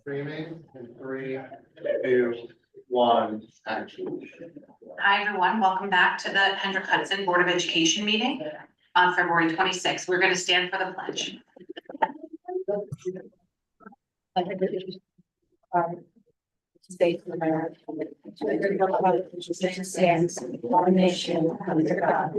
Streaming in 3, 2, 1, action. Hi, everyone. Welcome back to the Hendrick Hudson Board of Education meeting on February 26th. We're going to stand for the pledge. States of America, stands one nation under God,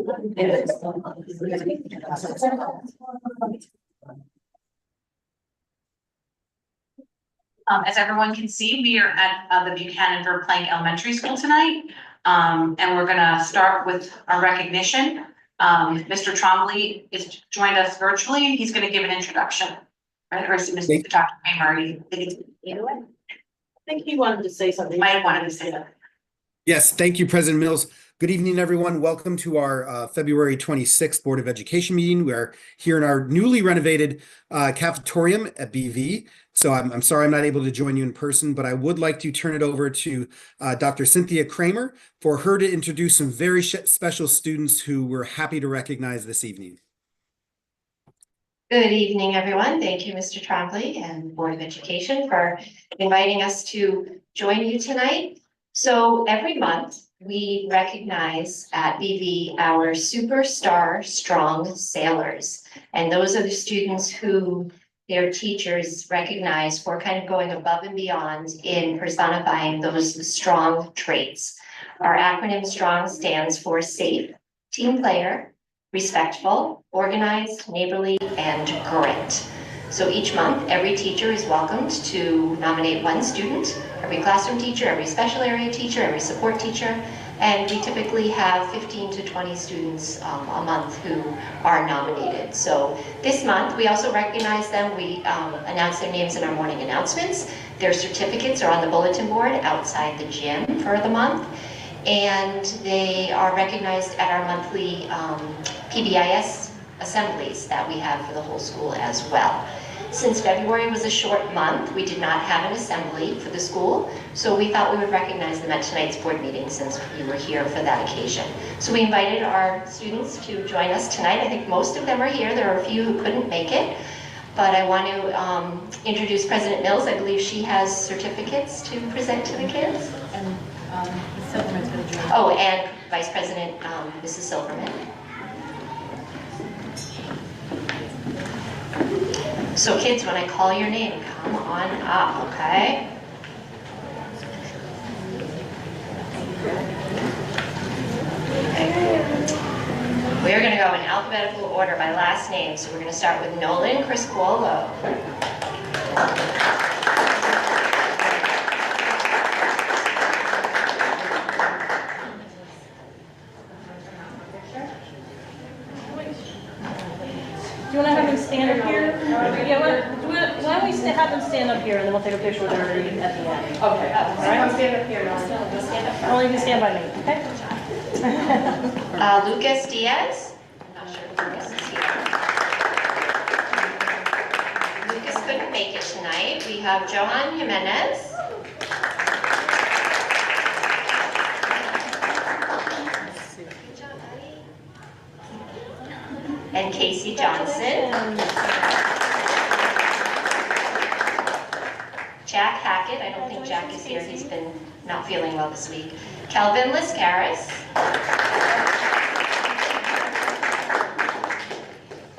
As everyone can see, we are at the Buchanan Verplank Elementary School tonight, and we're going to start with our recognition. Mr. Trombley is joined us virtually, and he's going to give an introduction. Right, or Mr. Dr. Kramer, I think he wanted to say something. Might have wanted to say that. Yes, thank you, President Mills. Good evening, everyone. Welcome to our February 26th Board of Education meeting. We are here in our newly renovated cafetorium at BV. So I'm sorry I'm not able to join you in person, but I would like to turn it over to Dr. Cynthia Kramer for her to introduce some very special students who we're happy to recognize this evening. Good evening, everyone. Thank you, Mr. Trombley and Board of Education for inviting us to join you tonight. So every month we recognize at BV our Superstar Strong Sailors. And those are the students who their teachers recognize for kind of going above and beyond in personifying those strong traits. Our acronym STRONG stands for safe, team player, respectful, organized, neighborly, and grit. So each month, every teacher is welcomed to nominate one student, every classroom teacher, every special area teacher, every support teacher, and we typically have 15 to 20 students a month who are nominated. So this month, we also recognize them. We announce their names in our morning announcements. Their certificates are on the bulletin board outside the gym for the month. And they are recognized at our monthly PBIS assemblies that we have for the whole school as well. Since February was a short month, we did not have an assembly for the school, so we thought we would recognize them at tonight's board meeting since you were here for that occasion. So we invited our students to join us tonight. I think most of them are here. There are a few who couldn't make it, but I want to introduce President Mills. I believe she has certificates to present to the kids. And Silverman's going to join. Oh, and Vice President Mrs. Silverman. So kids, when I call your name, come on up, okay? We're going to go in alphabetical order by last name. So we're going to start with Nolan Criscuolo. Do you want to have them stand up here? Yeah, why don't we have them stand up here and then we'll take a picture with everybody at the end. Okay. All right. Stand up here, Nolan. Stand up. Only you can stand by me, okay? Lucas Diaz. I'm not sure if Lucas is here. Lucas couldn't make it tonight. We have Johan Jimenez. And Casey Johnson. Jack Hackett. I don't think Jack is here. He's been not feeling well this week. Calvin Liscaris.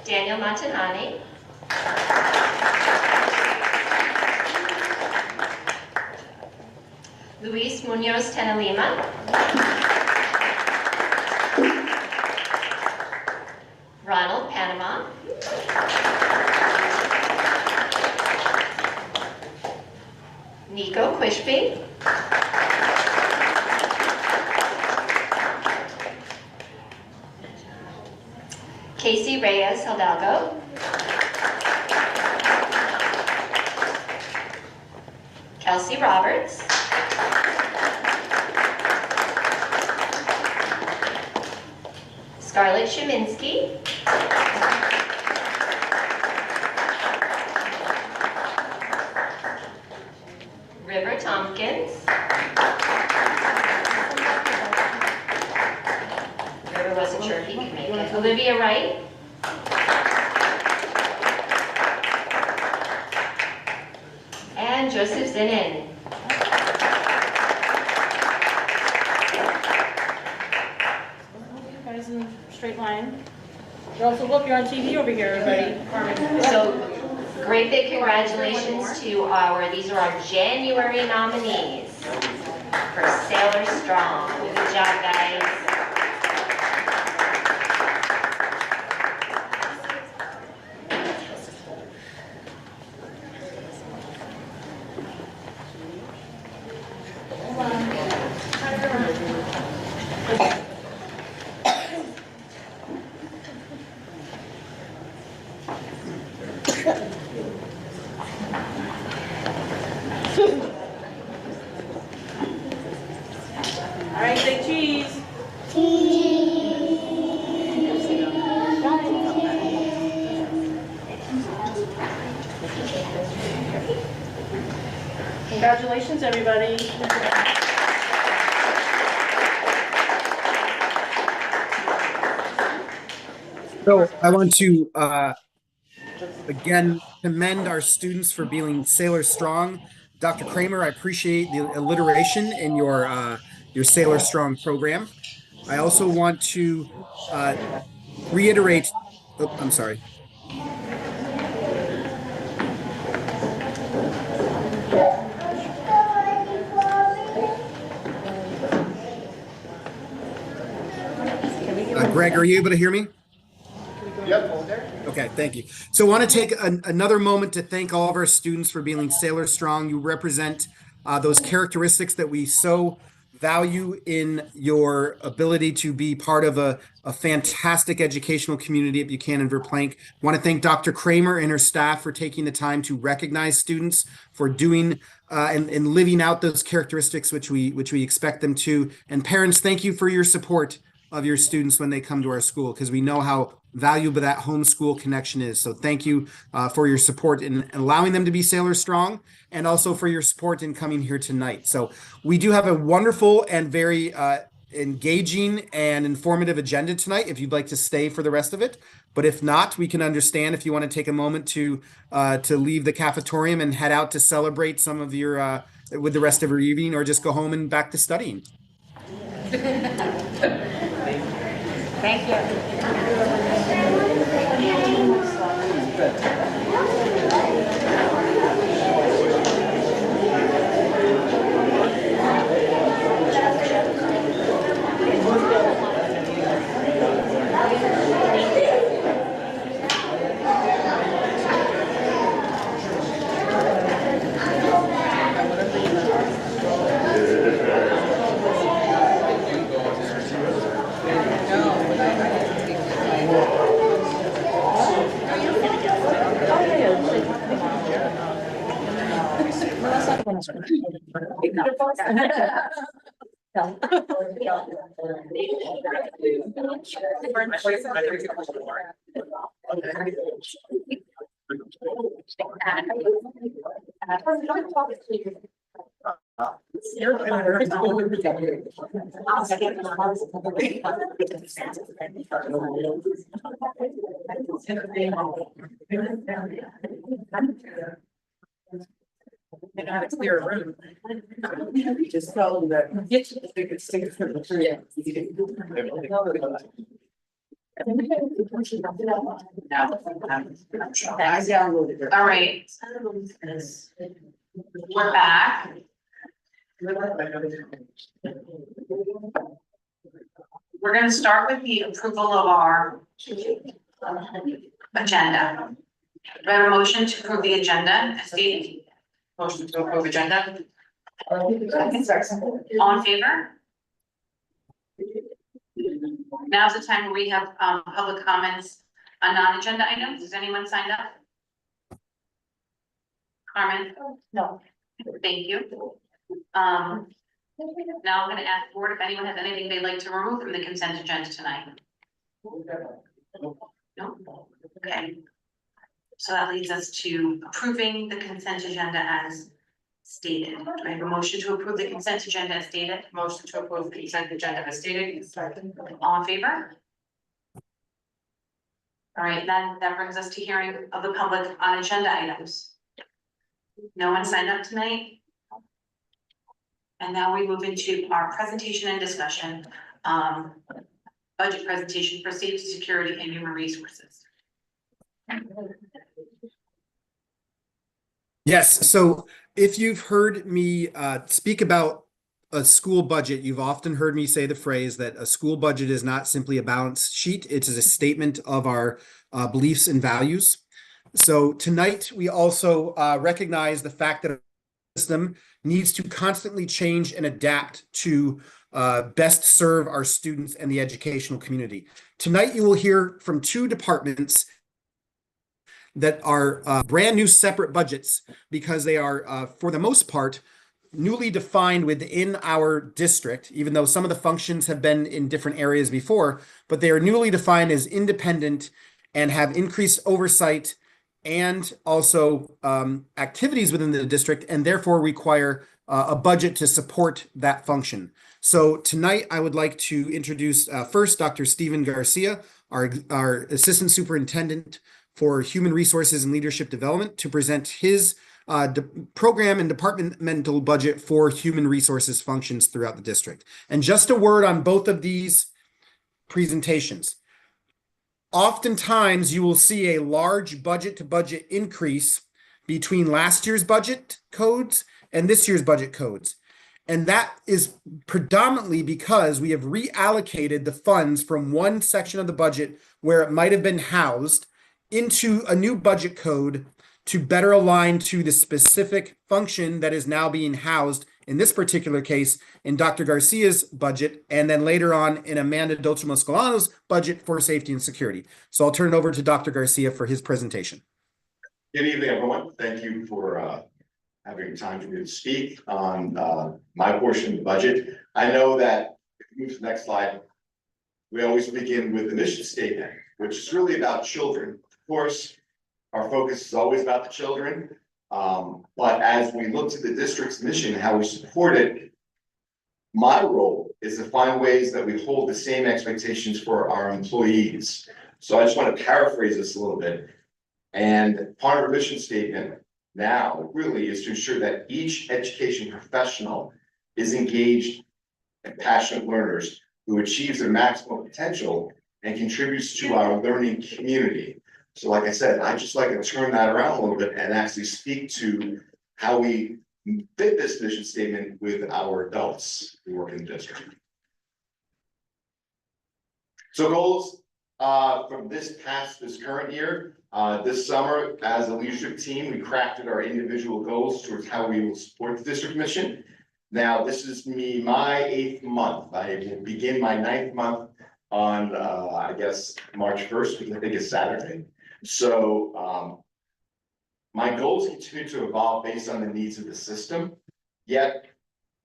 Daniel Montanani. Luis Munoz Tenalima. Ronald Panama. Nico Quishby. Casey Reyes Hidalgo. Kelsey Roberts. Scarlett Sheminsky. River Tompkins. River wasn't sure if he could make it. Olivia Wright. Joseph Zinin. Guys in straight line. Also, look, you're on TV over here, everybody. So great big congratulations to these are our January nominees for Sailor Strong. Good job, guys. All right, say cheese. Congratulations, everybody. So I want to again commend our students for being Sailor Strong. Dr. Kramer, I appreciate the alliteration in your Sailor Strong program. I also want to reiterate. Oh, I'm sorry. Greg, are you able to hear me? Yep. Okay, thank you. So I want to take another moment to thank all of our students for being Sailor Strong. You represent those characteristics that we so value in your ability to be part of a fantastic educational community at Buchanan Verplank. I want to thank Dr. Kramer and her staff for taking the time to recognize students for doing and living out those characteristics which we expect them to. And parents, thank you for your support of your students when they come to our school, because we know how valuable that homeschool connection is. So thank you for your support in allowing them to be Sailor Strong, and also for your support in coming here tonight. So we do have a wonderful and very engaging and informative agenda tonight, if you'd like to stay for the rest of it. But if not, we can understand if you want to take a moment to leave the cafetorium and head out to celebrate some of your with the rest of your evening, or just go home and back to studying. Thank you. It's clear room. Just tell them that. They could sing it from the tree. I downloaded it. All right. We're back. We're going to start with the approval of our agenda. Do I have a motion to approve the agenda as stated? Motion to approve agenda. All in favor? Now's the time where we have public comments on non-agenda items. Has anyone signed up? Carmen? No. Thank you. Now I'm going to ask the board if anyone has anything they'd like to remove from the consent agenda tonight. No? Okay. So that leads us to approving the consent agenda as stated. Do I have a motion to approve the consent agenda as stated? Motion to approve the consent agenda as stated. All in favor? All right, then that brings us to hearing of the public on agenda items. No one signed up tonight? And now we move into our presentation and discussion, budget presentation for safety, security, and human resources. Yes, so if you've heard me speak about a school budget, you've often heard me say the phrase that a school budget is not simply a balance sheet, it is a statement of our beliefs and values. So tonight, we also recognize the fact that a system needs to constantly change and adapt to best serve our students and the educational community. Tonight, you will hear from two departments that are brand new separate budgets because they are, for the most part, newly defined within our district, even though some of the functions have been in different areas before, but they are newly defined as independent and have increased oversight and also activities within the district, and therefore require a budget to support that function. So tonight, I would like to introduce first Dr. Stephen Garcia, our Assistant Superintendent for Human Resources and Leadership Development, to present his program and departmental budget for human resources functions throughout the district. And just a word on both of these presentations. Oftentimes, you will see a large budget to budget increase between last year's budget codes and this year's budget codes. And that is predominantly because we have reallocated the funds from one section of the budget where it might have been housed into a new budget code to better align to the specific function that is now being housed, in this particular case, in Dr. Garcia's budget, and then later on in Amanda Dolce-Moscolano's budget for safety and security. So I'll turn it over to Dr. Garcia for his presentation. Good evening, everyone. Thank you for having time for me to speak on my portion of the budget. I know that, if we move to the next slide, we always begin with the mission statement, which is really about children. Of course, our focus is always about the children, but as we look to the district's mission, how we support it, my role is to find ways that we hold the same expectations for our employees. So I just want to paraphrase this a little bit. And part of our mission statement now really is to ensure that each education professional is engaged and passionate learners who achieves their maximum potential and contributes to our learning community. So like I said, I just like to turn that around a little bit and actually speak to how we fit this mission statement with our adults who work in the district. So goals from this current year, this summer, as a leadership team, we crafted our individual goals towards how we will support the district mission. Now, this is my 8th month. I will begin my 9th month on, I guess, March 1st, which I think is Saturday. So my goals continue to evolve based on the needs of the system, yet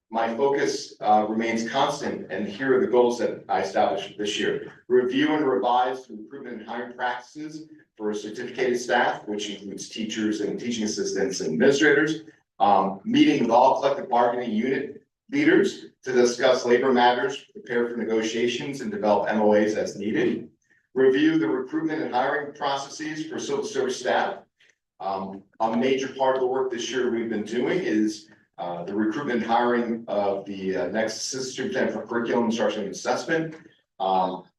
my focus remains constant, and here are the goals that I established this year. Review and revise the recruitment and hiring practices for certificated staff, which includes teachers and teaching assistants and administrators. Meeting with all collective bargaining unit leaders to discuss labor matters, prepare for negotiations, and develop MOAs as needed. Review the recruitment and hiring processes for civil service staff. A major part of the work this year we've been doing is the recruitment and hiring of the next assistant superintendent for curriculum, instruction, and assessment.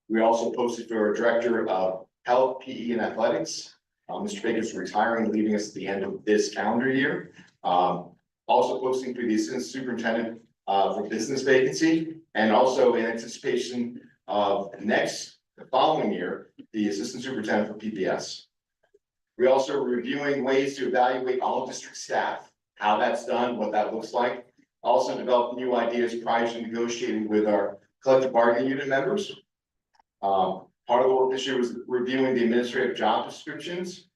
We also posted for our director of health, PE, and athletics. Mr. Baker's retiring, leaving us at the end of this calendar year. Also posting for the assistant superintendent for business vacancy, and also in anticipation of the following year, the assistant superintendent for PPS. We also are reviewing ways to evaluate all district staff, how that's done, what that looks like. Also develop new ideas prior to negotiating with our collective bargaining unit members. Part of the work this year was reviewing the administrative job descriptions,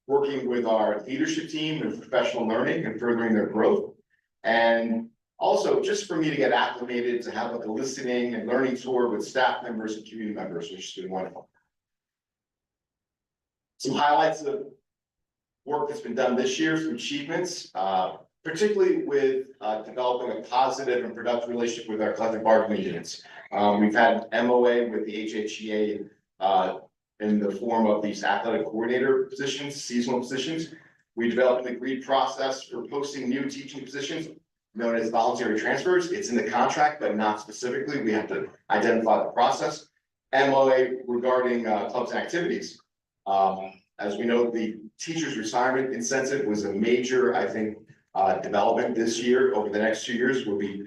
working with our leadership team and professional learning and furthering their growth. And also just for me to get acclimated to have like a listening and learning tour with staff members and community members, which has been wonderful. Some highlights of work that's been done this year, some achievements, particularly with developing a positive and productive relationship with our collective bargaining units. We've had MOA with the HHCA in the form of these athletic coordinator positions, seasonal positions. We developed an agreed process for posting new teaching positions known as voluntary transfers. It's in the contract, but not specifically. We have to identify the process. MOA regarding clubs and activities. As we know, the teachers' retirement incentive was a major, I think, development this year. Over the next 2 years, we'll be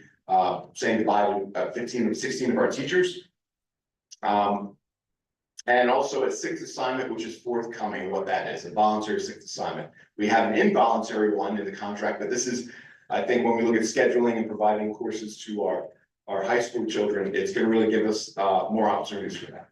saying goodbye to 15 or 16 of our teachers. And also a sixth assignment, which is forthcoming, what that is, a voluntary sixth assignment. We have an involuntary one in the contract, but this is, I think, when we look at scheduling and providing courses to our high school children, it's going to really give us more opportunities for that.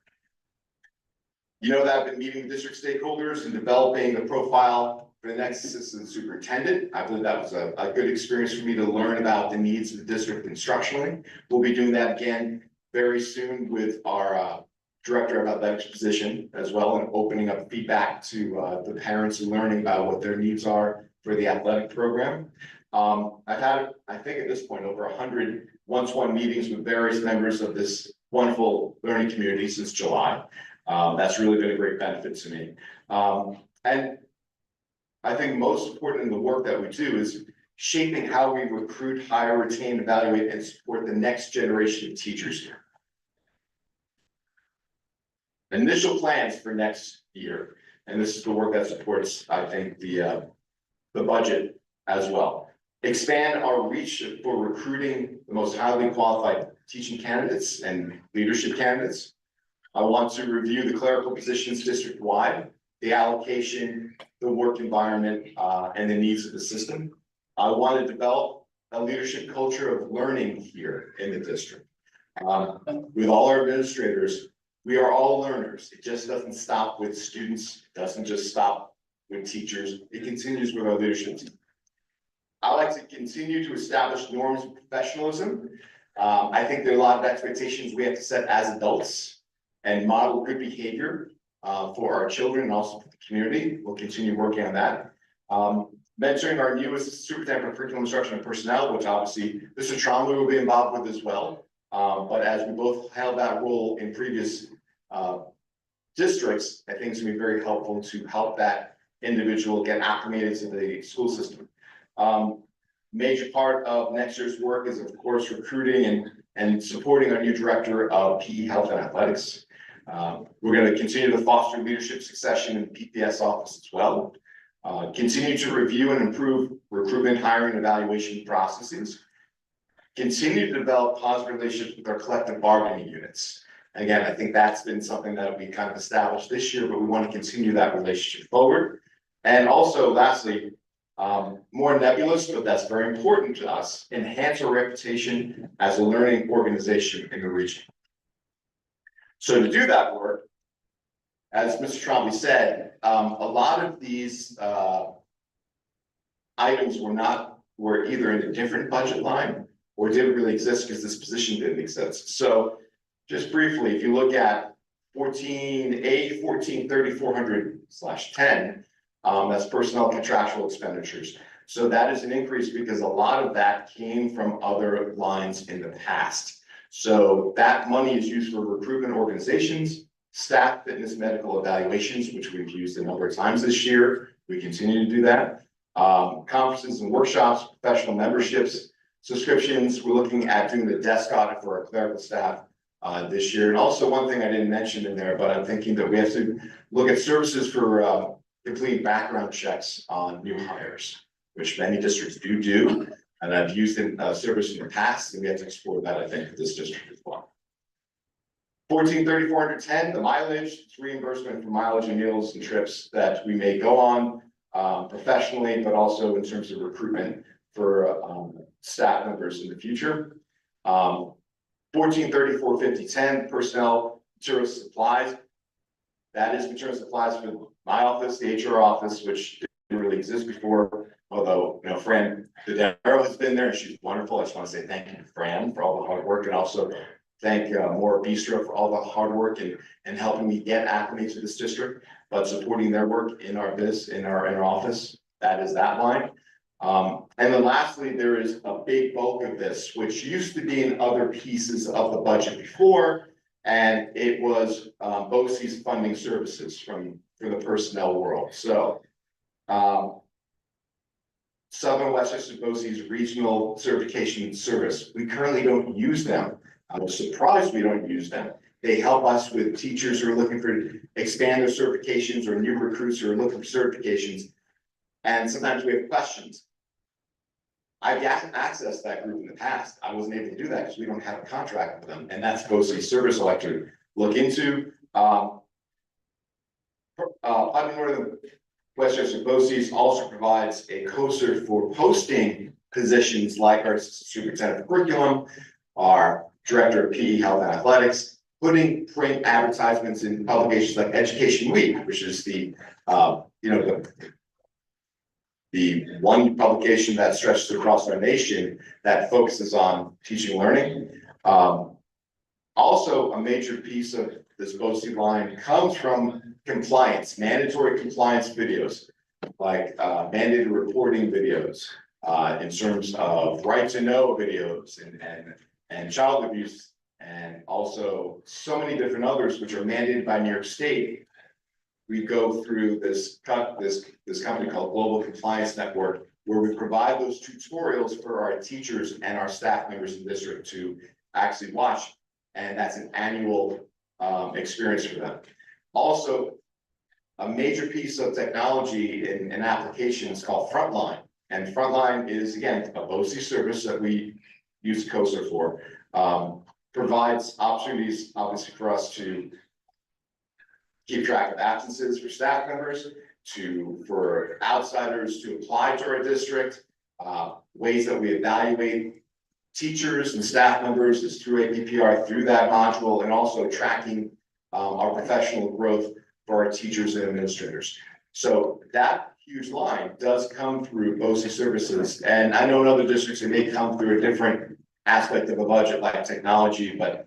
You know that I've been meeting with district stakeholders and developing the profile for the next assistant superintendent. I believe that was a good experience for me to learn about the needs of the district instructionally. We'll be doing that again very soon with our director of athletics position as well, and opening up feedback to the parents and learning about what their needs are for the athletic program. I've had, I think at this point, over 100 one-to-one meetings with various members of this wonderful learning community since July. That's really been a great benefit to me. And I think most important in the work that we do is shaping how we recruit, hire, retain, evaluate, and support the next generation of teachers here. Initial plans for next year, and this is the work that supports, I think, the budget as well. Expand our reach for recruiting the most highly qualified teaching candidates and leadership candidates. I want to review the clerical positions district-wide, the allocation, the work environment, and the needs of the system. I want to develop a leadership culture of learning here in the district. With all our administrators, we are all learners. It just doesn't stop with students. It doesn't just stop with teachers. It continues with our leadership team. I like to continue to establish norms of professionalism. I think there are a lot of expectations we have to set as adults and model good behavior for our children and also for the community. We'll continue working on that. Mentoring our newest superintendent for curriculum instruction and personnel, which obviously Mr. Trombley will be involved with as well. But as we both held that role in previous districts, I think it's going to be very helpful to help that individual get acclimated to the school system. Major part of next year's work is, of course, recruiting and supporting our new director of PE Health and Athletics. We're going to continue to foster leadership succession in the PPS office as well. Continue to review and improve recruitment, hiring, and evaluation processes. Continue to develop positive relationships with our collective bargaining units. Again, I think that's been something that we kind of established this year, but we want to continue that relationship forward. And also, lastly, more nebulous, but that's very important to us, enhance our reputation as a learning organization in the region. So to do that work, as Mr. Trombley said, a lot of these items were either in a different budget line or didn't really exist because this position didn't exist. So just briefly, if you look at 14A, 1430-400/10, that's personnel contractual expenditures. So that is an increase because a lot of that came from other lines in the past. So that money is used for recruitment organizations, staff, fitness, medical evaluations, which we've used a number of times this year. We continue to do that. Conferences and workshops, professional memberships, subscriptions. We're looking at doing the desk audit for our clerical staff this year. And also one thing I didn't mention in there, but I'm thinking that we have to look at services for complete background checks on new hires, which many districts do. And I've used in service in the past, and we have to explore that, I think, for this district as well. 1430-410, the mileage, it's reimbursement for mileage and meals and trips that we may go on professionally, but also in terms of recruitment for staff members in the future. 1430-450-10, personnel, materials, supplies. That is materials, supplies for my office, the HR office, which didn't really exist before. Although, you know, Fran Dodaro has been there and she's wonderful. I just want to say thank you to Fran for all the hard work, and also thank Maura Bistro for all the hard work and helping me get acclimated to this district, but supporting their work in our in our office. That is that line. And then lastly, there is a big bulk of this, which used to be in other pieces of the budget before, and it was BOCES funding services for the personnel world. So Southern Westchester BOCES Regional Certification Service. We currently don't use them. I was surprised we don't use them. They help us with teachers who are looking for expand their certifications or new recruits who are looking for certifications. And sometimes we have questions. I've accessed that group in the past. I wasn't able to do that because we don't have a contract with them, and that's BOCES service I'd like to look into. Northern Westchester BOCES also provides a COSER for posting positions like our superintendent of curriculum, our director of PE health and athletics, putting print advertisements in publications like Education Week, which is the one publication that stretches across our nation that focuses on teaching and learning. Also, a major piece of this BOCES line comes from compliance, mandatory compliance videos, like mandated reporting videos, in terms of right to know videos and child abuse, and also so many different others which are mandated by New York State. We go through this company called Global Compliance Network, where we provide those tutorials for our teachers and our staff members in the district to actually watch, and that's an annual experience for them. Also, a major piece of technology in application is called Frontline, and Frontline is, again, a BOCES service that we use COSER for. Provides opportunities, obviously, for us to keep track of absences for staff members, for outsiders to apply to our district, ways that we evaluate teachers and staff members is through APPR, through that module, and also tracking our professional growth for our teachers and administrators. So that huge line does come through BOCES services, and I know in other districts it may come through a different aspect of a budget like technology, but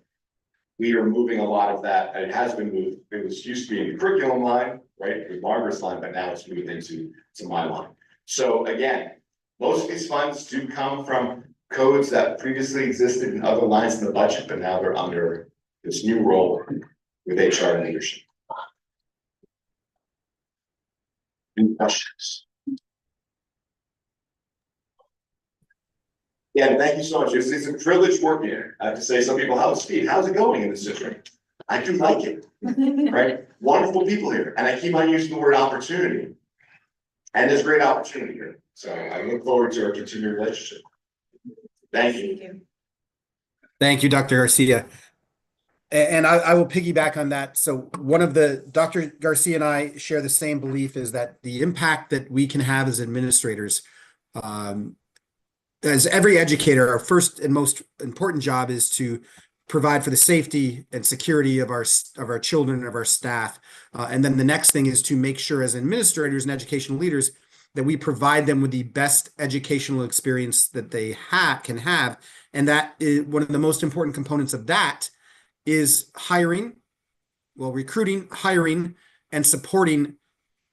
we are moving a lot of that. It has been moved. It was used to be in the curriculum line, right, with Margaret's line, but now it's moved into my line. So again, most of these funds do come from codes that previously existed in other lines in the budget, but now they're under this new role with HR leadership. Any questions? Yeah, thank you so much. It's a privilege working here. I have to say, some people, how's Steve? How's it going in this district? I do like it, right? Wonderful people here. And I keep on using the word opportunity. And there's great opportunity here. So I look forward to our continued relationship. Thank you. Thank you, Dr. Garcia. And I will piggyback on that. So Dr. Garcia and I share the same belief, is that the impact that we can have as administrators, as every educator, our first and most important job is to provide for the safety and security of our children and of our staff. And then the next thing is to make sure as administrators and educational leaders that we provide them with the best educational experience that they can have. And that is one of the most important components of that is recruiting, hiring, and supporting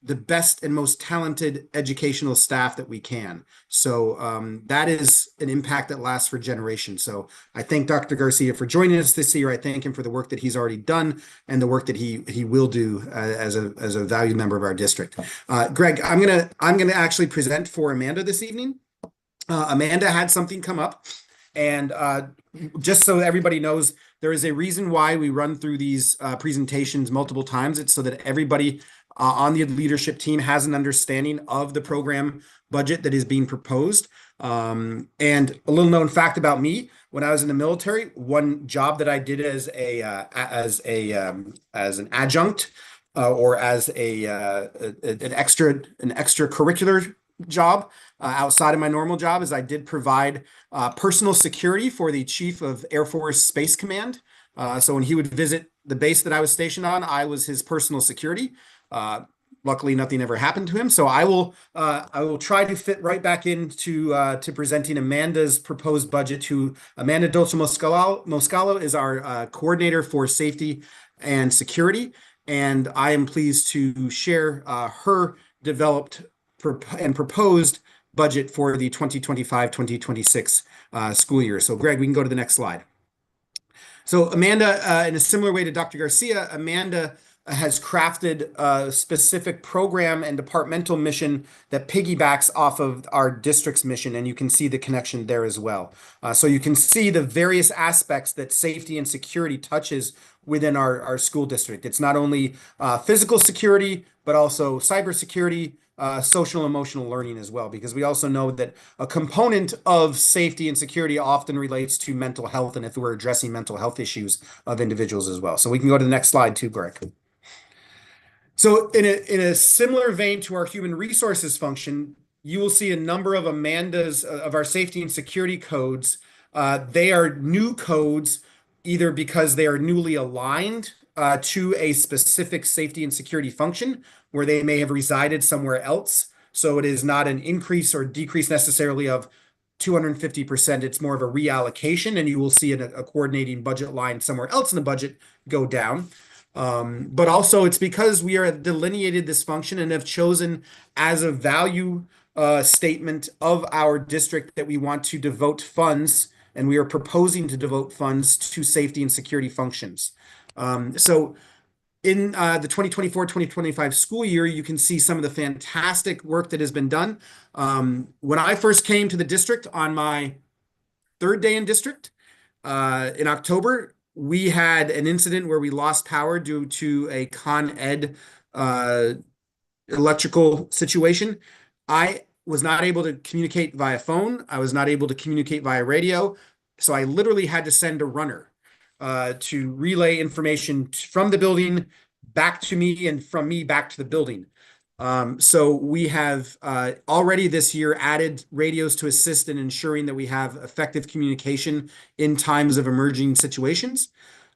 the best and most talented educational staff that we can. So that is an impact that lasts for generations. So I thank Dr. Garcia for joining us this year. I thank him for the work that he's already done and the work that he will do as a valued member of our district. Greg, I'm gonna actually present for Amanda this evening. Amanda had something come up, and just so everybody knows, there is a reason why we run through these presentations multiple times. It's so that everybody on the leadership team has an understanding of the program budget that is being proposed. And a little known fact about me: when I was in the military, one job that I did as an adjunct or as an extracurricular job outside of my normal job is I did provide personal security for the Chief of Air Force Space Command. So when he would visit the base that I was stationed on, I was his personal security. Luckily, nothing ever happened to him. So I will try to fit right back into to presenting Amanda's proposed budget. Amanda Dolce Moscalo is our coordinator for safety and security, and I am pleased to share her developed and proposed budget for the 2025-2026 school year. So Greg, we can go to the next slide. So Amanda, in a similar way to Dr. Garcia, Amanda has crafted a specific program and departmental mission that piggybacks off of our district's mission, and you can see the connection there as well. So you can see the various aspects that safety and security touches within our school district. It's not only physical security, but also cybersecurity, social emotional learning as well, because we also know that a component of safety and security often relates to mental health, and if we're addressing mental health issues of individuals as well. So we can go to the next slide too, Greg. So in a similar vein to our human resources function, you will see a number of Amanda's of our safety and security codes. They are new codes, either because they are newly aligned to a specific safety and security function where they may have resided somewhere else. So it is not an increase or decrease necessarily of 250%. It's more of a reallocation, and you will see a coordinating budget line somewhere else in the budget go down. But also it's because we are delineated this function and have chosen as a value statement of our district that we want to devote funds, and we are proposing to devote funds to safety and security functions. So in the 2024-2025 school year, you can see some of the fantastic work that has been done. When I first came to the district on my third day in district in October, we had an incident where we lost power due to a Con Ed electrical situation. I was not able to communicate via phone. I was not able to communicate via radio. So I literally had to send a runner to relay information from the building back to me and from me back to the building. So we have already this year added radios to assist in ensuring that we have effective communication in times of emerging situations.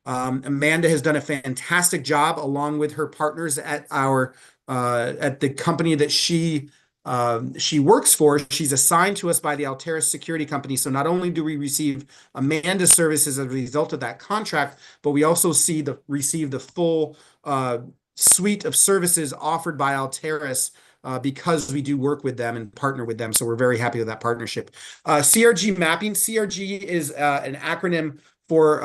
Amanda has done a fantastic job along with her partners at at the company that she works for. She's assigned to us by the Alteris Security Company. So not only do we receive Amanda's services as a result of that contract, but we also receive the full suite of services offered by Alteris because we do work with them and partner with them. So we're very happy with that partnership. CRG mapping. CRG is an acronym for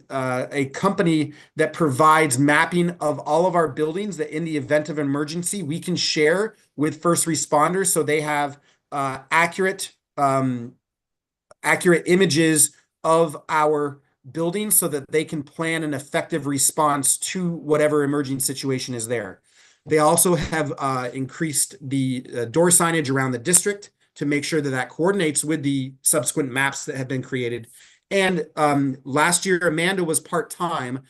a company that provides mapping of all of our buildings that in the event of emergency, we can share with first responders. So they have accurate images of our buildings so that they can plan an effective response to whatever emerging situation is there. They also have increased the door signage around the district to make sure that that coordinates with the subsequent maps that have been created. And last year, Amanda was part-time.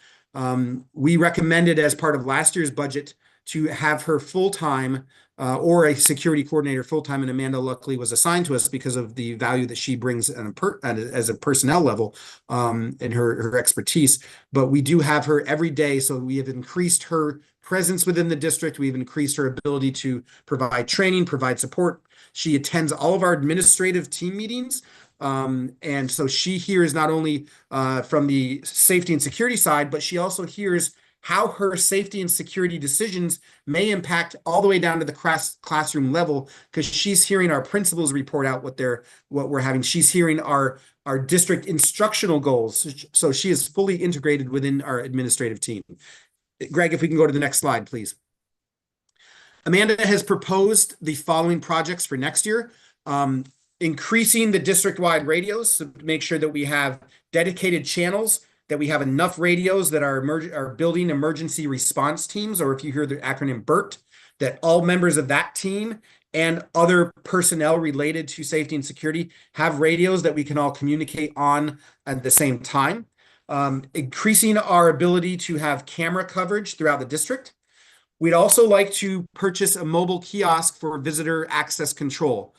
We recommended as part of last year's budget to have her full-time or a security coordinator full-time, and Amanda luckily was assigned to us because of the value that she brings as a personnel level and her expertise. But we do have her every day, so we have increased her presence within the district. We've increased her ability to provide training, provide support. She attends all of our administrative team meetings. And so she hears not only from the safety and security side, but she also hears how her safety and security decisions may impact all the way down to the classroom level, because she's hearing our principals report out what we're having. She's hearing our district instructional goals. So she is fully integrated within our administrative team. Greg, if we can go to the next slide, please. Amanda has proposed the following projects for next year. Increasing the district-wide radios to make sure that we have dedicated channels, that we have enough radios that are building emergency response teams, or if you hear the acronym BERT, that all members of that team and other personnel related to safety and security have radios that we can all communicate on at the same time. Increasing our ability to have camera coverage throughout the district. We'd also like to purchase a mobile kiosk for visitor access control.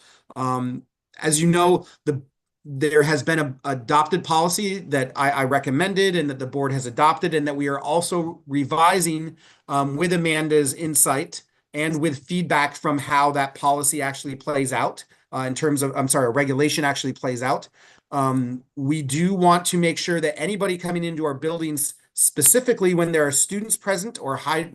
As you know, there has been an adopted policy that I recommended and that the board has adopted, and that we are also revising with Amanda's insight and with feedback from how that policy actually plays out in terms of, a regulation actually plays out. We do want to make sure that anybody coming into our buildings, specifically when there are students present or high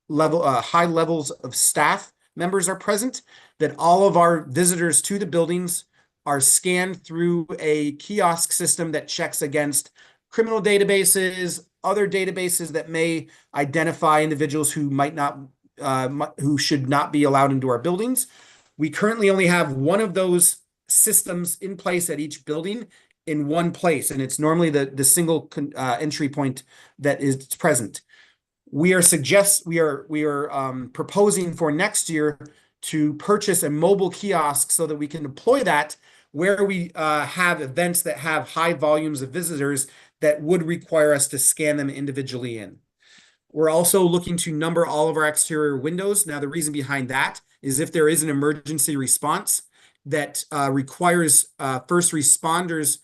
levels of staff members are present, that all of our visitors to the buildings are scanned through a kiosk system that checks against criminal databases, other databases that may identify individuals who might not, who should not be allowed into our buildings. We currently only have one of those systems in place at each building in one place, and it's normally the single entry point that is present. We are proposing for next year to purchase a mobile kiosk so that we can deploy that where we have events that have high volumes of visitors that would require us to scan them individually in. We're also looking to number all of our exterior windows. Now, the reason behind that is if there is an emergency response that requires first responders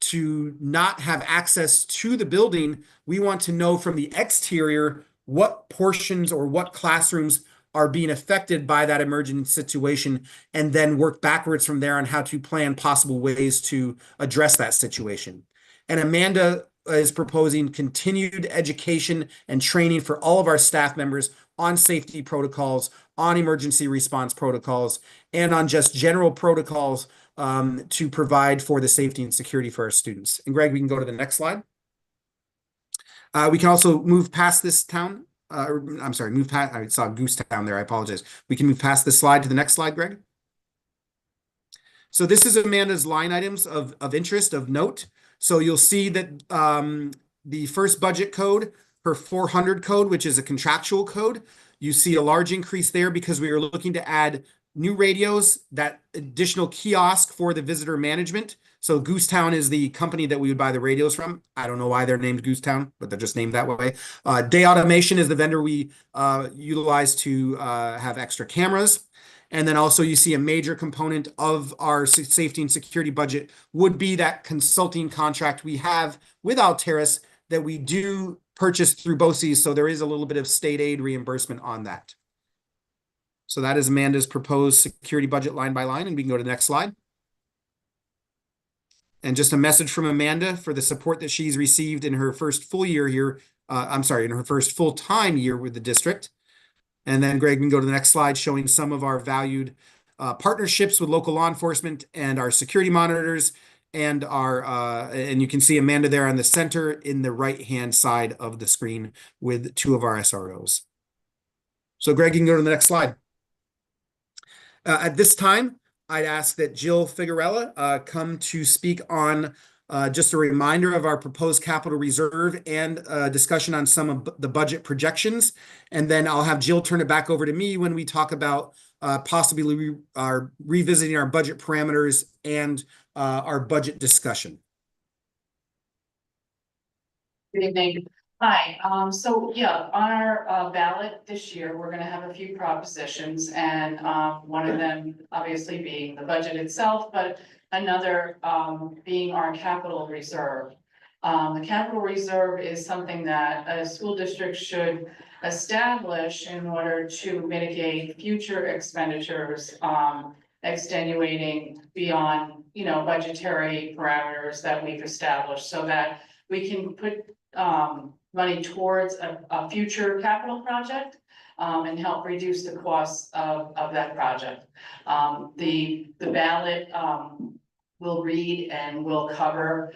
to not have access to the building, we want to know from the exterior what portions or what classrooms are being affected by that emergency situation, and then work backwards from there on how to plan possible ways to address that situation. And Amanda is proposing continued education and training for all of our staff members on safety protocols, on emergency response protocols, and on just general protocols to provide for the safety and security for our students. And Greg, we can go to the next slide. We can also move past this town. I'm sorry, move past, I saw Goose Town there, I apologize. We can move past this slide to the next slide, Greg. So this is Amanda's line items of interest, of note. So you'll see that the first budget code, her 400 code, which is a contractual code, you see a large increase there because we are looking to add new radios, that additional kiosk for the visitor management. So Goosetown is the company that we would buy the radios from. I don't know why they're named Goosetown, but they're just named that way. Day Automation is the vendor we utilize to have extra cameras. And then also you see a major component of our safety and security budget would be that consulting contract we have with Alteris that we do purchase through BOCES. So there is a little bit of state aid reimbursement on that. So that is Amanda's proposed security budget line by line, and we can go to the next slide. And just a message from Amanda for the support that she's received in her first full year here. In her first full-time year with the district. And then Greg, we can go to the next slide showing some of our valued partnerships with local law enforcement and our security monitors and and you can see Amanda there on the center in the right-hand side of the screen with two of our SROs. So Greg, you can go to the next slide. At this time, I'd ask that Jill Figuerella come to speak on just a reminder of our proposed capital reserve and discussion on some of the budget projections. And then I'll have Jill turn it back over to me when we talk about possibly revisiting our budget parameters and our budget discussion. Good evening. Hi, so yeah, on our ballot this year, we're gonna have a few propositions, and one of them obviously being the budget itself, but another being our capital reserve. The capital reserve is something that a school district should establish in order to mitigate future expenditures extenuating beyond, budgetary parameters that we've established, so that we can put money towards a future capital project and help reduce the costs of that project. The ballot will read and will cover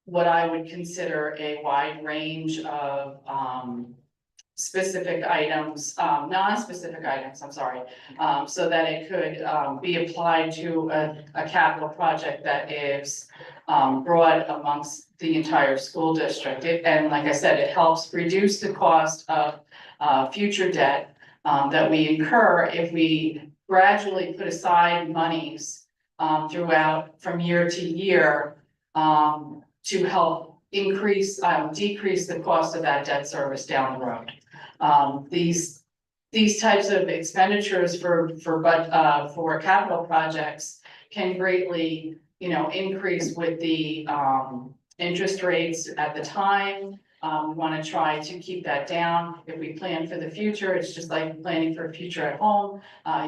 what I would consider a wide range of specific items, non-specific items, I'm sorry, so that it could be applied to a capital project that is broad amongst the entire school district. And like I said, it helps reduce the cost of future debt that we incur if we gradually put aside monies throughout from year to year to help decrease the cost of that debt service down the road. These types of expenditures for capital projects can greatly, increase with the interest rates at the time. We want to try to keep that down. If we plan for the future, it's just like planning for a future at home.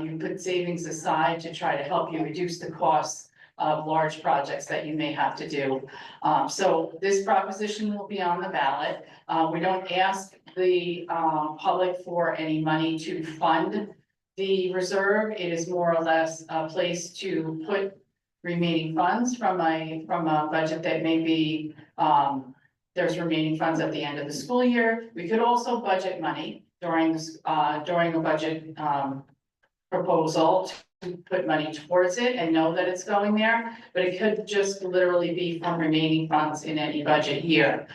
You put savings aside to try to help you reduce the costs of large projects that you may have to do. So this proposition will be on the ballot. We don't ask the public for any money to fund the reserve. It is more or less a place to put remaining funds from a budget that may be there's remaining funds at the end of the school year. We could also budget money during a budget, proposal to put money towards it and know that it's going there, but it could just literally be from remaining funds in any budget year.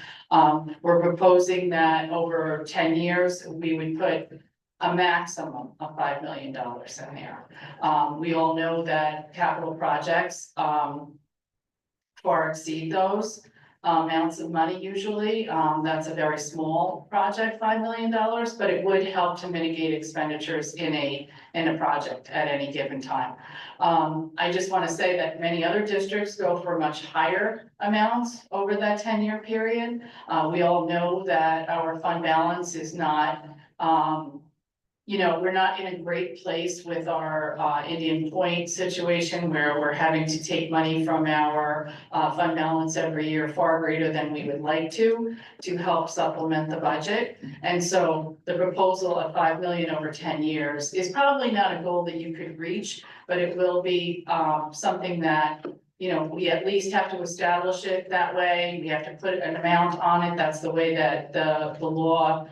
We're proposing that over 10 years, we would put a maximum of $5 million in there. We all know that capital projects, far exceed those amounts of money usually. That's a very small project, $5 million, but it would help to mitigate expenditures in a project at any given time. I just want to say that many other districts go for much higher amounts over that 10-year period. We all know that our fund balance is not, we're not in a great place with our Indian Point situation where we're having to take money from our fund balance every year far greater than we would like to help supplement the budget. And so the proposal of $5 million over 10 years is probably not a goal that you could reach, but it will be something that we at least have to establish it that way. We have to put an amount on it. That's the way that the law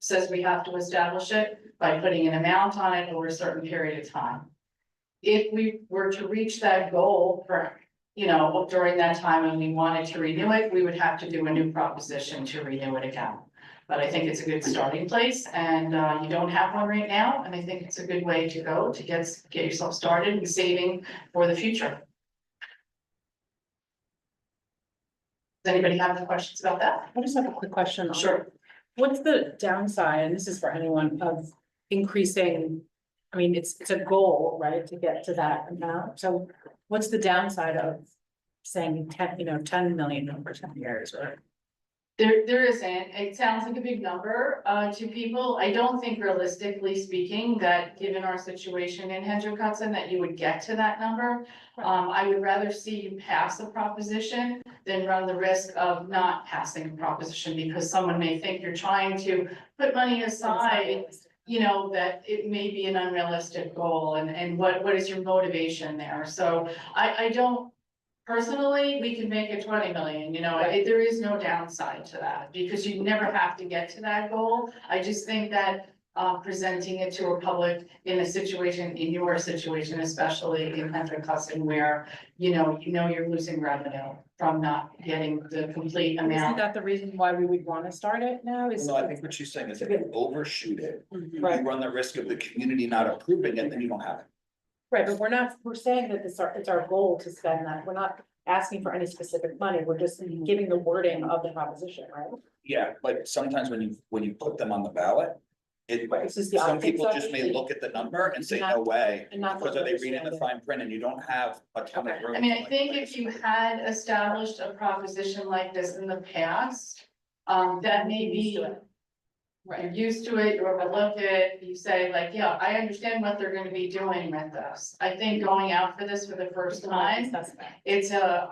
says we have to establish it by putting an amount on it over a certain period of time. If we were to reach that goal for, during that time and we wanted to renew it, we would have to do a new proposition to renew it again. But I think it's a good starting place and you don't have one right now. And I think it's a good way to go to get yourself started and saving for the future. Does anybody have any questions about that? I just have a quick question. Sure. What's the downside, and this is for anyone, of increasing, I mean, it's a goal, right, to get to that amount, so what's the downside of saying 10 million over 10 years, or? There isn't. It sounds like a big number to people. I don't think realistically speaking that given our situation in Hendrick-Hudson that you would get to that number. I would rather see you pass a proposition than run the risk of not passing a proposition because someone may think you're trying to put money aside, that it may be an unrealistic goal and what is your motivation there? So I don't. Personally, we can make it 20 million, there is no downside to that because you never have to get to that goal. I just think that presenting it to a public in your situation, especially in Hendrick-Hudson where, you're losing revenue from not getting the complete Isn't amount. that the reason why we would want to start it now? No, I think what she's saying is if you overshoot it, you Right, run the risk of the community not approving it, then you don't have it. right, but we're saying that it's our goal to spend that, we're not asking for any specific money, we're just giving the wording of the proposition, right? Yeah, but sometimes when you put them on the ballot, It's just the some optics people of just it. may look at the number and say, Not- no way. And not. Because are they reading the fine print and you don't have a ton of Okay. room. I mean, I to, think like, if you had established a proposition like this in the past, that may be. Right, you're used to it, you overlook it, you say like, yeah, I understand what they're gonna be doing with this. I think going out for this for the first time, it's a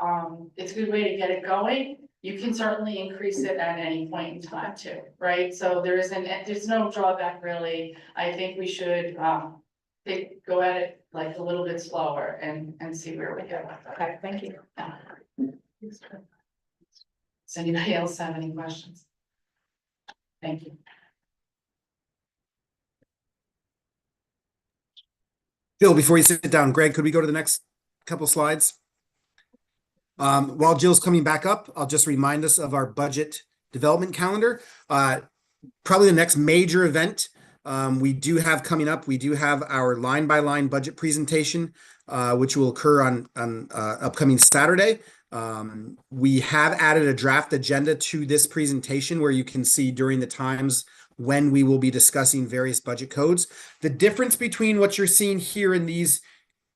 good way to get it going. You can certainly increase it at any point in time too, right? So there's no drawback really. I think we should, go at it like a little bit slower and see where we go. Okay, thank you. Does anybody else have any questions? Thank you. Bill, before you sit down, Greg, could we go to the next couple slides? While Jill's coming back up, I'll just remind us of our budget development calendar. Probably the next major event we do have coming up, we do have our line-by-line budget presentation, which will occur on upcoming Saturday. We have added a draft agenda to this presentation where you can see during the times when we will be discussing various budget codes. The difference between what you're seeing here in these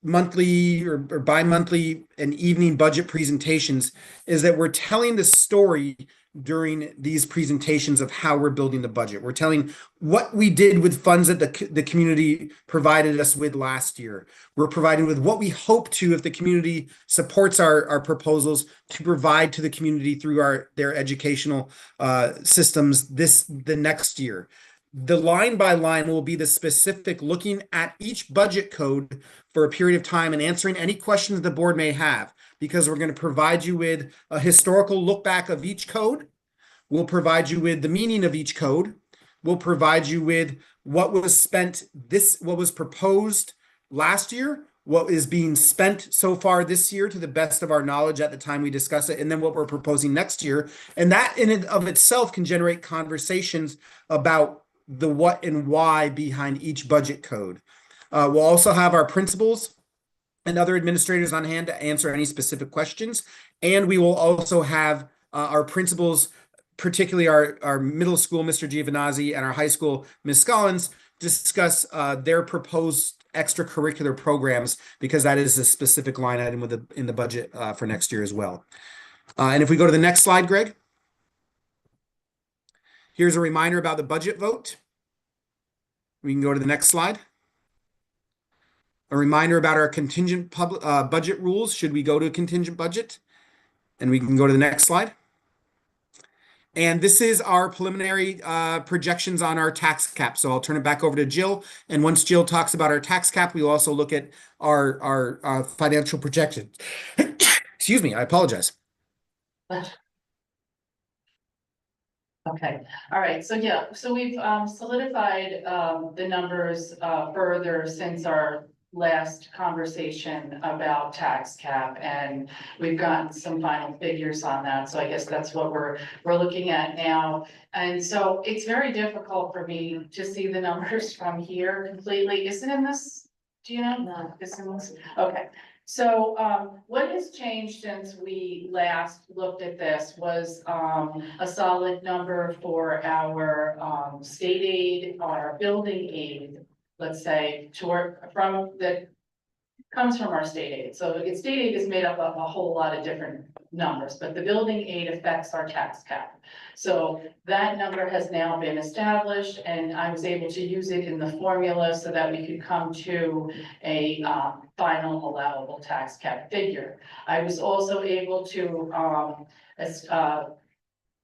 monthly or bi-monthly and evening budget presentations is that we're telling the story during these presentations of how we're building the budget. We're telling what we did with funds that the community provided us with last year. We're providing with what we hope to, if the community supports our proposals, to provide to the community through their educational systems the next year. The line by line will be the specific looking at each budget code for a period of time and answering any questions the board may have. because we're going to provide you with a historical look back of each code. We'll provide you with the meaning of each code. We'll provide you with what was spent what was proposed last year, what is being spent so far this year to the best of our knowledge at the time we discuss it, and then what we're proposing next year. And that in and of itself can generate conversations about the what and why behind each budget code. We'll also have our principals and other administrators on hand to answer any specific questions. And we will also have our principals, particularly our middle school, Mr. Giovanazzi, and our high school, Ms. Scollins, discuss their proposed extracurricular programs, because that is a specific line item in the budget for next year as well. And if we go to the next slide, Greg, here's a reminder about the budget vote. We can go to the next slide. A reminder about our contingent budget rules should we go to a contingent budget. And we can go to the next slide. And this is our preliminary projections on our tax cap. So I'll turn it back over to Jill. And once Jill talks about our tax cap, we'll also look at our financial projections. Excuse me, I apologize. Okay, all right, so yeah, so we've solidified the numbers further since our last conversation about tax cap, and we've gotten some final figures on that, so I guess that's what we're looking at now. And so it's very difficult for me to see the numbers from here completely. Is it in this? Do you know? No, it's in this. Okay. So what has changed since we last looked at this was a solid number for our state aid, our building aid, let's say, that comes from our state aid. So state aid is made up of a whole lot of different numbers, but the building aid affects our tax cap. So that number has now been established, and I was able to use it in the formula so that we could come to a final allowable tax cap figure. I was also able to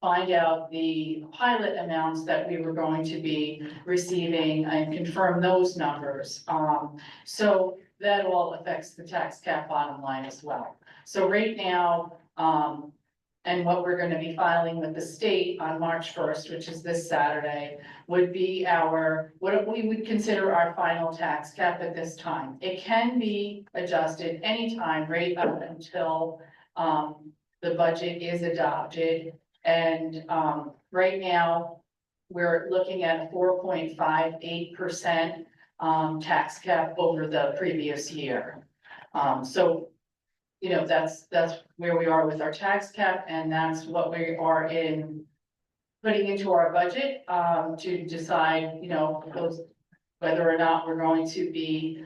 find out the pilot amounts that we were going to be receiving and confirm those numbers. So that all affects the tax cap bottom line as well. So right now, and what we're going to be filing with the state on March 1st, which is this Saturday, would be what we would consider our final tax cap at this time. It can be adjusted anytime right up until the budget is adopted. And right now, we're looking at a 4.58% tax cap over the previous year. So, you know, that's where we are with our tax cap, and that's what we are putting into our budget to decide, you know, whether or not we're going to be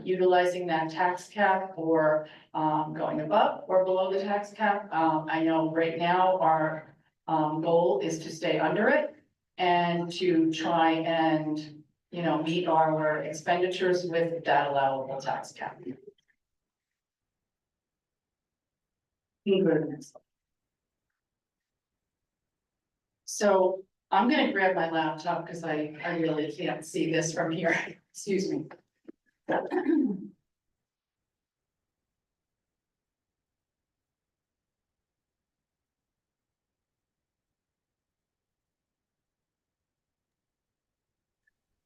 utilizing that tax cap or going above or below the tax cap. I know right now our goal is to stay under it and to try and, you know, meet our expenditures with that allowable tax cap. So I'm gonna grab my laptop because I really can't see this from here. Excuse me.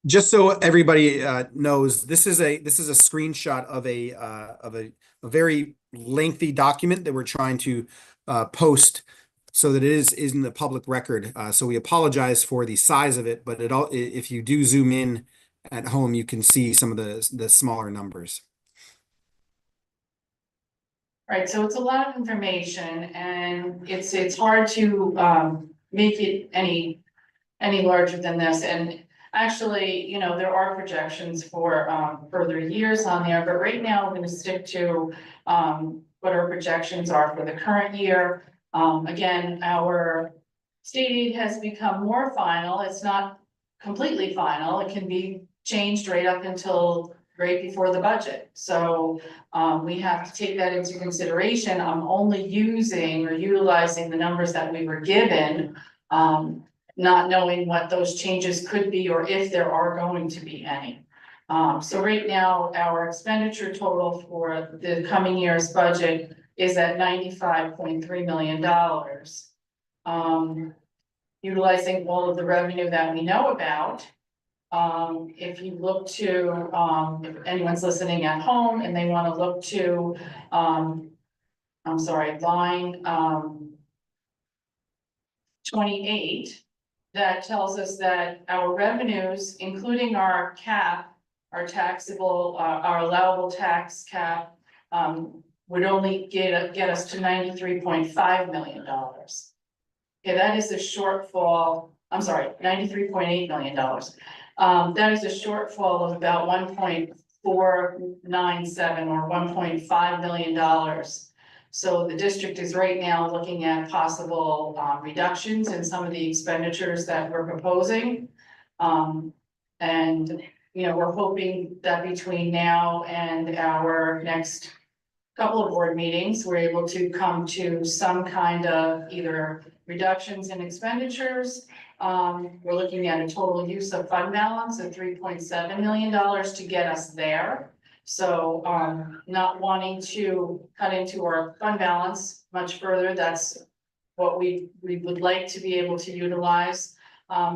Just so everybody knows, this is a screenshot of a very lengthy document that we're trying to post so that it is in the public record. So we apologize for the size of it, but if you do zoom in at home, you can see some of the smaller numbers. Right, so it's a lot of information, and it's hard to make it any larger than this. And actually, you know, there are projections for further years on there, but right now we're going to stick to what our projections are for the current year. Again, our state aid has become more final. It's not completely final. It can be changed right up until right before the budget. So we have to take that into consideration. I'm only using or utilizing the numbers that we were given, not knowing what those changes could be or if there are going to be any. So right now, our expenditure total for the coming year's budget is at $95.3 million. Utilizing all of the revenue that we know about. If you look to, if anyone's listening at home and they want to look to, I'm sorry, line, 28, that tells us that our revenues, including our cap, our taxable, our allowable tax cap, would only get us to $93.5 million. Okay, that is a shortfall, I'm sorry, $93.8 million. That is a shortfall of about 1.497 or $1.5 million. So the district is right now looking at possible reductions in some of the expenditures that we're proposing. And, you know, we're hoping that between now and our next couple of board meetings, we're able to come to some kind of either reductions in expenditures. We're looking at a total use of fund balance of $3.7 million to get us there. So, not wanting to cut into our fund balance much further, that's what we would like to be able to utilize,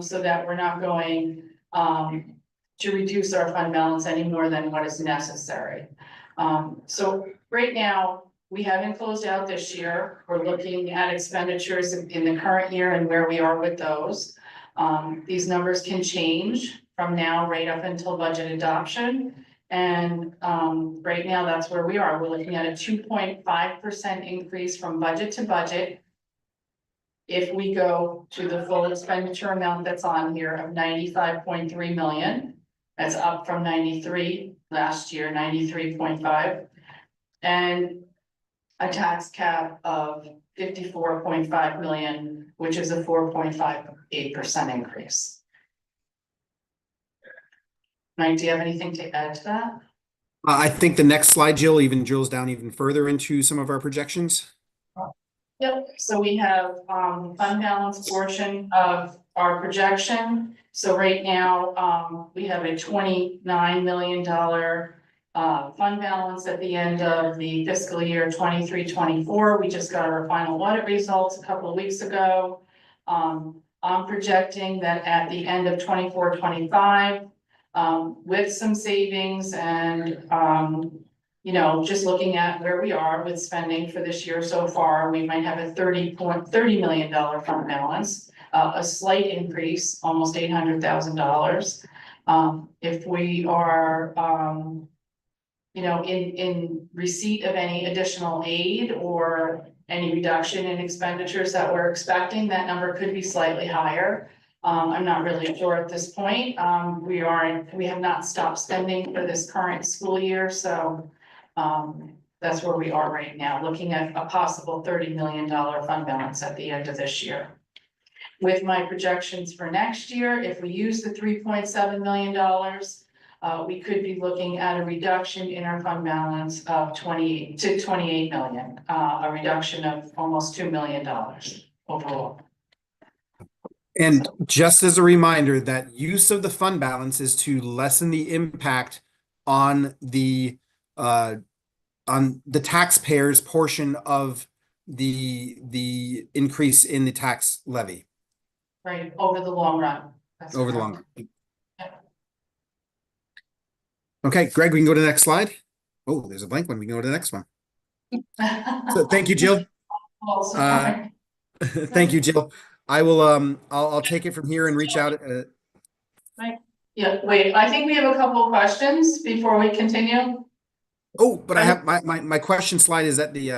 so that we're not going, to reduce our fund balance any more than what is necessary. So right now, we haven't closed out this year. We're looking at expenditures in the current year and where we are with those. These numbers can change from now right up until budget adoption. And right now, that's where we are. We're looking at a 2.5% increase from budget to budget. If we go to the full expenditure amount that's on here of $95.3 million, that's up from 93 last year, 93.5. And a tax cap of $54.5 million, which is a 4.58% increase. Mike, do you have anything to add to that? I think the next slide, Jill, even drills down even further into some of our projections. Yep, so we have fund balance portion of our projection. So right now, we have a $29 million fund balance at the end of the fiscal year 23-24. We just got our final audit results a couple of weeks ago. I'm projecting that at the end of 24-25, with some savings and, you know, just looking at where we are with spending for this year so far, we might have a $30 million fund balance, a slight increase, almost $800,000. If we are, you know, in receipt of any additional aid or any reduction in expenditures that we're expecting, that number could be slightly higher. I'm not really sure at this point. We have not stopped spending for this current school year, so that's where we are right now, looking at a possible $30 million fund balance at the end of this year. With my projections for next year, if we use the $3.7 million, we could be looking at a reduction in our fund balance of 28 to 28 million, a reduction of almost $2 million overall. And just as a reminder, that use of the fund balance is to lessen the impact on the taxpayers' portion of the increase in the tax levy. Right, over the long run. That's Over the correct. long run. Okay, Greg, we can go to the next slide. Oh, there's a blank one. We can go to the next one. So thank you, Jill. Oh, sorry. Thank you, Jill. I will, I'll take it from here and reach out. Yeah, wait, I think we have a couple of questions before we continue. Oh, but I have my question slide is at the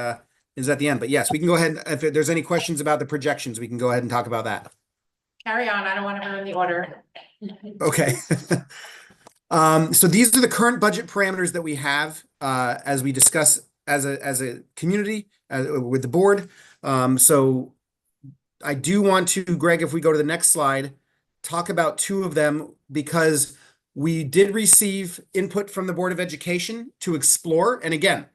end, but yes, we can go ahead. If there's any questions about the projections, we can go ahead and talk about that. Carry on, I don't want to ruin the order. Okay. So these are the current budget parameters that we have, as we discuss as a community, with the board. So I do want to, Greg, if we go to the next slide, talk about two of them, because we did receive input from the Board of Education to explore. And again,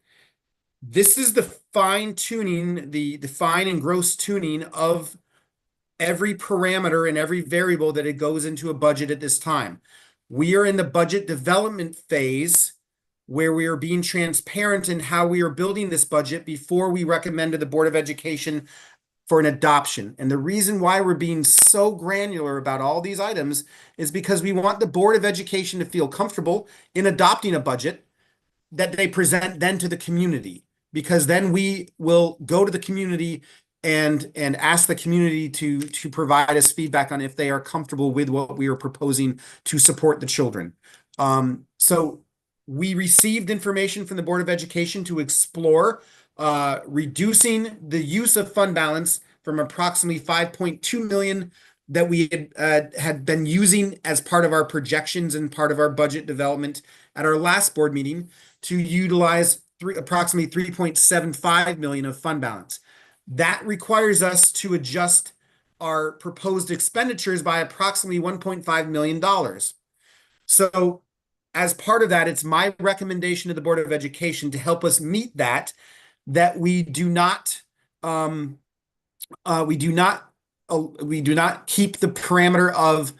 this is the fine tuning, the fine and gross tuning of every parameter and every variable that it goes into a budget at this time. We are in the budget development phase where we are being transparent in how we are building this budget before we recommend to the Board of Education for an adoption. And the reason why we're being so granular about all these items is because we want the Board of Education to feel comfortable in adopting a budget that they present then to the community, because then we will go to the community and ask the community to provide us feedback on if they are comfortable with what we are proposing to support the children. So we received information from the Board of Education to explore reducing the use of fund balance from approximately 5.2 million that we had been using as part of our projections and part of our budget development at our last board meeting, to utilize approximately 3.75 million of fund balance. That requires us to adjust our proposed expenditures by approximately $1.5 million. So as part of that, it's my recommendation to the Board of Education to help us meet that we do not keep the parameter of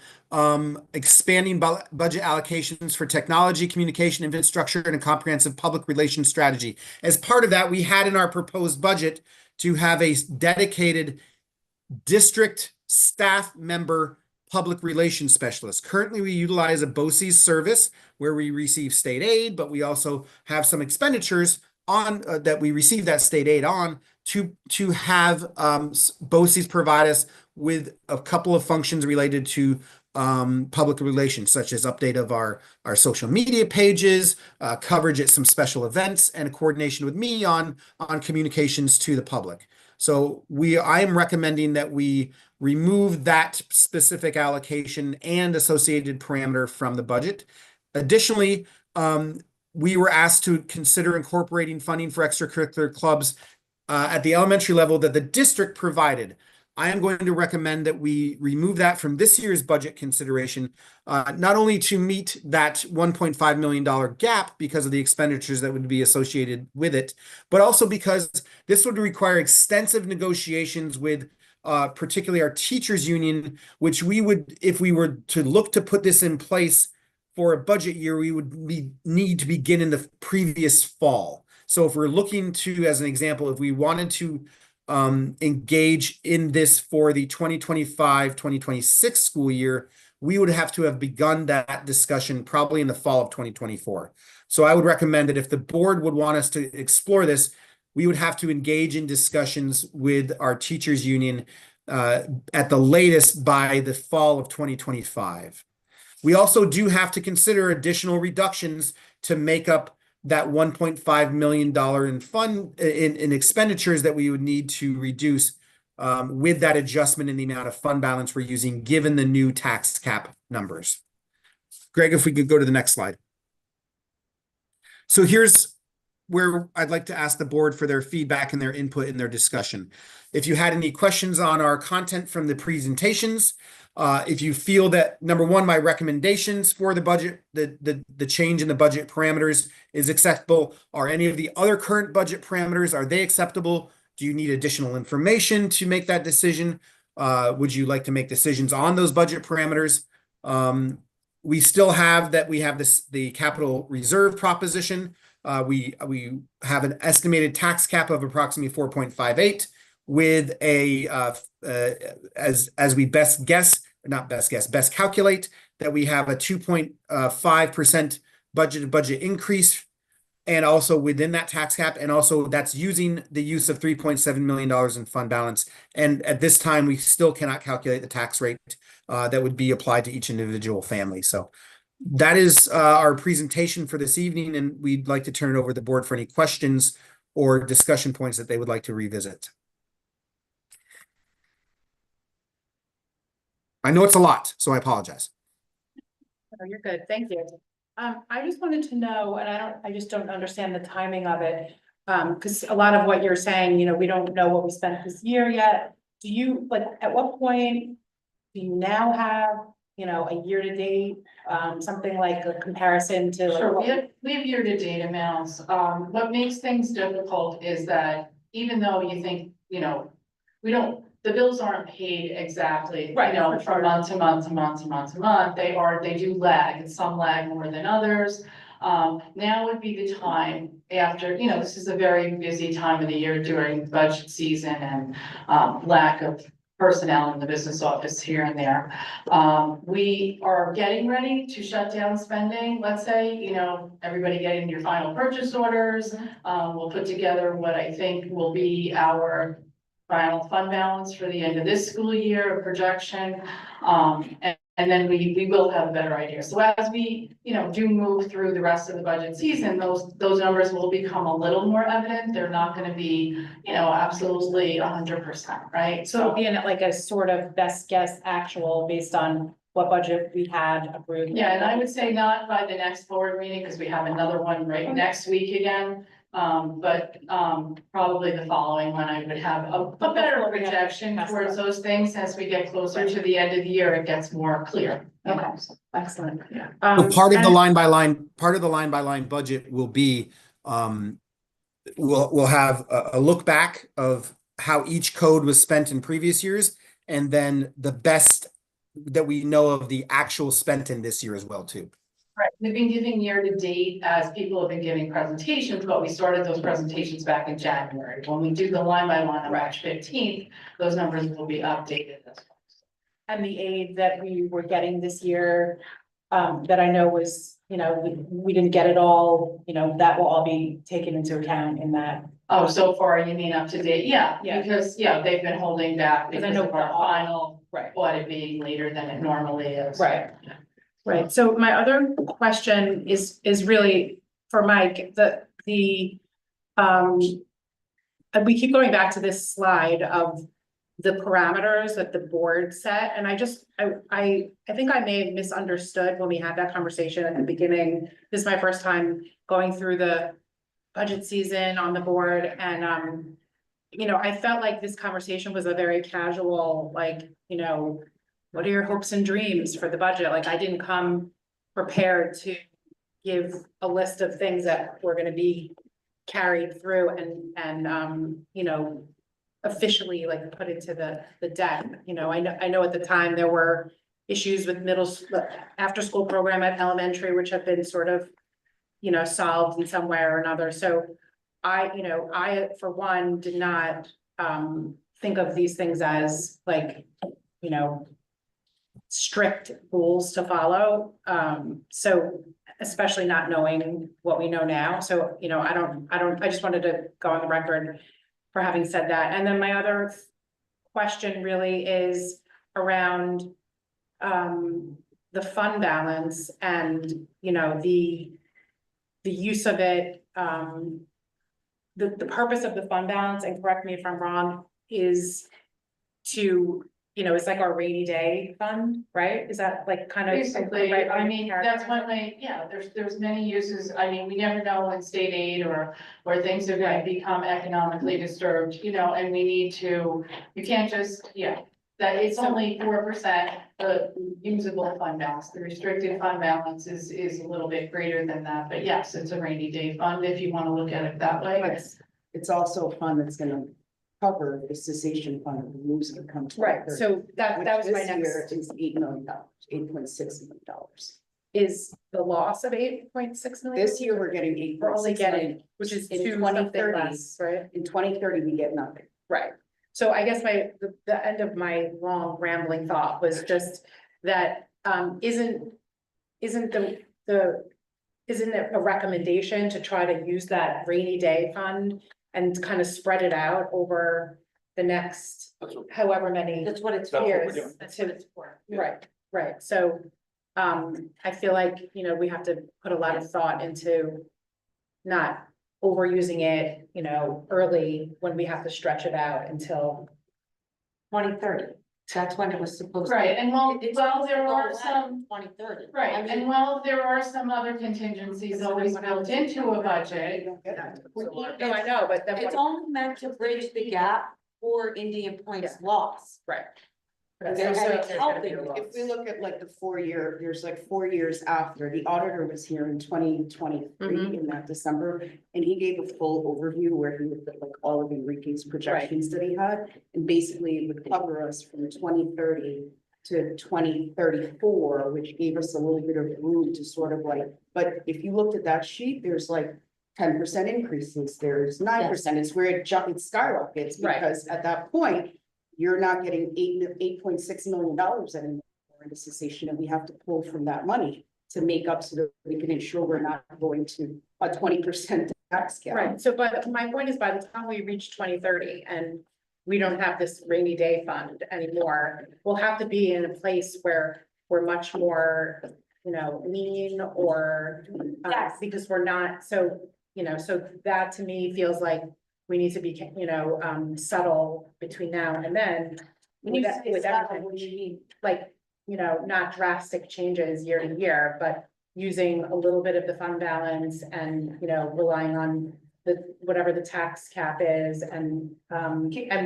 expanding budget allocations for technology, communication, infrastructure, and a comprehensive public relations strategy. As part of that, we had in our proposed budget to have a dedicated district staff member public relations specialist. Currently, we utilize a BOCES service where we receive state aid, but we also have some expenditures on that we receive that state aid on to have BOCES provide us with a couple of functions related to public relations, such as update of our social media pages, coverage at some special events, and a coordination with me on communications to the public. So I am recommending that we remove that specific allocation and associated parameter from the budget. Additionally, we were asked to consider incorporating funding for extracurricular clubs at the elementary level that the district provided. I am going to recommend that we remove that from this year's budget consideration, not only to meet that $1.5 million gap because of the expenditures that would be associated with it, but also because this would require extensive negotiations with particularly our teachers union, which we would, if we were to look to put this in place for a budget year, we would need to begin in the previous fall. So if we're looking to, as an example, if we wanted to engage in this for the 2025-2026 school year, we would have to have begun that discussion probably in the fall of 2024. So I would recommend that if the board would want us to explore this, we would have to engage in discussions with our teachers union at the latest by the fall of 2025. We also do have to consider additional reductions to make up that $1.5 million in expenditures that we would need to reduce with that adjustment in the amount of fund balance we're using, given the new tax cap numbers. Greg, if we could go to the next slide. So here's where I'd like to ask the board for their feedback and their input in their discussion. If you had any questions on our content from the presentations, if you feel that, number one, my recommendations for the budget, the change in the budget parameters is acceptable. Are any of the other current budget parameters, are they acceptable? Do you need additional information to make that decision? Would you like to make decisions on those budget parameters? We still have the capital reserve proposition. We have an estimated tax cap of approximately 4.58 with a as we best calculate that we have a 2.5% budget increase, and also within that tax cap, and also that's using the use of $3.7 million in fund balance. And at this time, we still cannot calculate the tax rate that would be applied to each individual family. So that is our presentation for this evening, and we'd like to turn it over to the board for any questions or discussion points that they would like to revisit. I know it's a lot, so I apologize. Oh, you're good. Thank you. I just wanted to know, and I just don't understand the timing of it. Because a lot of what you're saying, we don't know what we spent this year yet. Do you, at what point do you now have, a year to date, something like a comparison to? Sure, we have year-to-date amounts. What makes things difficult is that even though you think, the bills aren't paid exactly, from month to month to month to month to month. They do lag, and some lag more than others. Now would be the time after, you know, this is a very busy time of the year during budget season and lack of personnel in the business office here and there. We are getting ready to shut down spending, let's say, you know, everybody getting your final purchase orders. We'll put together what I think will be our final fund balance for the end of this school year, a projection. And then we will have a better idea. So as we, you know, do move through the rest of the budget season, those numbers will become a little more evident. They're not gonna be, you know, absolutely 100%, right? So it'll be in it like a sort of best guess actual based on what budget we had approved. Yeah, and I would say not by the next board meeting, because we have another one right next week again. But probably the following one, I would have a better projection towards those things. As we get closer to the end of the year, it gets more clear. Okay, excellent. Yeah. So part of the line by line budget will be, we'll have a look back of how each code was spent in previous years, and then the best that we know of the actual spent in this year as well too. Right, we've been giving year to date as people have been giving presentations, but we started those presentations back in January. When we do the line by line on March 15th, those numbers will be updated as well. And the aid that we were getting this year, that I know was, you know, we didn't get it all, you know, that will all be taken into account in that. Oh, so far you mean up to date? Yeah, Yeah. because, yeah, they've been holding back Because I because know of our the- final Right. audit being later than it normally is. Right. Right, so my other question is really for Mike, and we keep going back to this slide of the parameters that the board set, and I think I may have misunderstood when we had that conversation at the beginning. This is my first time going through the budget season on the board, and you know, I felt like this conversation was a very casual, like, you know, what are your hopes and dreams for the budget? Like, I didn't come prepared to give a list of things that were gonna be carried through and you know, officially like put into the deck. You know, I know at the time there were issues with after school program at elementary, which have been sort of, you know, solved in some way or another. So I for one did not think of these things as like, you know, strict rules to follow. So especially not knowing what we know now. So, you know, I just wanted to go on the record for having said that. And then my other question really is around the fund balance and, you know, the use of it, the purpose of the fund balance, and correct me if I'm wrong, is to, you know, it's like our rainy day fund, right? Is that like kind of? Basically, I mean, that's one way, yeah, there's many uses. I mean, we never know when state aid or things are gonna become economically disturbed, you know, and we need to, you can't just, yeah. That it's only 4% usable fund balance. The restricted fund balance is a little bit greater than that, but yes, it's a rainy day fund if you wanna look at it that way. But it's also a fund that's gonna cover the cessation fund of the rules that come to. Right, so that was my This year next, is $8 million, $8.6 million. is the loss of 8.6 million? This year, we're getting We're only 8.6 getting, million. which is in 2030, right? In 2030, we get nothing. Right, so I guess the end of my long rambling thought was just that, isn't it a recommendation to try to use that rainy day fund and kind of spread it out over the next however many That's what it's That's what we're years? doing. That's what it's for. Right, so, I feel like, you know, we have to put a lot of thought into not overusing it, you know, early when we have to stretch it out until. 2030, that's when it was supposed to. Right, and well, It's there are supposed to go some, 2030. right, I mean, and well, there are some other contingencies always built into a budget. No, I know, but then It's only meant to bridge the gap for Indian Point's loss. right. And So- it's helping. If we look at like the 4-year, there's like 4 years after, the auditor was here in 2023 in that December. And he gave a full overview where he looked at like all of Enrique's projections that he had. And basically it would cover us from 2030 to 2034, which gave us a little bit of room to sort of like, but if you looked at that sheet, there's like 10% increases, there's 9%, it's where it skyrockets, Right. because at that point, you're not getting $8.6 million anymore in the cessation, and we have to pull from that money to make up so that we can ensure we're not going to a 20% tax cap. Right, so but my point is, by the time we reach 2030 and we don't have this rainy day fund anymore, we'll have to be in a place where we're much more, lean or Yes. because we're not, so, so that to me feels like we need to be, subtle between now and then. When you say with subtle, everything. what do you mean? Like, not drastic changes year to year, but using a little bit of the fund balance and, relying on whatever the tax cap is and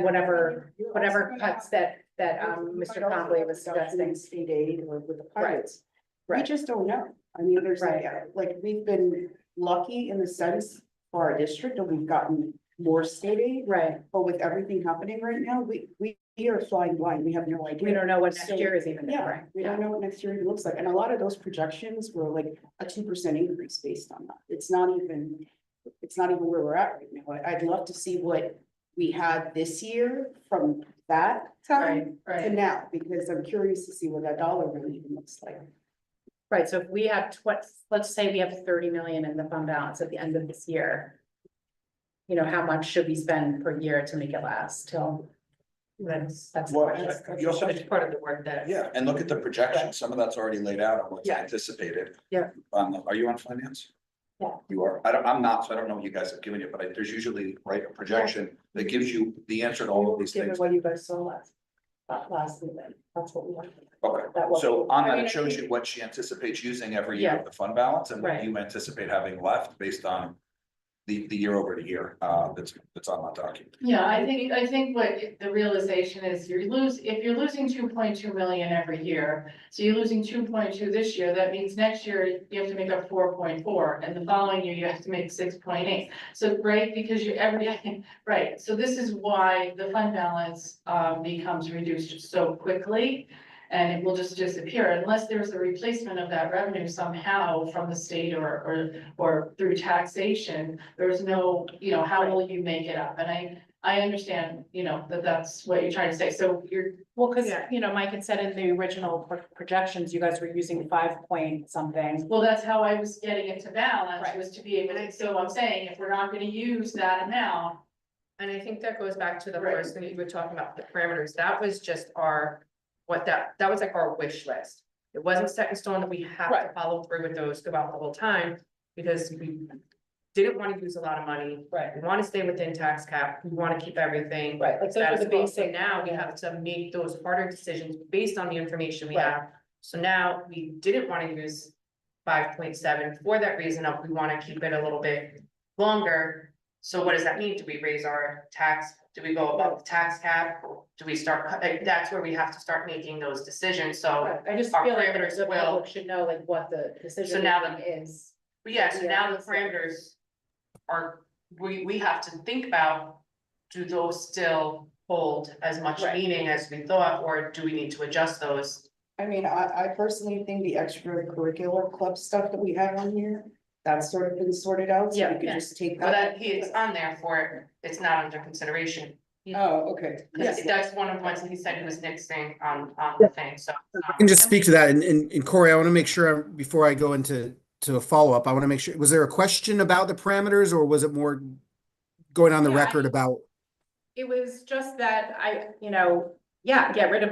whatever cuts that, Mr. Conley was suggesting. State aid or with the Right. pilots. We Right. just don't know. I mean, there's Right. like, we've been lucky in the sense for our district that we've gotten more state aid, Right, but with everything happening right now, we are flying blind. We have no idea. we don't know what next So, year is even. Yeah, right? we don't know what next year looks like. And a lot of those projections were like a 2% increase based on that. It's not even where we're at right now. I'd love to see what we had this year from that time Right, to right, now, because I'm curious to see what that dollar really even looks like. right, so if we have let's say we have 30 million in the fund balance at the end of this year. How much should we spend per year to make it last till? That's the Well, question. you also, part of the work that. yeah, and look at the projection, some of that's already laid out on what's Yeah. anticipated. Yeah. Are you on finance? Yeah. You are, I'm not, so I don't know what you guys have given you, but there's usually, right, a projection that gives you the answer to all of these Given things. what you guys saw last meeting, that's what we want. Okay, That was- so on I that, mean, it I shows think- you what she anticipates using every year Yeah. of the fund balance and what Right. you anticipate having left based on the year over the year, that's on that document. Yeah, I think what the realization is, if you're losing 2.2 million every year, so you're losing 2.2 this year, that means next year you have to make up 4.4, and the following year you have to make 6.8. So, right, because right, so this is why the fund balance becomes reduced so quickly. And it will just disappear unless there's a replacement of that revenue somehow from the state or through taxation. There's no, how will you make it up? And I understand, that's what you're trying to say. So you're, Well, because, Mike had said in the original projections, you guys were using 5 point something. well, that's how I was getting it to balance, Right. was to be able to, so I'm saying, if we're not gonna use that amount. And I think that goes back to the Right. first thing that you were talking about, the parameters, that was just that was like our wish list. It wasn't set in stone that we have to Right. follow through with those throughout the whole time, because we didn't want to use a lot of money. Right. We want to stay within tax cap, we want to keep everything. Right, like those are status the quo. So basic. now we have to make those harder decisions based on the information we Right. have. So now we didn't want to use 5.7 for that reason of we want to keep it a little bit longer. So what does that mean? Do we raise our tax? Do we go above the tax cap? Do we start, that's where we have to start making those decisions. So, Right, I just our feel like parameters the will- public should know like what the decision So now making is. but yeah, so now the Yeah. parameters are, we have to think about, do those still hold as much Right. meaning as we thought, or do we need to adjust those? I mean, I personally think the extracurricular club stuff that we have on here, that's sort of been sorted out, so Yeah. we could just take But that. it's on there for it, it's not under consideration. Oh, okay. Because that's one of the ones that he said he was nixing on the thing, so. I can just speak to that. And Corey, I want to make sure before I go into a follow-up, I want to make sure, was there a question about the parameters or was it more going on the Yeah, record about? It was just that get rid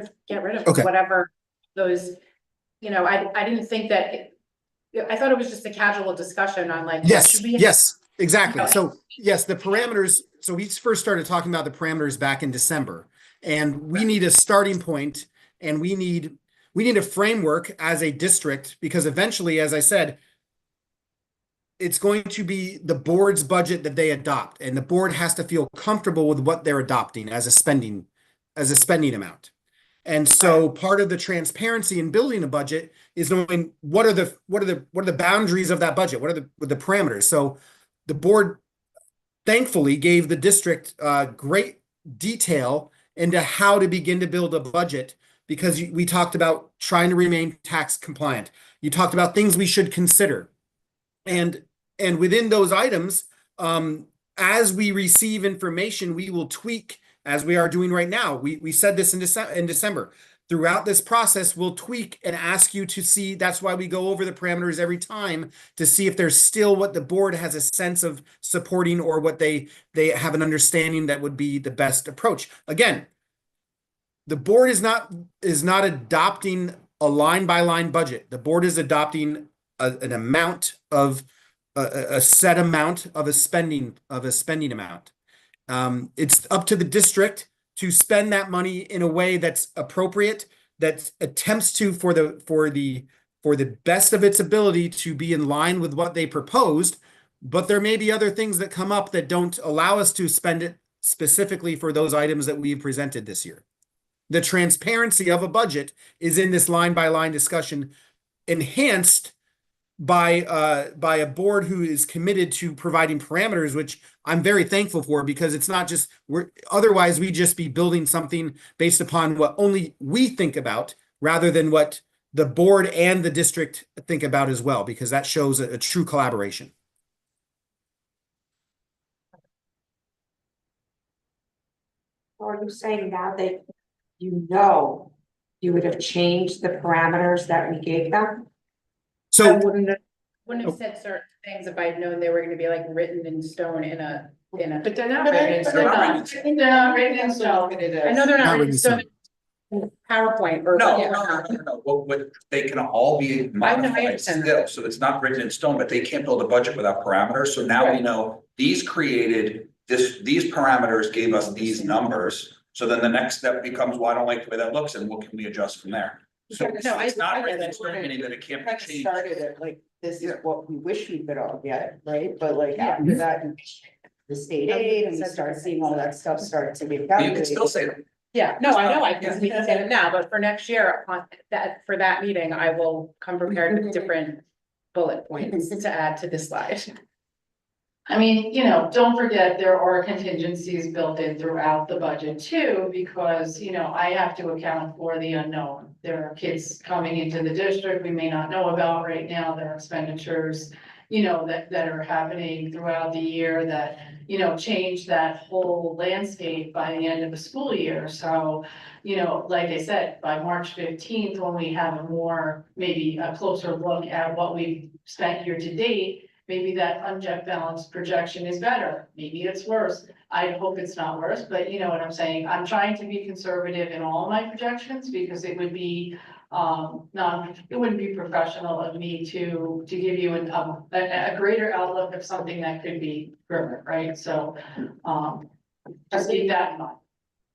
of Okay. whatever those, I didn't think that. I thought it was just a casual discussion on like. Yes, should we- yes, exactly. No. So yes, the parameters, so we first started talking about the parameters back in December. And we need a starting point and we need a framework as a district, because eventually, as I said, it's going to be the board's budget that they adopt, and the board has to feel comfortable with what they're adopting as a spending amount. And so part of the transparency in building a budget is knowing what are the boundaries of that budget? What are the parameters? So the board thankfully gave the district great detail into how to begin to build a budget, because we talked about trying to remain tax compliant. You talked about things we should consider. And within those items, as we receive information, we will tweak, as we are doing right now. We said this in December. Throughout this process, we'll tweak and ask you to see. That's why we go over the parameters every time, to see if there's still what the board has a sense of supporting, or what they have an understanding that would be the best approach. Again, the board is not adopting a line by line budget. The board is adopting an amount of a set amount of a spending amount. It's up to the district to spend that money in a way that's appropriate, that attempts to, for the best of its ability, to be in line with what they proposed. But there may be other things that come up that don't allow us to spend it specifically for those items that we've presented this year. The transparency of a budget is in this line by line discussion, enhanced by a board who is committed to providing parameters, which I'm very thankful for, because it's not just otherwise we'd just be building something based upon what only we think about, rather than what the board and the district think about as well, because that shows a true collaboration. Or are you saying now that you would have changed the parameters that we gave them? So I wouldn't have said certain things if I'd known they were gonna be like written in stone in a. But they're not written in stone. They're not written in stone. I know they're not written in stone. PowerPoint or. No. What they can all be modified understand still, so it's not written in stone, but they can't build a budget without parameters. So now we know these created these parameters gave us these numbers. So then the next step becomes, well, I don't like the way that looks, and what can we adjust from there? So No, it's I not get written in it. stone, meaning that it can't be Kind of changed. started it like, this is what we wish we could all get, right? But like after that, the state aid, and we start seeing all that stuff start to get You calculated. can still say that. Yeah, no, I know, we can say it now, but for next year, for that meeting, I will come prepared with different bullet points to add to this slide. I mean, don't forget, there are contingencies built in throughout the budget too, because, I have to account for the unknown. There are kids coming into the district we may not know about right now. There are expenditures, that are happening throughout the year that, change that whole landscape by the end of the school year. So, like I said, by March 15th, when we have maybe a closer look at what we've spent year to date, maybe that unchecked balance projection is better. Maybe it's worse. I hope it's not worse, but you know what I'm saying? I'm trying to be conservative in all my projections, because it would be it wouldn't be professional of me to give you a greater outlook of something that could be grimmer, right? So just keep that in mind.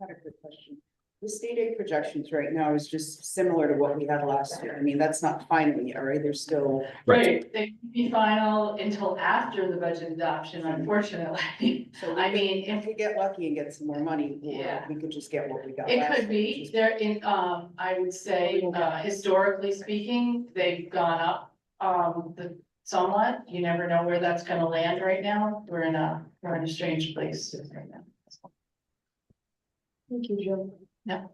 I had a good question. The state aid projections right now is just similar to what we had last year. I mean, that's not final yet, right? They're still. Right, they could be final until after the budget adoption, unfortunately. So I mean, if we get lucky and get some more money, Yeah. we could just get what we got. it last could year, be, which is- they're I would say, historically speaking, they've gone up, somewhat. You never know where that's gonna land right now. We're in a strange place right now. Thank you, Jill. No.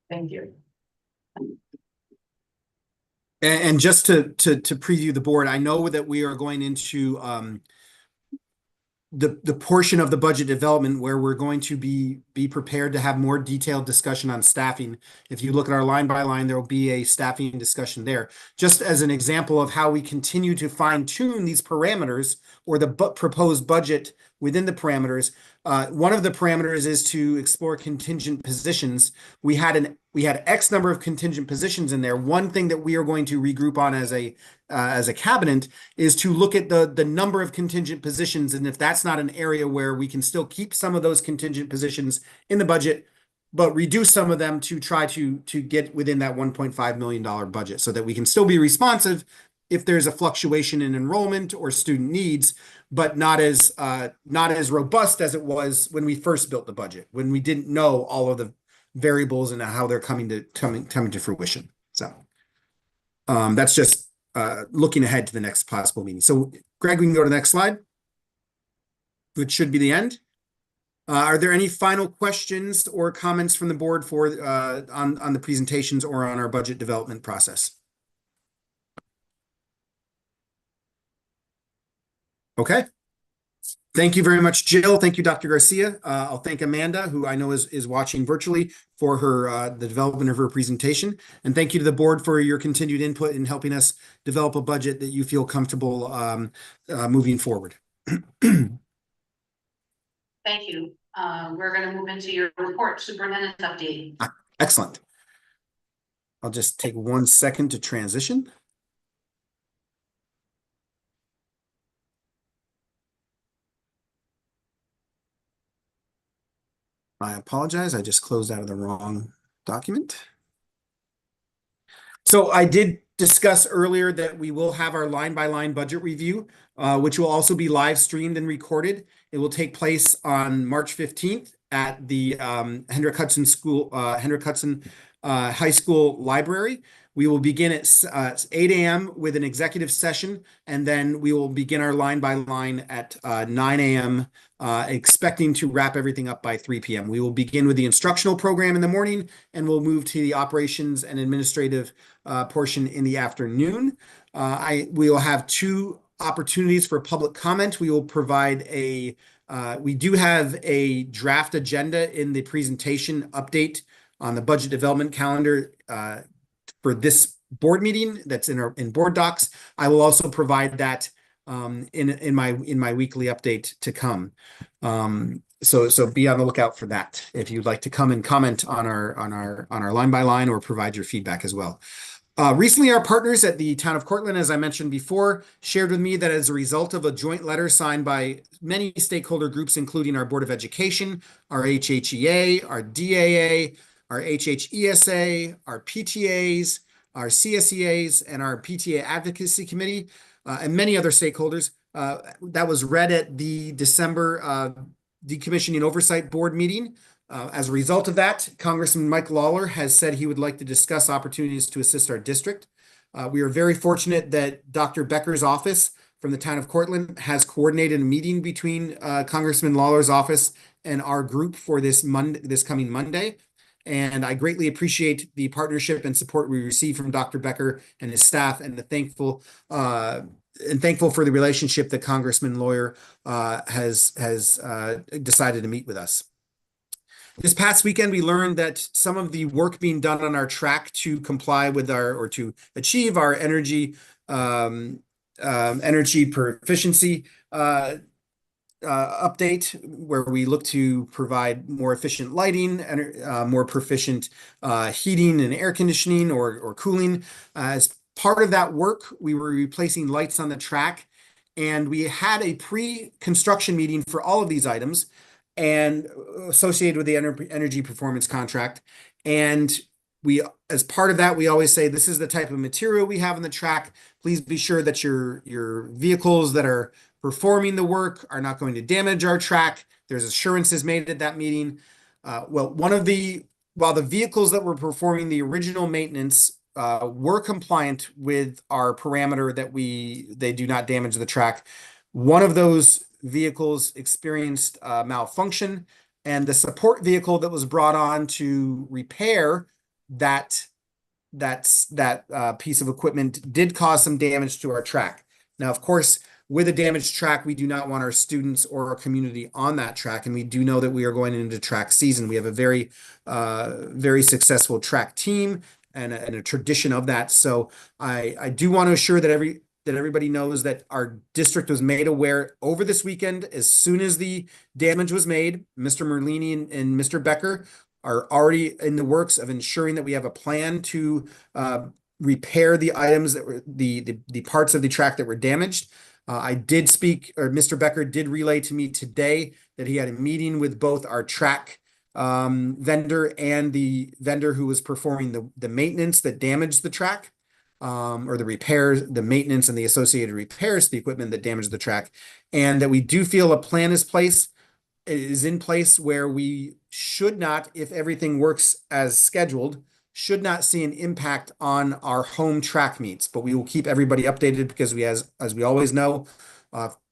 Thank you. And just to preview the board, I know that we are going into the portion of the budget development where we're going to be prepared to have more detailed discussion on staffing. If you look at our line by line, there will be a staffing discussion there. Just as an example of how we continue to fine tune these parameters, or the proposed budget within the parameters. One of the parameters is to explore contingent positions. We had X number of contingent positions in there. One thing that we are going to regroup on as a cabinet is to look at the number of contingent positions, and if that's not an area where we can still keep some of those contingent positions in the budget, but reduce some of them to try to get within that $1.5 million budget, so that we can still be responsive if there's a fluctuation in enrollment or student needs, but not as robust as it was when we first built the budget, when we didn't know all of the variables and how they're coming to fruition. So that's just looking ahead to the next possible meeting. So Greg, we can go to the next slide, which should be the end. Are there any final questions or comments from the board for on the presentations or on our budget development process? Okay. Thank you very much, Jill. Thank you, Dr. Garcia. I'll thank Amanda, who I know is watching virtually, for her the development of her presentation. And thank you to the board for your continued input in helping us develop a budget that you feel comfortable moving forward. Thank you. We're gonna move into your report, superintendent update. Excellent. I'll just take 1 second to transition. I apologize. I just closed out of the wrong document. So I did discuss earlier that we will have our line-by-line budget review, which will also be live streamed and recorded. It will take place on March 15th at the Hendrick Hudson High School Library. We will begin at 8 a.m. with an executive session, and then we will begin our line-by-line at 9 a.m., expecting to wrap everything up by 3 p.m. We will begin with the instructional program in the morning, and we'll move to the operations and administrative portion in the afternoon. We will have 2 opportunities for public comment. We will provide we do have a draft agenda in the presentation update on the budget development calendar for this board meeting that's in board docs. I will also provide that in my weekly update to come. So be on the lookout for that if you'd like to come and comment on our line by line or provide your feedback as well. Recently, our partners at the town of Cortland, as I mentioned before, shared with me that as a result of a joint letter signed by many stakeholder groups, including our Board of Education, our HHEA, our DAA, our HHESA, our PTAs, our CSEAs, and our PTA Advocacy Committee, and many other stakeholders, that was read at the December Decommissioning Oversight Board meeting. As a result of that, Congressman Mike Lawler has said he would like to discuss opportunities to assist our district. We are very fortunate that Dr. Becker's office from the town of Cortland has coordinated a meeting between Congressman Lawler's office and our group for this coming Monday. And I greatly appreciate the partnership and support we receive from Dr. Becker and his staff, and thankful for the relationship that Congressman Lawler has decided to meet with us. This past weekend, we learned that some of the work being done on our track to comply with or to achieve our energy proficiency update, where we look to provide more efficient lighting and more proficient heating and air conditioning or cooling. As part of that work, we were replacing lights on the track, and we had a pre-construction meeting for all of these items and associated with the energy performance contract. And as part of that, we always say, this is the type of material we have on the track. Please be sure that your vehicles that are performing the work are not going to damage our track. There's assurances made at that meeting. While the vehicles that were performing the original maintenance were compliant with our parameter that they do not damage the track, one of those vehicles experienced malfunction, and the support vehicle that was brought on to repair that piece of equipment did cause some damage to our track. Now, of course, with a damaged track, we do not want our students or our community on that track, and we do know that we are going into track season. We have a very successful track team and a tradition of that. So I do want to assure that everybody knows that our district was made aware over this weekend. As soon as the damage was made, Mr. Merlini and Mr. Becker are already in the works of ensuring that we have a plan to repair the items that were the parts of the track that were damaged. Mr. Becker did relay to me today that he had a meeting with both our track vendor and the vendor who was performing the maintenance that damaged the track. Or the repairs, the maintenance and the associated repairs to the equipment that damaged the track, and that we do feel a plan is in place where we should not, if everything works as scheduled, should not see an impact on our home track meets. But we will keep everybody updated because as we always know,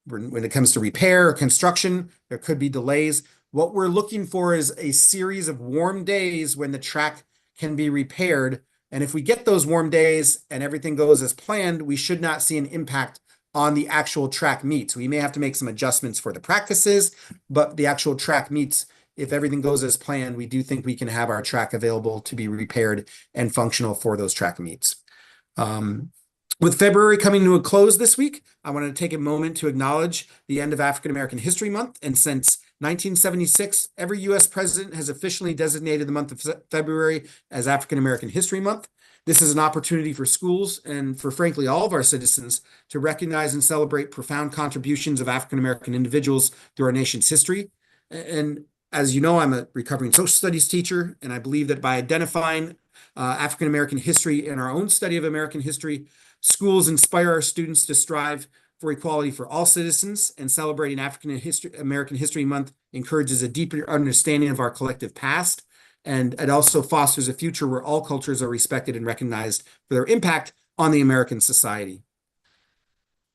when it comes to repair or construction, there could be delays. What we're looking for is a series of warm days when the track can be repaired. And if we get those warm days and everything goes as planned, we should not see an impact on the actual track meets. We may have to make some adjustments for the practices, but the actual track meets, if everything goes as planned, we do think we can have our track available to be repaired and functional for those track meets. With February coming to a close this week, I want to take a moment to acknowledge the end of African American History Month. And since 1976, every U.S. president has officially designated the month of February as African American History Month. This is an opportunity for schools and for, frankly, all of our citizens to recognize and celebrate profound contributions of African American individuals through our nation's history. And as you know, I'm a recovering social studies teacher, and I believe that by identifying African American history in our own study of American history, schools inspire our students to strive for equality for all citizens, and celebrating African American History Month encourages a deeper understanding of our collective past. And it also fosters a future where all cultures are respected and recognized for their impact on the American society.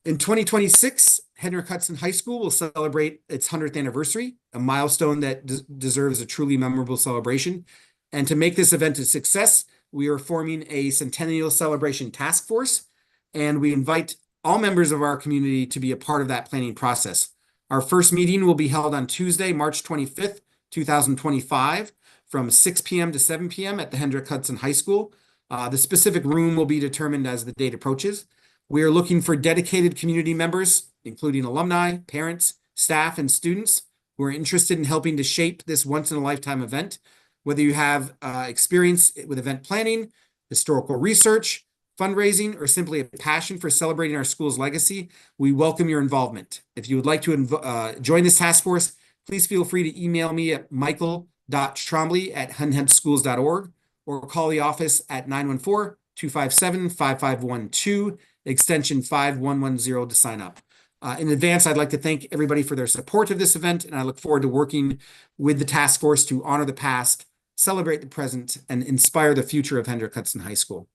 In 2026, Hendrick Hudson High School will celebrate its 100th anniversary, a milestone that deserves a truly memorable celebration. And to make this event a success, we are forming a Centennial Celebration Task Force, and we invite all members of our community to be a part of that planning process. Our first meeting will be held on Tuesday, March 25th, 2025, from 6 p.m. to 7 p.m. at the Hendrick Hudson High School. The specific room will be determined as the date approaches. We are looking for dedicated community members, including alumni, parents, staff, and students who are interested in helping to shape this once-in-a-lifetime event. Whether you have experience with event planning, historical research, fundraising, or simply a passion for celebrating our school's legacy, we welcome your involvement. If you would like to join this task force, please feel free to email me at michael.trombley@henheadschools.org or call the office at 914-257-5512, extension 5110 to sign up. In advance, I'd like to thank everybody for their support of this event, and I look forward to working with the task force to honor the past, celebrate the present, and inspire the future of Hendrick Hudson High School.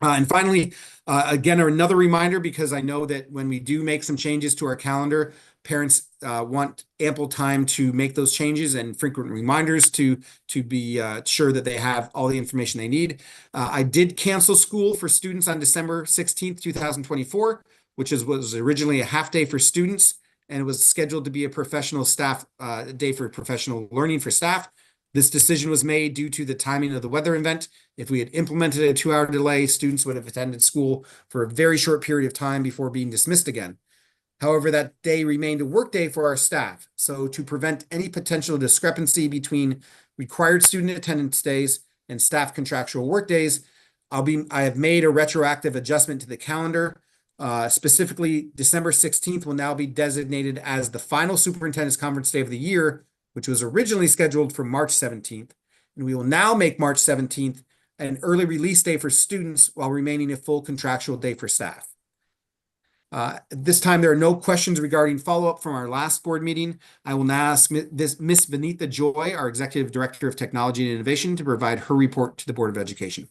And finally, again, another reminder, because I know that when we do make some changes to our calendar, parents want ample time to make those changes and frequent reminders to be sure that they have all the information they need. I did cancel school for students on December 16th, 2024, which was originally a half day for students, and it was scheduled to be a professional staff day for professional learning for staff. This decision was made due to the timing of the weather event. If we had implemented a 2-hour delay, students would have attended school for a very short period of time before being dismissed again. However, that day remained a work day for our staff. So to prevent any potential discrepancy between required student attendance days and staff contractual work days, I have made a retroactive adjustment to the calendar. Specifically, December 16th will now be designated as the final superintendent's conference day of the year, which was originally scheduled for March 17th. And we will now make March 17th an early release day for students while remaining a full contractual day for staff. At this time, there are no questions regarding follow-up from our last board meeting. I will now ask Ms. Vinitha Joy, our Executive Director of Technology and Innovation, to provide her report to the Board of Education.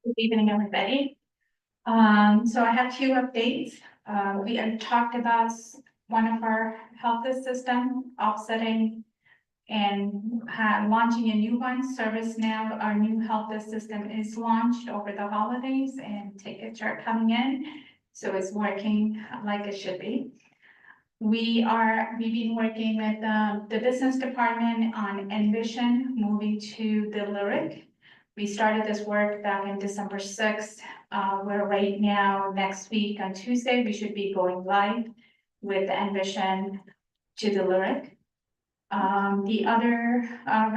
Good evening, everybody. So I have 2 updates. We had talked about one of our health system offsetting and launching a new one. ServiceNow, our new health system, is launched over the holidays, and tickets are coming in. So it's working like it should be. We've been working with the business department on Envision moving to the Lyric. We started this work back in December 6th. We're right now, next week on Tuesday, we should be going live with the Envision to the Lyric. The other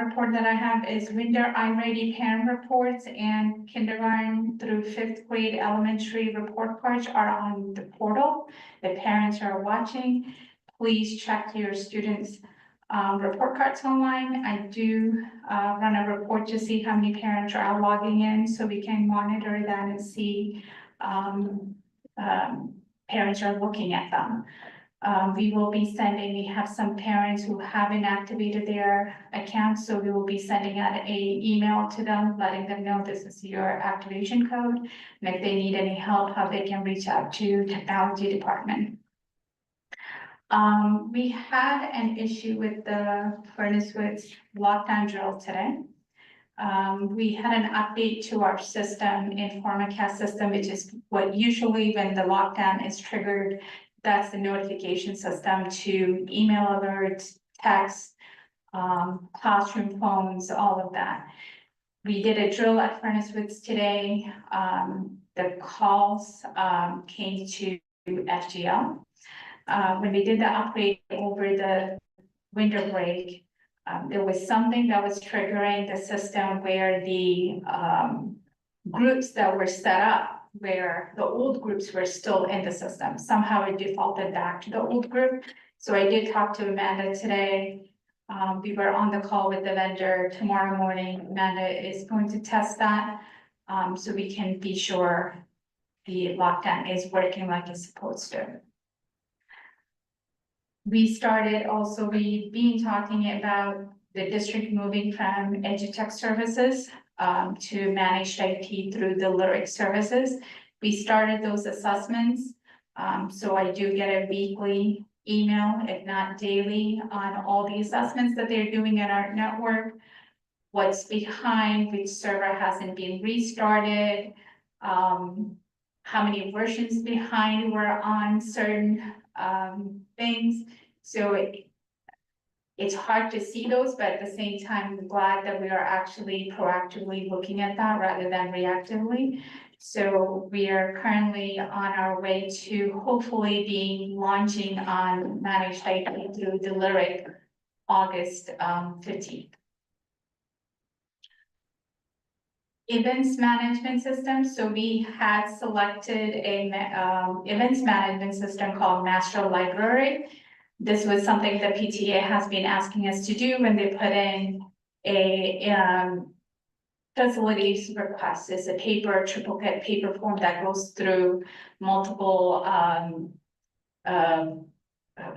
report that I have is Winter iReady parent reports and kindergarten through 5th grade elementary report cards are on the portal. The parents are watching. Please check your students' report cards online. I do run a report to see how many parents are logging in, so we can monitor that and see parents are looking at them. We will be sending, we have some parents who haven't activated their accounts, so we will be sending out a email to them, letting them know this is your activation code. And if they need any help, how they can reach out to technology department. We had an issue with the Furnace Woods lockdown drill today. We had an update to our system in Formacast system, which is what usually when the lockdown is triggered, that's the notification system to email alerts, text, classroom phones, all of that. We did a drill at Furnace Woods today. The calls came to FGL. When we did the upgrade over the winter break, there was something that was triggering the system where the groups that were set up, where the old groups were still in the system. Somehow it defaulted back to the old group. So I did talk to Amanda today. We were on the call with the vendor tomorrow morning. Amanda is going to test that so we can be sure the lockdown is working like it's supposed to. We started also, we've been talking about the district moving from EduTech services to managed IT through the Lyric services. We started those assessments. So I do get a weekly email, if not daily, on all the assessments that they're doing at our network. What's behind, which server hasn't been restarted, how many versions behind we're on certain things. So it's hard to see those, but at the same time, I'm glad that we are actually proactively looking at that rather than reactively. So we are currently on our way to hopefully being launching on managed IT through the Lyric August 15th. Events management system. So we had selected a events management system called Master Library. This was something that PTA has been asking us to do when they put in a facilities request. It's a paper, triplicate paper form that goes through multiple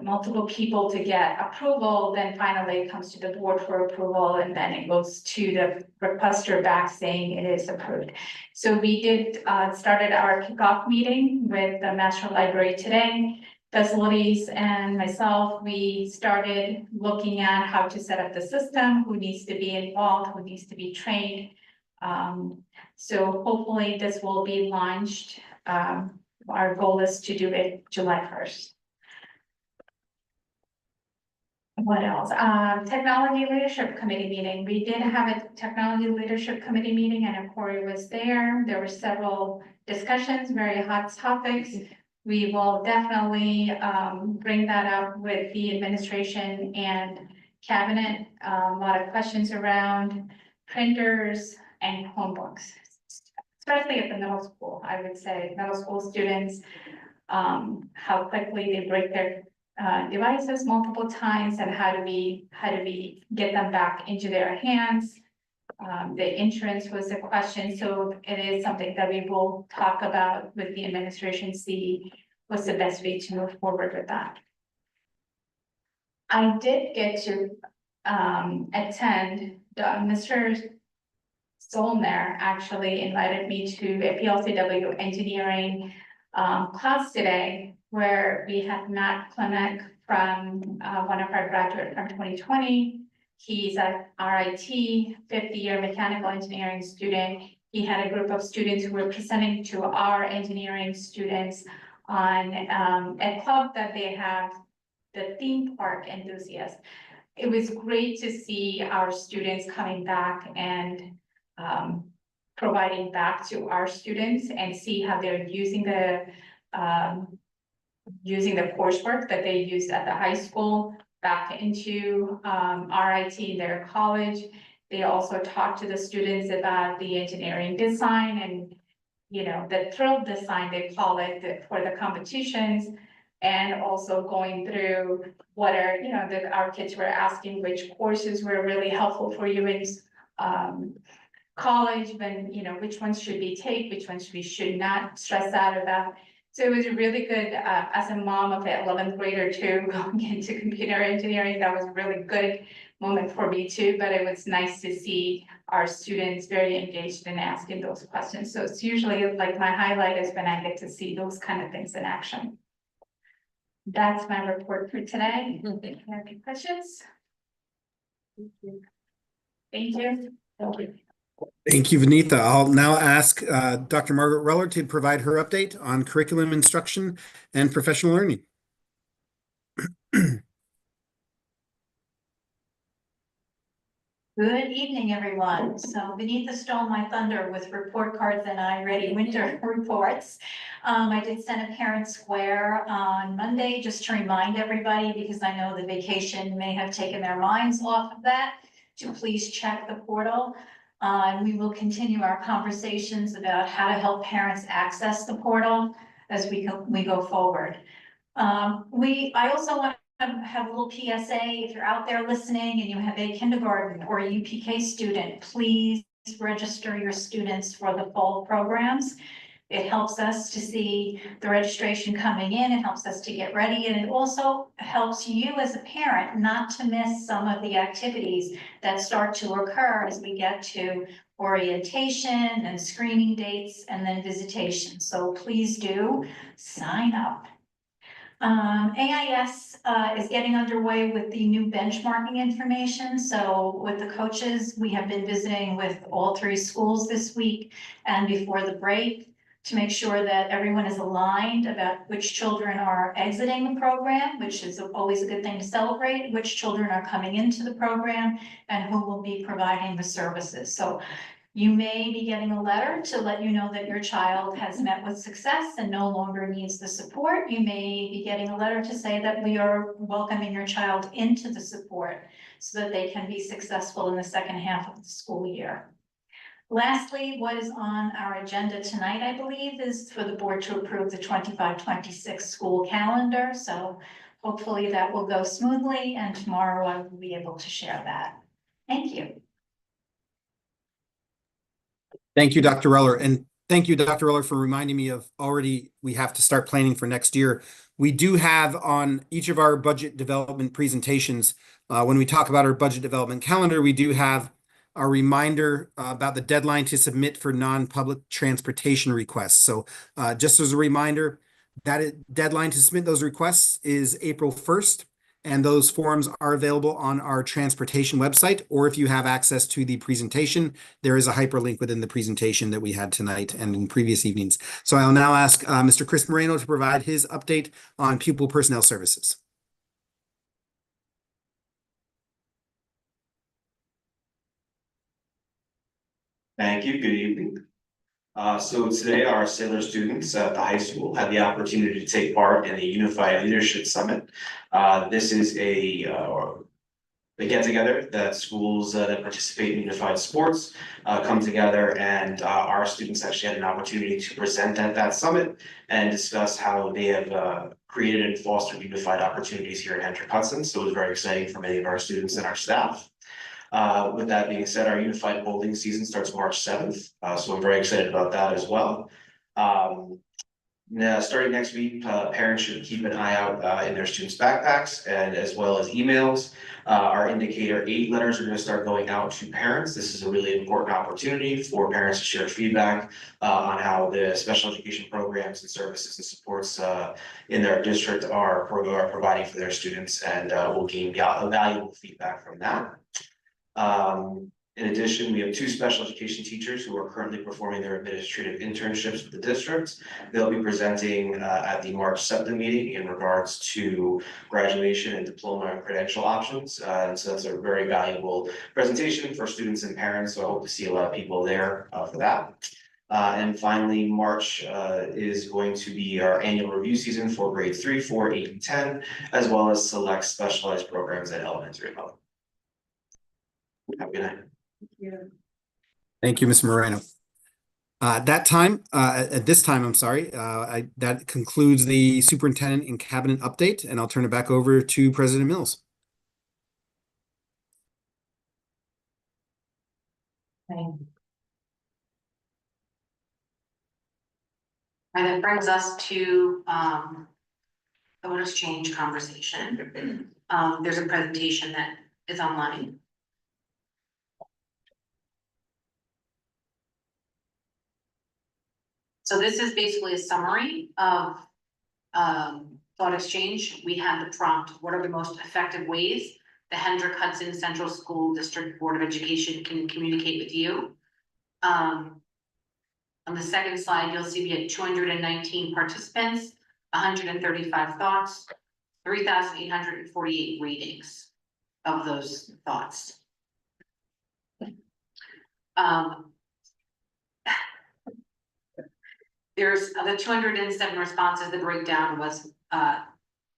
multiple people to get approval, then finally it comes to the board for approval, and then it goes to the requester back saying it is approved. So we did started our kickoff meeting with the Master Library today. Facilities and myself, we started looking at how to set up the system, who needs to be involved, who needs to be trained. So hopefully this will be launched. Our goal is to do it July 1st. What else? Technology Leadership Committee meeting. We did have a Technology Leadership Committee meeting and Corey was there. There were several discussions, very hot topics. We will definitely bring that up with the administration and cabinet. A lot of questions around printers and Chromebooks, especially at the middle school. I would say middle school students, how quickly they break their devices multiple times, and how do we get them back into their hands. The insurance was a question, so it is something that we will talk about with the administration, see what's the best way to move forward with that. I did get to attend, Mr. Solner actually invited me to a PLCW engineering class today, where we had Matt Klimek from one of our graduates from 2020. He's at RIT, 50-year mechanical engineering student. He had a group of students who were presenting to our engineering students on a club that they have, the theme park enthusiasts. It was great to see our students coming back and providing back to our students and see how they're using the coursework that they used at the high school back into RIT in their college. They also talked to the students about the engineering design and, you know, the thrill design, they call it, for the competitions. And also going through what are, you know, our kids were asking which courses were really helpful for you in college, when, you know, which ones should we take, which ones we should not stress out about. So it was really good, as a mom of an 11th grader too, going into computer engineering, that was a really good moment for me too, but it was nice to see our students very engaged in asking those questions. So it's usually like my highlight is when I get to see those kind of things in action. That's my report for today. If you have any questions? Thank you. Thank you. Thank you, Vineetha. I'll now ask Dr. Margaret Reller to provide her update on curriculum instruction and professional learning. Good evening, everyone. So Vineetha stole my thunder with report cards and I ready winter reports. I did send a parent square on Monday just to remind everybody, because I know the vacation may have taken their minds off of that, to please check the portal. And we will continue our conversations about how to help parents access the portal as we go forward. I also want to have a little PSA. If you're out there listening and you have a kindergarten or a UPK student, please register your students for the fall programs. It helps us to see the registration coming in. It helps us to get ready. And it also helps you as a parent not to miss some of the activities that start to occur as we get to orientation and screening dates and then visitation. So please do sign up. AIS is getting underway with the new benchmarking information. So with the coaches, we have been visiting with all 3 schools this week and before the break to make sure that everyone is aligned about which children are exiting the program, which is always a good thing to celebrate, which children are coming into the program, and who will be providing the services. So you may be getting a letter to let you know that your child has met with success and no longer needs the support. You may be getting a letter to say that we are welcoming your child into the support so that they can be successful in the second half of the school year. Lastly, what is on our agenda tonight, I believe, is for the board to approve the 25-26 school calendar. So hopefully that will go smoothly, and tomorrow I will be able to share that. Thank you. Thank you, Dr. Reller. And thank you, Dr. Reller, for reminding me of already we have to start planning for next year. We do have on each of our budget development presentations, when we talk about our budget development calendar, we do have a reminder about the deadline to submit for non-public transportation requests. So just as a reminder, that deadline to submit those requests is April 1st. And those forms are available on our transportation website, or if you have access to the presentation, there is a hyperlink within the presentation that we had tonight and in previous evenings. So I'll now ask Mr. Chris Moreno to provide his update on pupil personnel services. Thank you. Good evening. So today our Sailor students at the high school had the opportunity to take part in the Unified Leadership Summit. This is a get together that schools that participate in unified sports come together, and our students actually had an opportunity to present at that summit and discuss how they have created and fostered unified opportunities here at Hendrick Hudson. So it was very exciting for many of our students and our staff. With that being said, our unified bowling season starts March 7th, so I'm very excited about that as well. Now, starting next week, parents should keep an eye out in their students' backpacks and as well as emails. Our indicator 8 letters are going to start going out to parents. This is a really important opportunity for parents to share feedback on how the special education programs and services and supports in their district are providing for their students, and we'll gain valuable feedback from that. In addition, we have 2 special education teachers who are currently performing their administrative internships with the district. They'll be presenting at the March 7th meeting in regards to graduation and diploma and credential options. And so that's a very valuable presentation for students and parents. So I hope to see a lot of people there for that. And finally, March is going to be our annual review season for grades 3, 4, 8, and 10, as well as select specialized programs at elementary level. Have a good night. Thank you, Mr. Moreno. At this time, I'm sorry, that concludes the superintendent and cabinet update, and I'll turn it back over to President Mills. And that brings us to, the vote exchange conversation. There's a presentation that is online. So this is basically a summary of, thought exchange. We had the prompt, what are the most effective ways the Hendrick Hudson Central School District Board of Education can communicate with you? On the second slide, you'll see we had 219 participants, 135 thoughts, 3,848 readings of those thoughts. There's the 207 responses. The breakdown was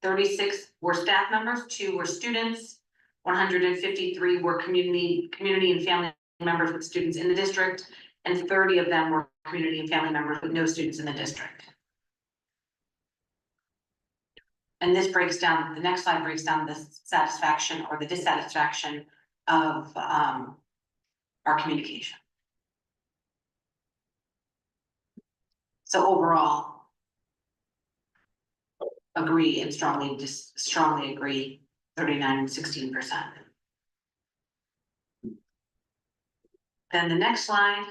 36 were staff members, 2 were students, 153 were community and family members with students in the district, and 30 of them were community and family members with no students in the district. And this breaks down, the next slide breaks down the satisfaction or the dissatisfaction of our communication. So overall, agree and strongly agree, 39 and 16%. Then the next slide,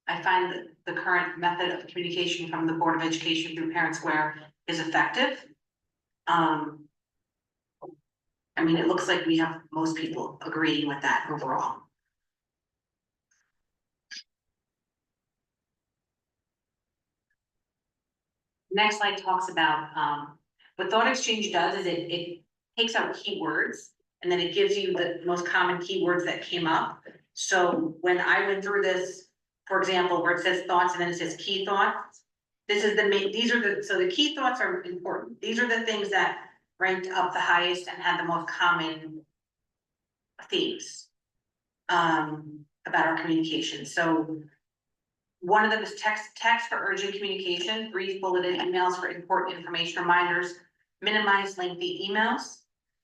I find that the current method of communication from the Board of Education through Parent Square is effective. I mean, it looks like we have most people agreeing with that overall. Next slide talks about what Thought Exchange does is it takes out keywords and then it gives you the most common keywords that came up. So when I went through this, for example, where it says thoughts and then it says key thoughts, this is the main, these are the, so the key thoughts are important. These are the things that ranked up the highest and had the most common themes about our communication. So one of them is text for urgent communication, brief bulleted emails for important information reminders, minimize lengthy emails.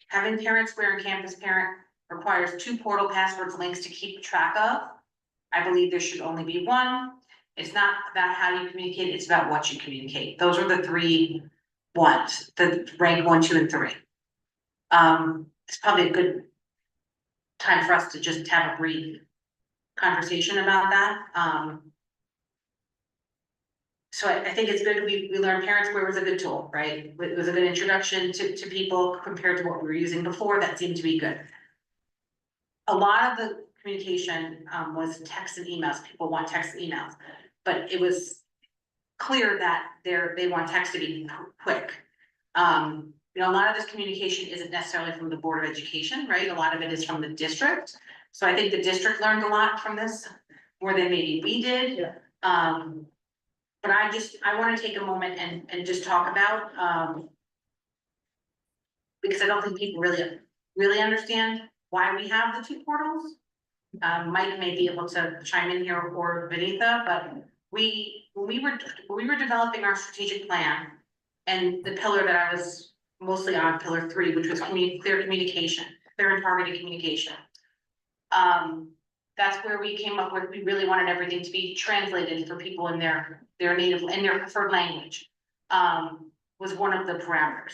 Having Parent Square and Campus Parent requires 2 portal passwords links to keep track of. I believe there should only be 1. It's not about how you communicate, it's about what you communicate. Those are the 3 ones, the rank 1, 2, and 3. It's probably a good time for us to just have a brief conversation about that. So I think it's good we learned Parent Square was a good tool, right? It was a good introduction to people compared to what we were using before. That seemed to be good. A lot of the communication was text and emails. People want text and emails, but it was clear that they want text to be quick. You know, a lot of this communication isn't necessarily from the Board of Education, right? A lot of it is from the district. So I think the district learned a lot from this, more than maybe we did. Yeah. But I want to take a moment and just talk about, because I don't think people really understand why we have the 2 portals. Mike may be able to chime in here or Vinitha, but when we were developing our strategic plan and the pillar that I was mostly on, pillar 3, which was clear communication, clear and targeted communication. That's where we came up with, we really wanted everything to be translated for people in their native, in their preferred language, was one of the parameters.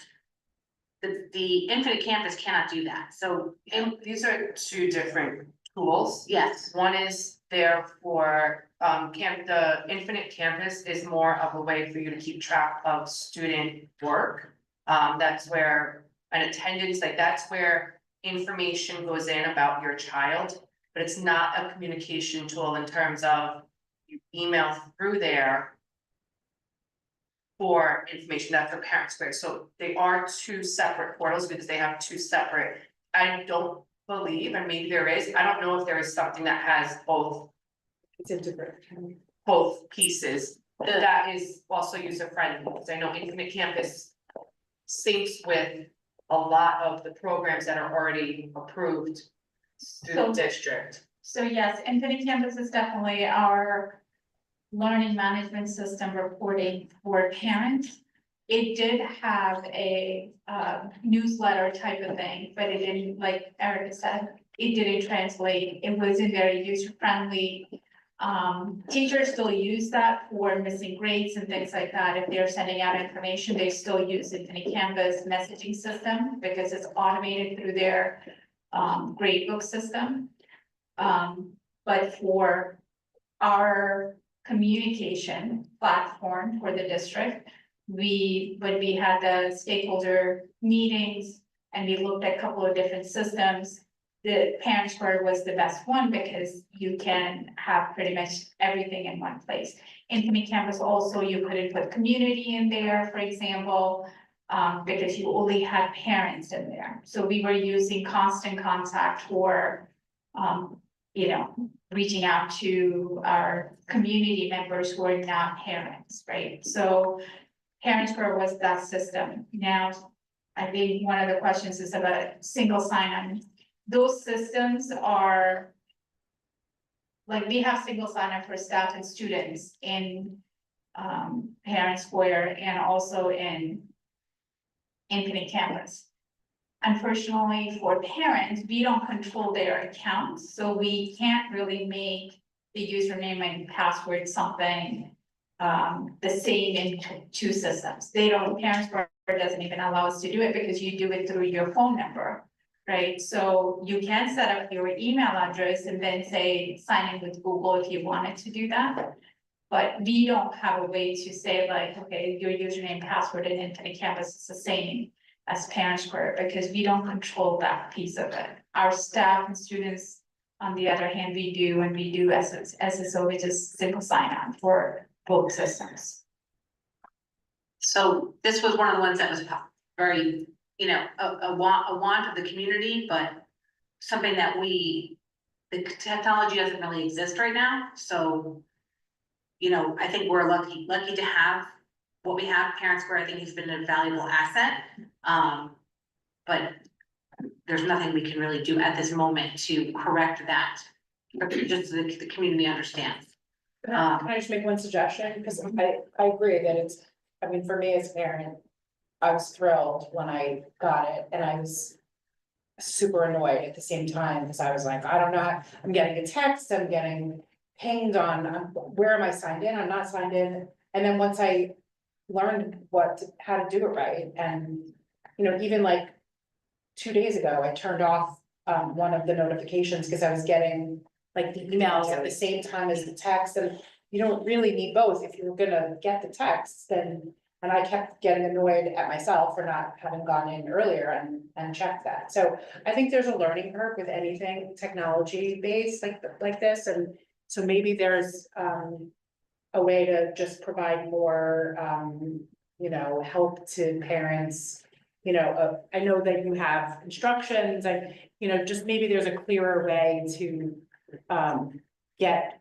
The Infinite Campus cannot do that, so. These are 2 different tools. Yes. One is there for, the Infinite Campus is more of a way for you to keep track of student work. That's where an attendance, like that's where information goes in about your child. But it's not a communication tool in terms of you email through there for information. That's for Parent Square. So they are 2 separate portals because they have 2 separate. I don't believe, and maybe there is, I don't know if there is something that has both. It's integrated. Both pieces that is also user friendly, because I know Infinite Campus syncs with a lot of the programs that are already approved through the district. So yes, Infinite Campus is definitely our learning management system reporting for parents. It did have a newsletter type of thing, but it didn't, like Erica said, it didn't translate. It wasn't very user friendly. Teachers still use that for missing grades and things like that. If they're sending out information, they still use Infinite Canvas messaging system because it's automated through their gradebook system. But for our communication platform for the district, when we had the stakeholder meetings and we looked at a couple of different systems, the Parent Square was the best one because you can have pretty much everything in one place. Infinite Campus also, you couldn't put community in there, for example, because you only had parents in there. So we were using Constant Contact for, you know, reaching out to our community members who are not parents, right? So Parent Square was that system. Now, I think one of the questions is about single sign-on. Those systems are, like, we have single sign-on for staff and students in Parent Square and also in Infinite Campus. Unfortunately, for parents, we don't control their accounts, so we can't really make the username and password something the same in two systems. Parent Square doesn't even allow us to do it because you do it through your phone number. Right, so you can set up your email address and then say, sign in with Google if you wanted to do that. But we don't have a way to say like, okay, your username, password in Infinite Campus is the same as Parent Square because we don't control that piece of it. Our staff and students, on the other hand, we do, and we do SSO, which is single sign-on for both systems. So this was one of the ones that was very, you know, a want of the community, but something that the technology doesn't really exist right now. So, you know, I think we're lucky to have what we have. Parent Square, I think, has been a valuable asset. But there's nothing we can really do at this moment to correct that, just so the community understands. Can I just make one suggestion? Because I agree that it's, I mean, for me as a parent, I was thrilled when I got it and I was super annoyed at the same time because I was like, I don't know, I'm getting a text, I'm getting pinged on, where am I signed in? I'm not signed in. And then once I learned how to do it right, and, you know, even like 2 days ago, I turned off one of the notifications because I was getting like the emails at the same time as the text, and you don't really need both. If you're gonna get the text, then. And I kept getting annoyed at myself for not having gone in earlier and checked that. So I think there's a learning curve with anything technology based like this. And so maybe there's a way to just provide more, you know, help to parents. You know, I know that you have instructions and, you know, just maybe there's a clearer way to get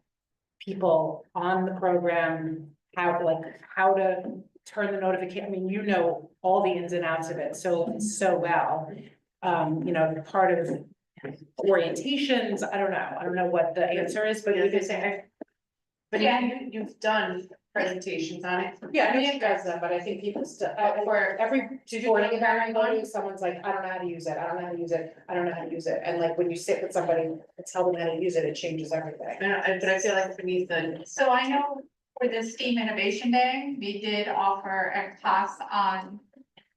people on the program, how to turn the notification. I mean, you know, all the ins and outs of it so well. You know, part of orientations, I don't know what the answer is, but you could say. But yeah, you've done presentations on it. Yeah, I know you guys have, but I think people still, for every sporting event I go to, someone's like, I don't know how to use it, I don't know how to use it, I don't know how to use it. And like, when you sit with somebody and tell them how to use it, it changes everything. But I feel like beneath the. So I know for the STEAM Innovation Day, we did offer a class on,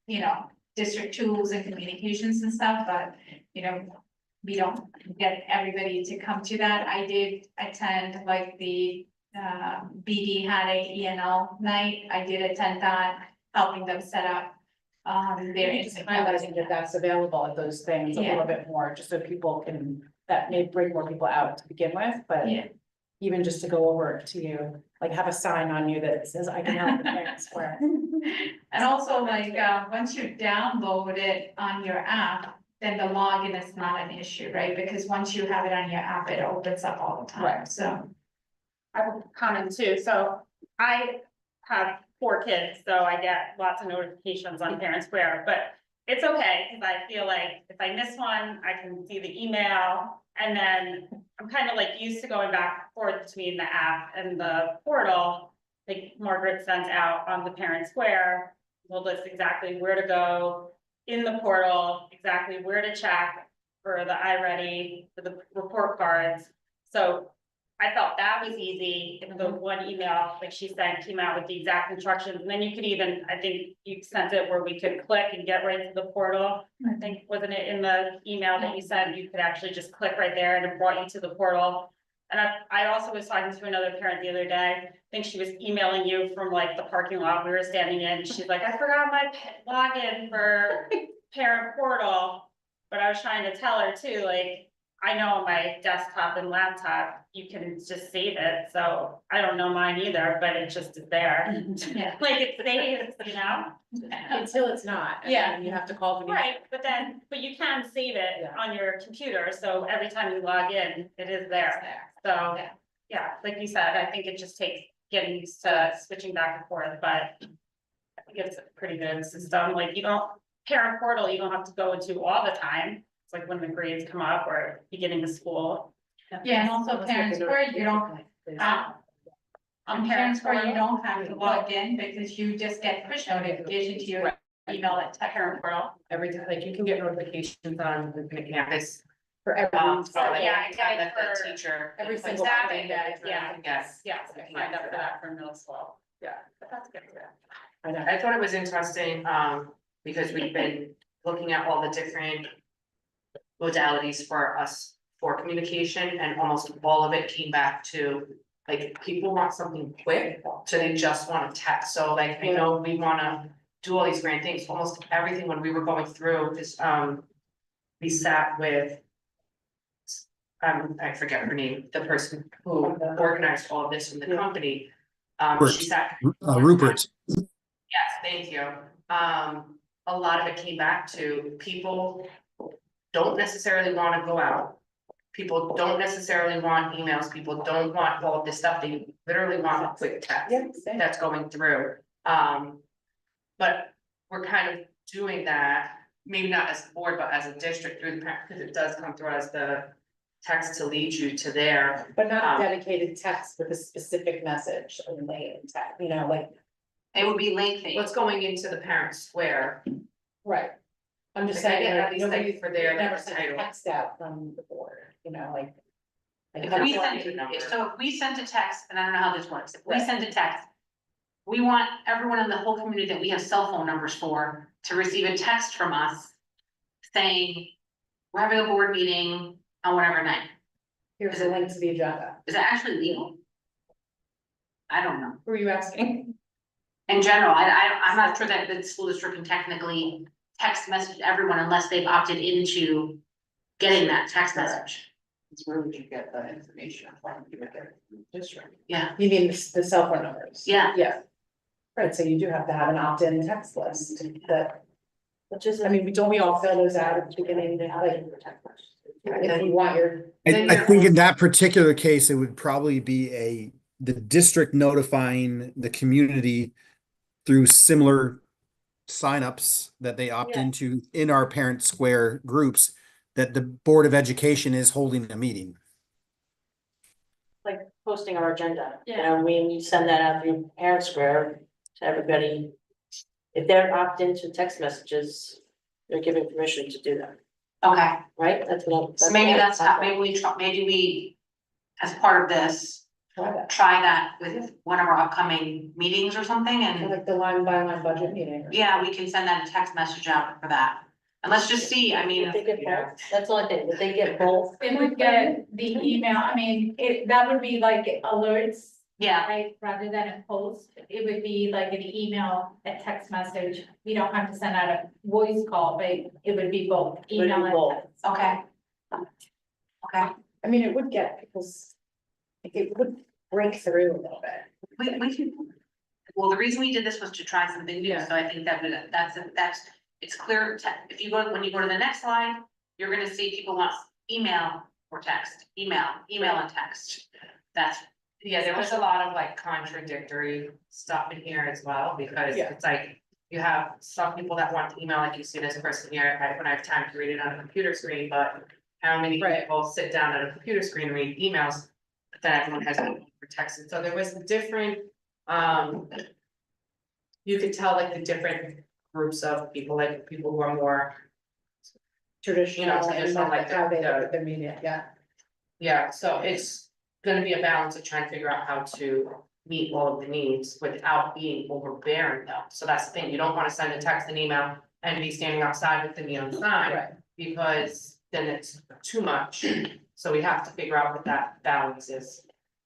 you know, district tools and communications and stuff, but, you know, we don't get everybody to come to that. I did attend like the BD had a ENL night. I did attend that, helping them set up their. Just highlighting that that's available at those things a little bit more, just so people can, that may bring more people out to begin with, but. Yeah. Even just to go over it to you, like have a sign on you that says, I can help the parents square. And also like, once you download it on your app, then the login is not an issue, right? Because once you have it on your app, it opens up all the time, Right. so. I have a comment too, so I have 4 kids, so I get lots of notifications on Parent Square, but it's okay, because I feel like if I miss one, I can see the email, and then I'm kind of like used to going back and forth between the app and the portal. Like Margaret sent out on the Parent Square, will list exactly where to go in the portal, exactly where to check for the iReady, for the report cards. So I felt that was easy, if the one email, like she sent, came out with the exact instructions, and then you could even, I think you sent it where we could click and get right to the portal. I think, wasn't it in the email that you sent, you could actually just click right there and it brought you to the portal. And I also was talking to another parent the other day, I think she was emailing you from like the parking lot we were standing in, and she's like, I forgot my login for parent portal. But I was trying to tell her too, like, I know on my desktop and laptop, you can just save it, so I don't know mine either, but it just is there. Yeah. Like it's saves, you know? Until it's not. and Yeah. then You have to call. when you- Right, but you can save it Yeah. on your computer, so every time you log in, it is there. So, Yeah. yeah, like you said, I think it just takes getting used to switching back and forth, but I think it's a pretty good system, like you don't, parent portal, you don't have to go into all the time. It's like when the grades come up or beginning of school. Yeah, and also Unless you have parents to where you don't, notification. on parents where you don't have to log in because you just get push notification to your email at parent portal. Every time, like, you can get notifications on the campus. For every. For like Yeah, I any time get it that the for teacher. every puts single something thing, that- yeah. Yes. Yes, I signed up for that for middle school. Yeah. But that's good for that. I know. I thought it was interesting, because we've been looking at all the different modalities for us for communication, and almost all of it came back to, like, people want something quick, so they just want to text, so like, I know we wanna do all these great things, almost everything when we were going through this, we sat with I forget her name, the person who organized all of this in the company. She sat. Rupert. Yes, thank you. A lot of it came back to people don't necessarily want to go out. People don't necessarily want emails, people don't want all of this stuff, they literally want a quick text that's going through. But we're kind of doing that, maybe not as a board, but as a district through the parent, because it does come through as the text to lead you to there. But not a dedicated text with a specific message only, text, you know, like. It would be lengthy. What's going into the parent square. Right. I'm just Like, I saying, get at like, least, like, nobody, for their never sent a title. text out from the board, you know, like. If we send, if we send a text, and I don't know how this works, if we send a text. We want everyone in the whole community that we have cell phone numbers for to receive a text from us. Saying, we're having a board meeting on whatever night. Here's a link to the agenda. Is that actually legal? I don't know. Who are you asking? In general, I'm not sure that the school district can technically text message everyone unless they've opted into getting that text message. Where would you get the information from? You would get it from the district. Yeah, You mean the cell phone numbers? Yeah. Yeah. Right, so you do have to have an opt-in text list that. Which is, I mean, don't we all fill those out at the beginning, like, if you want your. I think in that particular case, it would probably be the district notifying the community through similar signups that they opt Yeah. into in our parent square groups, that the Board of Education is holding a meeting. Like posting our agenda, you Yeah. know, we send that out through Parent Square to everybody. If they're opt into text messages, they're given permission to do that, okay, right? That's what. so maybe that's how, maybe we, as part of this, Try that. try that with one of our upcoming meetings or something and. Like the line by line budget meeting. Yeah, we can send that a text message out for that. And let's just see, I mean, If they get both, that's the only thing, if they get both. They would get the email, I mean, that would be like alerts, yeah, right, rather than a post. It would be like an email, a text message. We don't have to send out a voice call, but it would be both email and both. text. okay. Okay, I mean, it would get people's, it would break through a little bit. we can, well, the reason we did this was to try something new, Yeah. so I think that's, it's clear, if you go, when you go to the next slide, you're gonna see people want email or text, email and text. That's, Yeah, there was a lot of like contradictory stuff in here as well, because Yeah. it's like, you have some people that want to email, like you see this person here, when I have time to read it on a computer screen, but how many Right. people sit down at a computer screen and read emails? But then everyone has for texting, so there was different, you could tell like the different groups of people, like people who are more, Traditional, and traditional, like how they the- look at the media, yeah. yeah, so it's gonna be a balance of trying to figure out how to meet all of the needs without being overbearing though. So that's the thing, you don't wanna send a text and email and be standing outside with the neon sign, Right. because then it's too much. So we have to figure out what that balance is.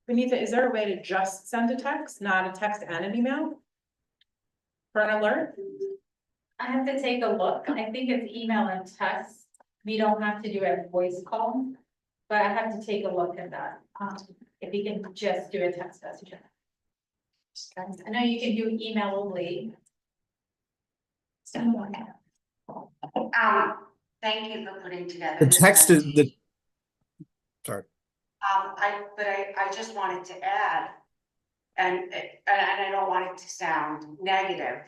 Benita, is there a way to just send a text, not a text and an email? For an alert? I have to take a look. I think it's email and text. We don't have to do a voice call. But I have to take a look at that. If you can just do a text message. I know you can do email only. Thank you for putting together. The this text is presentation. sorry. I just wanted to add, and I don't want it to sound negative,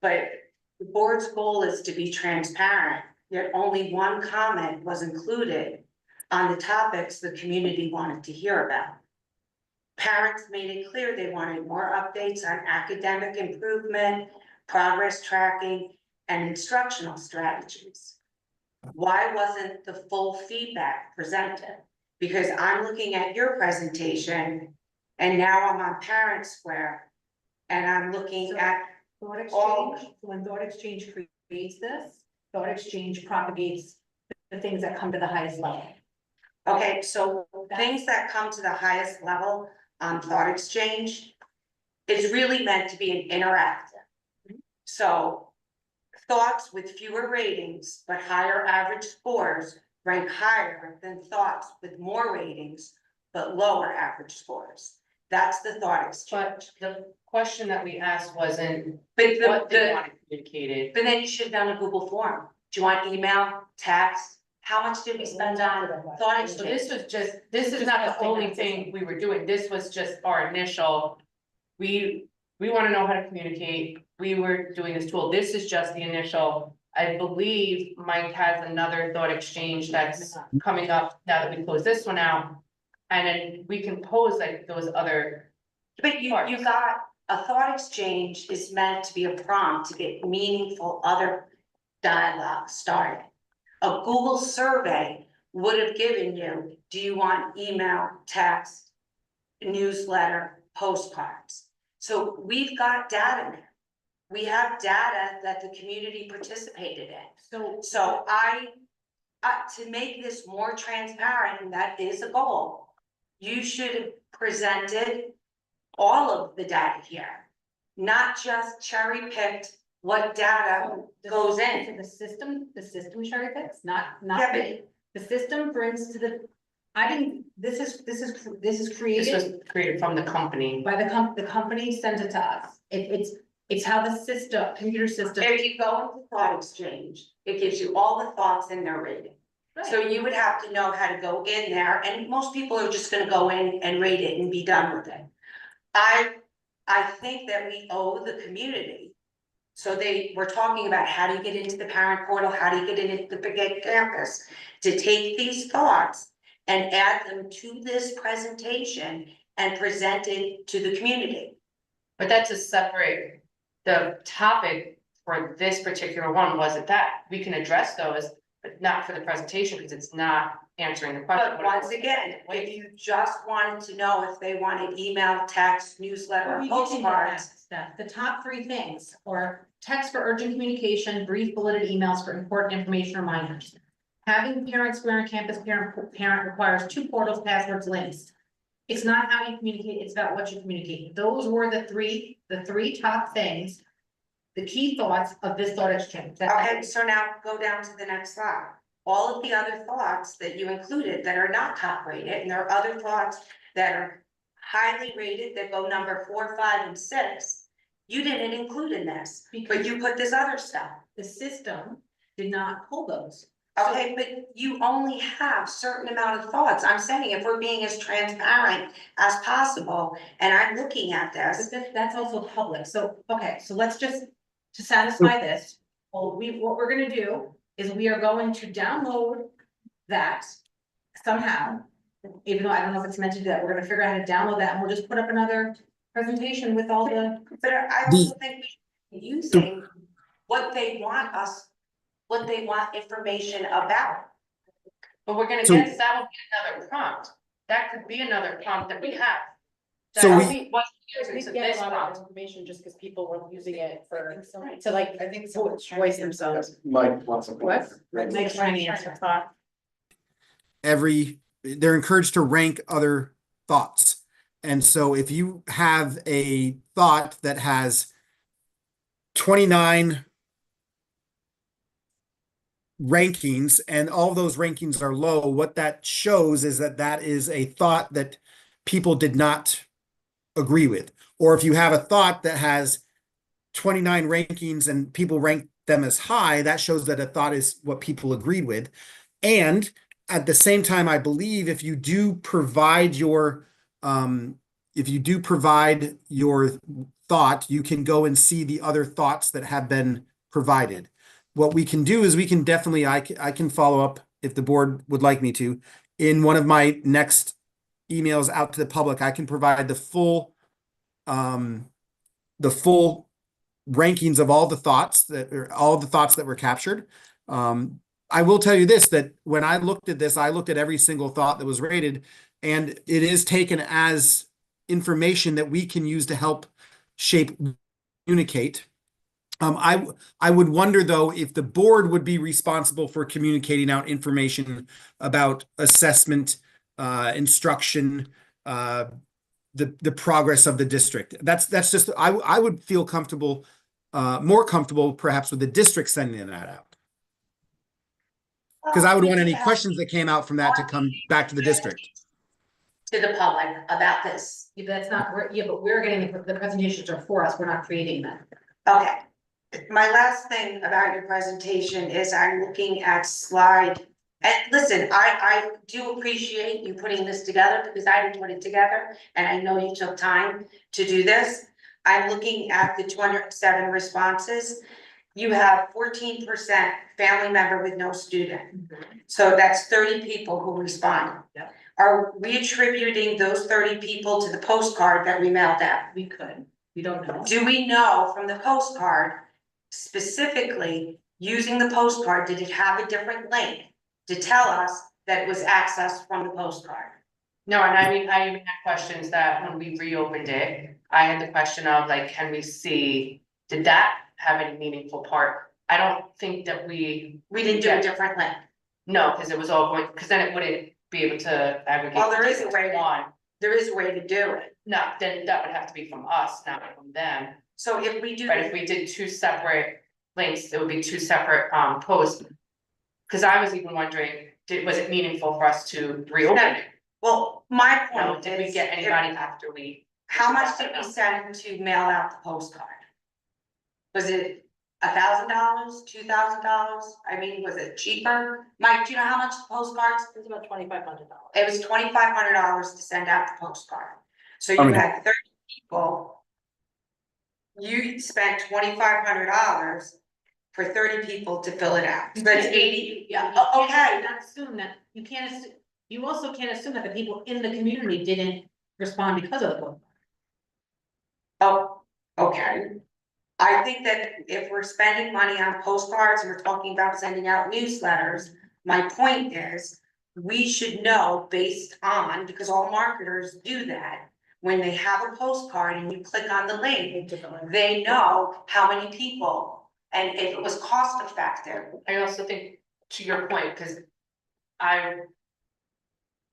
but the board's goal is to be transparent, yet only one comment was included on the topics the community wanted to hear about. Parents made it clear they wanted more updates on academic improvement, progress tracking, and instructional strategies. Why wasn't the full feedback presented? Because I'm looking at your presentation and now I'm on Parent Square and I'm looking at Thought all. exchange, when Thought Exchange creates this, Thought Exchange propagates the things that come to the highest level. Okay, so things that come to the highest level on Thought Exchange, it's really meant to be an interactive. So thoughts with fewer ratings but higher average scores rank higher than thoughts with more ratings but lower average scores. That's the Thought Exchange. But the question that we asked wasn't But what they wanted communicated. but then you should have done a Google form. Do you want email, text? How much did we spend on Thought So Exchange? this is not the only thing we were doing, this was just our initial. We wanna know how to communicate, we were doing this tool, this is just the initial. I believe Mike has another Thought Exchange that's coming up now that we close this one out. And then we can pose like those other. But you got, a Thought Exchange is meant to be a prompt to get meaningful other dialogue started. A Google survey would have given you, do you want email, text, newsletter, postcards? So we've got data now. We have data that the community participated in. So to make this more transparent, and that is a goal, you should have presented all of the data here, not just cherry picked what data goes in. The system cherry picks, not Yeah, but the system brings to the, this is created. This was created from the company. By the company sends it to us. It's how the system, computer system. if you go into Thought Exchange, it gives you all the thoughts in their rating. So you would have to know how to go in there, and most people are just gonna go in and rate it and be done with it. I think that we owe the community. So we're talking about how do you get into the parent portal, how do you get into the Big Campus, to take these thoughts and add them to this presentation and present it to the community. But that's a separate, the topic for this particular one wasn't that, we can address those, but not for the presentation, because it's not answering the question. But once again, if you just wanted to know if they wanted email, text, newsletter, We or can do postcards. that stuff. The top three things are text for urgent communication, brief bulleted emails for important information reminders. Having Parent Square and Campus Parent requires 2 portals, passwords, links. It's not how you communicate, it's about what you communicate. Those were the three top things, the key thoughts of this Thought Exchange. Okay, so now go down to the next slide. All of the other thoughts that you included that are not top rated, and there are other thoughts that are highly rated that go number 4, 5, and 6. You didn't include in this, but you put this other stuff. The system did not pull those. Okay, but you only have certain amount of thoughts. I'm saying if we're being as transparent as possible, and I'm looking at this. But that's also public, so, okay, so let's just, to satisfy this, what we're gonna do is we are going to download that somehow. Even though I don't know if it's meant to do that, we're gonna figure out how to download that, and we'll just put up another presentation with all the. But I also think we should be using what they want information about. But we're gonna So- get, that will be another prompt. that could be another prompt that we have. So That we- was We into get this a lot prompt. of information just because people were using it to like, I think voice themselves. Mike wants to. What? Mike's trying to answer thought. they're encouraged to rank other thoughts. And so if you have a thought that has 29 rankings and all those rankings are low, what that shows is that that is a thought that people did not agree with. Or if you have a thought that has 29 rankings and people rank them as high, that shows that a thought is what people agreed with. And at the same time, I believe if you do provide your thought, you can go and see the other thoughts that have been provided. What we can do is we can definitely, I can follow up if the board would like me to, in one of my next emails out to the public. I can provide the full rankings of all the thoughts that were captured. I will tell you this, that when I looked at this, I looked at every single thought that was rated, and it is taken as information that we can use to help shape, communicate. I would wonder though if the board would be responsible for communicating out information about assessment, instruction, the progress of the district. That's just I would feel comfortable, more comfortable perhaps with the district sending that out. Because I would want any questions that came out from that to come back to the district. To the public about this. Yeah, that's not, but we're getting, the presentations are for us, we're not creating them. Okay, my last thing about your presentation is I'm looking at slide, and listen, I do appreciate you putting this together because I didn't put it together and I know you took time to do this. I'm looking at the 207 responses. You have 14% family member with no student. So that's 30 people who responded. Yep. Are we attributing those 30 people to the postcard that we mailed out? We could, we don't know. Do we know from the postcard, specifically using the postcard, did it have a different link to tell us that it was accessed from the postcard? No, and I mean, I even had questions that when we reopened it, I had the question of like, can we see, did that have any meaningful part? I don't think that we didn't do a different link. No, because it was all going, because then it wouldn't be able to aggregate. Well, there is a way on. There is a way to do it. No, then that would have to be from us, not from them. So if we do. But if we did two separate links, it would be two separate posts. Because I was even wondering, was it meaningful for us to reopen it? Well, my No, point did we is, get anybody after we? how much did we send to mail out the postcard? Was it $1,000, $2,000? I mean, was it cheaper? Mike, do you know how much the postcards? It's about $2,500. It was $2,500 to send out the postcard. So you Okay. had 30 people. You spent $2,500 for 30 people to fill it out. So that's 80. Yeah. Okay. Not assume that, you also can't assume that the people in the community didn't respond because of the book. Oh, okay. I think that if we're spending money on postcards and we're talking about sending out newsletters, my point is, we should know based on, because all marketers do that. When they have a postcard and you click on the link, they know how many people, and if it was cost effective. I also think, to your point, because I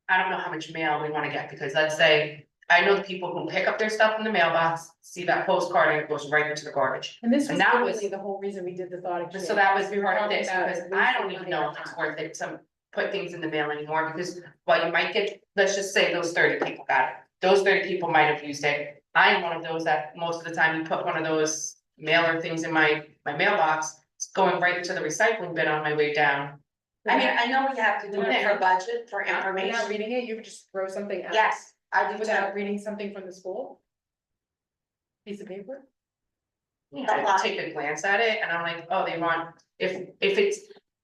don't know how much mail we want to get, because let's say, I know the people who pick up their stuff in the mailbox, see that postcard and it goes right into the garbage. And this was And that was- literally the whole reason we did the thought exchange. So that was We were part of talking this, about because it I don't wasting even money know on if it's that. worth it to put things in the mail anymore, because while you might get, let's just say those 30 people got it. Those 30 people might have used it. I am one of those that most of the time you put one of those mailer things in my mailbox, it's going right into the recycling bin on my way down. I mean, I know we have to do it for budget, for Without information. reading it, you would just throw something out. Yes, I do Without too. reading something from the school? Piece of paper? I take a glance at it and I'm like, oh, they want, if it's,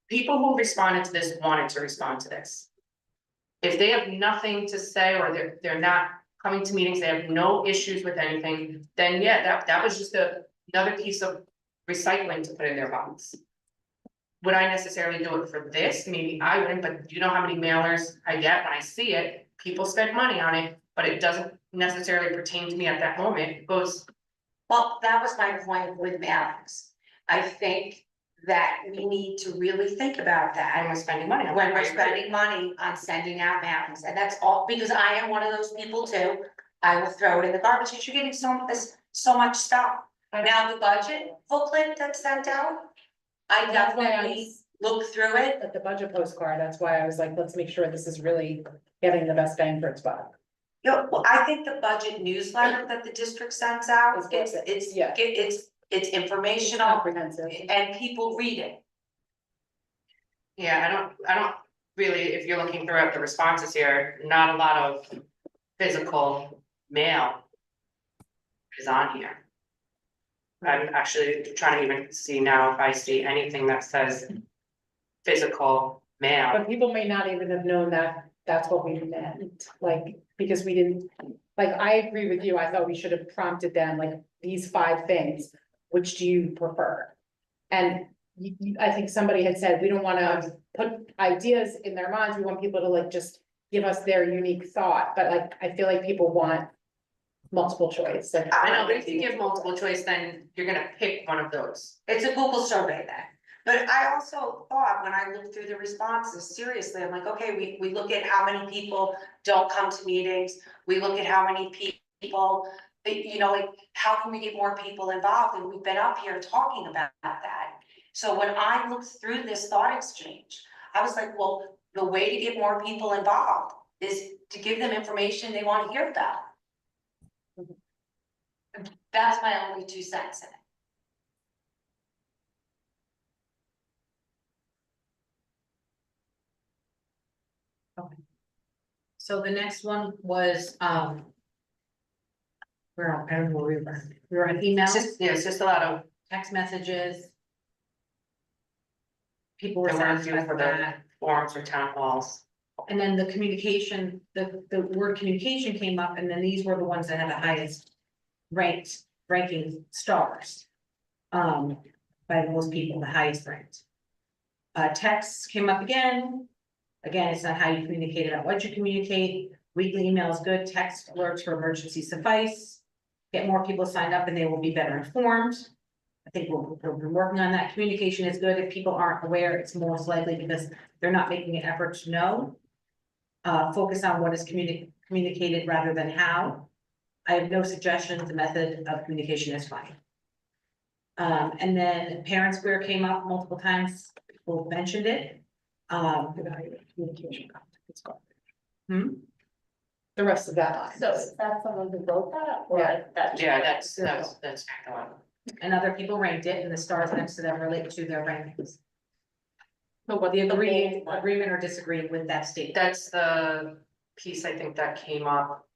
people who responded to this wanted to respond to this. If they have nothing to say, or they're not coming to meetings, they have no issues with anything, then yeah, that was just another piece of recycling to put in their box. Would I necessarily do it for this? Maybe I wouldn't, but you know how many mailers I get when I see it, people spend money on it, but it doesn't necessarily pertain to me at that moment, it goes, Well, that was my point with mailings. I think that we need to really think about when that we're spending money on it. when we're I agree. spending money on sending out mailings, and that's all, because I am one of those people too. I will throw it in the garbage, because you're getting so much stuff. Now, the budget booklet that's sent out, I That's why I definitely was look through it. at the budget postcard, that's why I was like, let's make sure this is really getting the best bang for its buck. You know, well, I think the budget newsletter that the district sends out, It's worth it. Yeah. it's informational Comprehensive. and people read it. Yeah, I don't really, if you're looking throughout the responses here, not a lot of physical mail is on here. I'm actually trying to even see now if I see anything that says physical mail. But people may not even have known that that's what we meant, like, because we didn't, like, I agree with you, I thought we should have prompted them, like, these 5 things, which do you prefer? And I think somebody had said, we don't wanna put ideas in their minds, we want people to like just give us their unique thought, but like, I feel like people want multiple choice. Like, I know, but if you give multiple choice, then you're gonna pick one of those. It's a Google survey then. But I also thought, when I looked through the responses, seriously, I'm like, okay, we look at how many people don't come to meetings. We look at how many people, you know, like, how can we get more people involved? And we've been up here talking about that. So when I looked through this thought exchange, I was like, well, the way to get more people involved is to give them information they want to hear about. That's my only 2 cents in it. So the next one was, I don't know where we were on email, It's just a lot of, text messages. People were I want to do satisfied for with the that. forums or town halls. And then the communication, the word communication came up, and then these were the ones that had the highest ranking stars. By most people, the highest ranked. Texts came up again. Again, it's not how you communicate about what you communicate. Weekly email is good, text alerts for emergencies suffice. Get more people signed up and they will be better informed. I think we'll be working on that. Communication is good. If people aren't aware, it's most likely because they're not making an effort to know. Focus on what is communicated rather than how. I have no suggestions. The method of communication is fine. And then Parent Square came up multiple times. People mentioned it. Communication content, it's gone. Hmm? The rest of that line. So is that someone who wrote that, or Yeah. that's? Yeah, that's one. And other people ranked it, and the stars next to them relate to their rankings. But what The the agreement or disagreement with that statement. That's the piece I think that came up.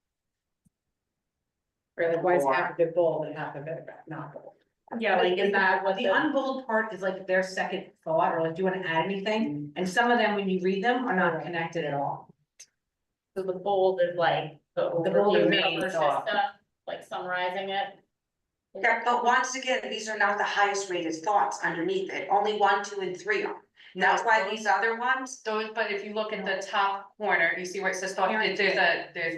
Or like, why is half of it bold and half of it not bold? Yeah, like, is that what The unbold part is like their second thought, or like, do you want to add anything? And some of them, when you read them, are not connected at all. So the bold is like the bold is overview main cover thought. stuff, like summarizing it. Yeah, but once again, these are not the highest rated thoughts underneath it, only 1, 2, and 3 are. That's why these other ones, Those, but if you look at the top corner, you see where it says thought, there's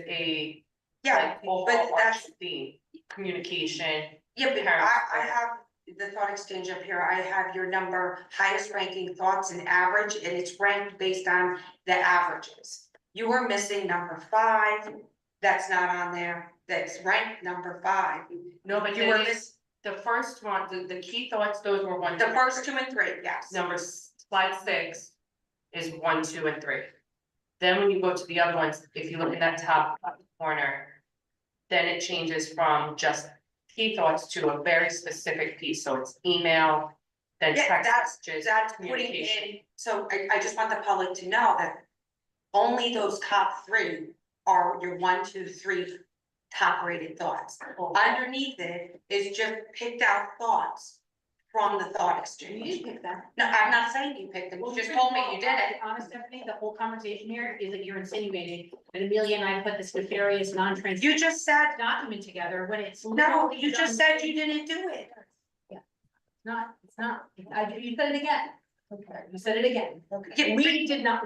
a yeah, like but overall that's, theme, communication. yeah, but Parent I have the thought exchange up here, I have your number, highest ranking thoughts and average, and it's ranked based on the averages. You were missing number 5, that's not on there, that's ranked number 5. No, but You were the first one, the key thoughts, those were 1, The 2, first 2 and 3, yes. Slide 6 is 1, 2, and 3. Then when you go to the other ones, if you look in that top corner, then it changes from just key thoughts to a very specific piece, so it's email, then Yeah, text that's messages, putting communication. in, so I just want the public to know that only those top 3 are your 1, 2, 3 top rated thoughts. Underneath it is just picked out thoughts from the thought exchange. You pick them. No, I'm not saying you picked them, you just told me you did it. Honest, Stephanie, the whole conversation here is that you're insinuating that Amelia and I put this nefarious, non-transparent You just said, document together when it's. no, you just said you didn't do it. It's not, you said it again. Okay. You said it again. Yeah, We did not,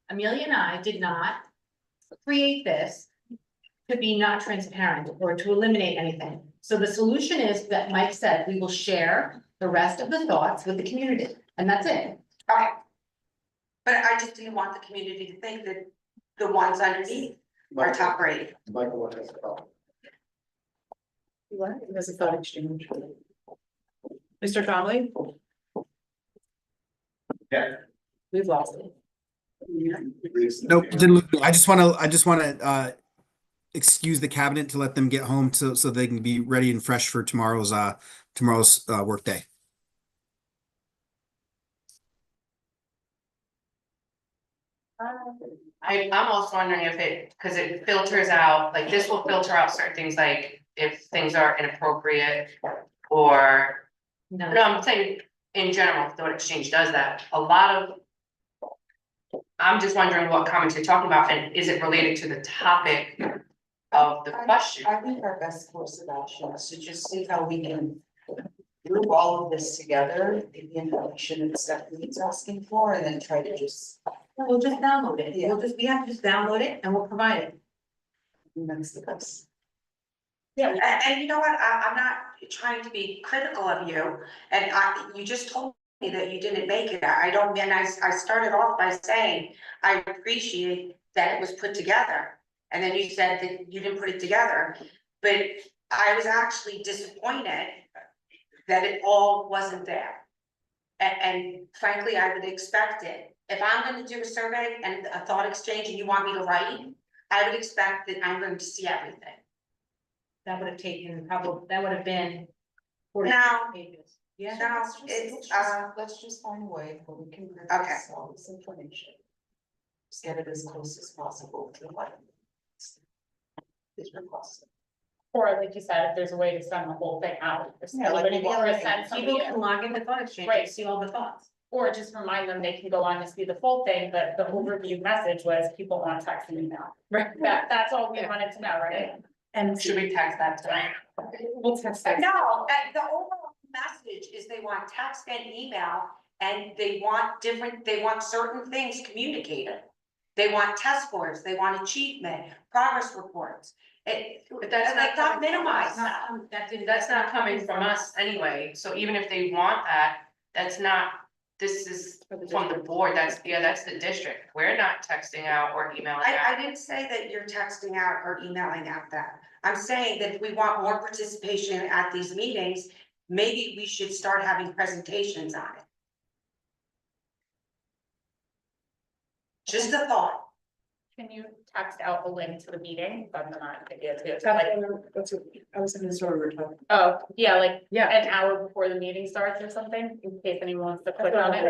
Amelia and I did not create this to be not transparent or to eliminate anything. So the solution is that Mike said, we will share the rest of the thoughts with the community, and that's it. Okay. But I just didn't want the community to think that the ones underneath are top rated. Michael, what has What? There's a thought exchange. Mr. Conley? Yeah. We've lost it. Nope, I just wanna excuse the cabinet to let them get home so they can be ready and fresh for tomorrow's work day. I'm also wondering if it, because it filters out, like this will filter out certain things, like if things are inappropriate or. No, I'm saying in general, the exchange does that. A lot of. I'm just wondering what comments you're talking about, and is it related to the topic of the question? I think our best course of action is to just see how we can group all of this together, the information that Stephanie's asking for, and then try to just. We'll just download it. Yeah. We have to just download it and we'll provide it. That's the best. Yeah. And you know what, I'm not trying to be critical of you, and you just told me that you didn't make it. I don't, and I started off by saying, I appreciate that it was put together. And then you said that you didn't put it together, but I was actually disappointed that it all wasn't there. And frankly, I would expect it. If I'm gonna do a survey and a thought exchange and you want me to write, I would expect that I'm going to see everything. That would have taken, probably, that would have been. 40 Now- pages. Yeah. Now, it's, Let's just find a way where we can group Okay. all this information. Just get it as close as possible to what is requested. Or like you said, if there's a way to send the whole thing out, if Yeah, like anybody wants to maybe send People somebody, can log into thought exchange Right. and see all the thoughts. or just remind them they can go on to see the full thing, but the overview message was people want text and email. Right. That's all we wanted to know, right? And Should we text that tonight? We'll text that. no, the overall message is they want text and email, and they want certain things communicated. They want test scores, they want achievement, progress reports. But that's not minimize that. That's not coming from us anyway, so even if they want that, that's not, this is from the board, that's the district. We're not texting out or emailing I out. didn't say that you're texting out or emailing out that. I'm saying that if we want more participation at these meetings, maybe we should start having presentations on it. Just a thought. Can you text out a link to the meeting? That's not an idea too. that's Like, I was in the story we're talking. oh, yeah, like Yeah. an hour before the meeting starts or something, in case anyone wants to click on it.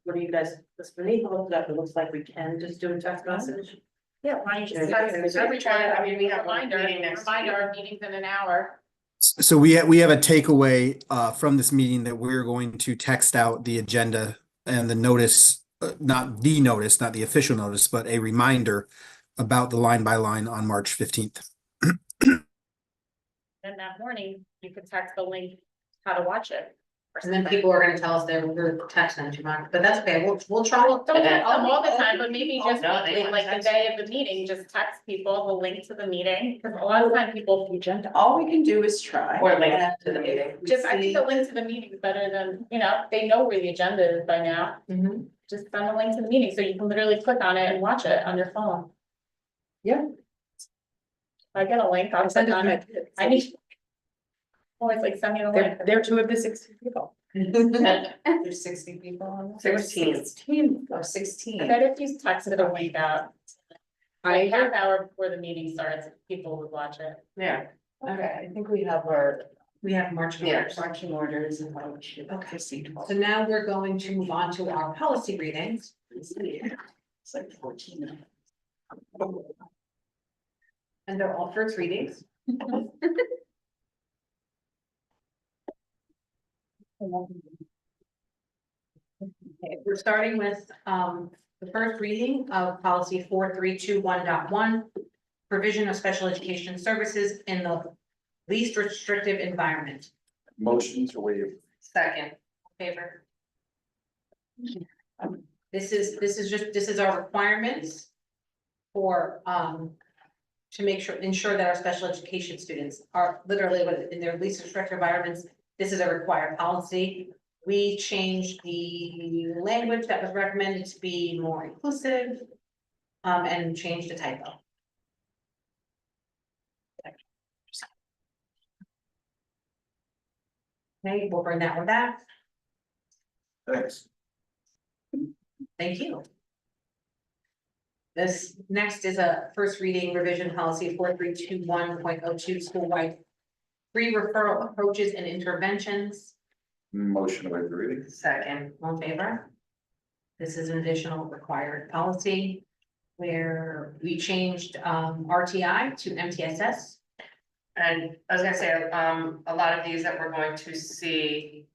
What do you guys, this beneath look up, it looks like we can just do a text message. Yeah, why don't you just Yeah. text every time, I mean, we have a reminder, meeting next remind week. our meetings in an hour. So we have a takeaway from this meeting that we're going to text out the agenda and the notice, not the notice, not the official notice, but a reminder about the line by line on March 15th. And that morning, you could text the link, how to watch it. or And then something. people are gonna tell us they're texting too much, but that's okay, we'll try. Don't text them all the time, but maybe just No, they weekly, want like the text. day of the meeting, just text people the link to the meeting, because a lot of time people. All we can do is try. Or link to the meeting. Just, I think the link to the meeting is better than, they know where the agenda is by now. Mhm. Just send a link to the meeting, so you can literally click on it and watch it on your phone. Yeah. If I get a link, I'll Send click it on to my it. kids. I need. Always like send me the link. They're 2 of the 60 people. There's 60 people on this. 16. 16. Oh, I 16. bet if you texted a link out, I like half hour before the meeting starts, people would watch it. Yeah. Okay, I think we have marching Yeah. orders. marching orders and how we should Okay. proceed. So now we're going to move on to our policy readings. It's like 14. And they're all first readings. Okay, we're starting with the first reading of policy 4321.1, provision of special education services in the least restrictive environment. Motion to waive. Second. Favor. This is our requirements for, to make sure, ensure that our special education students are literally in their least restrictive environments. This is a required policy. We changed the language that was recommended to be more inclusive, and changed the typo. Okay, we'll bring that one back. Thanks. Thank you. This next is a first reading revision policy 4321.02 school-wide free referral approaches and interventions. Motion to waive the reading. Second. All in favor? This is an additional required policy where we changed RTI to MTSS. And I was gonna say, a lot of these that we're going to see.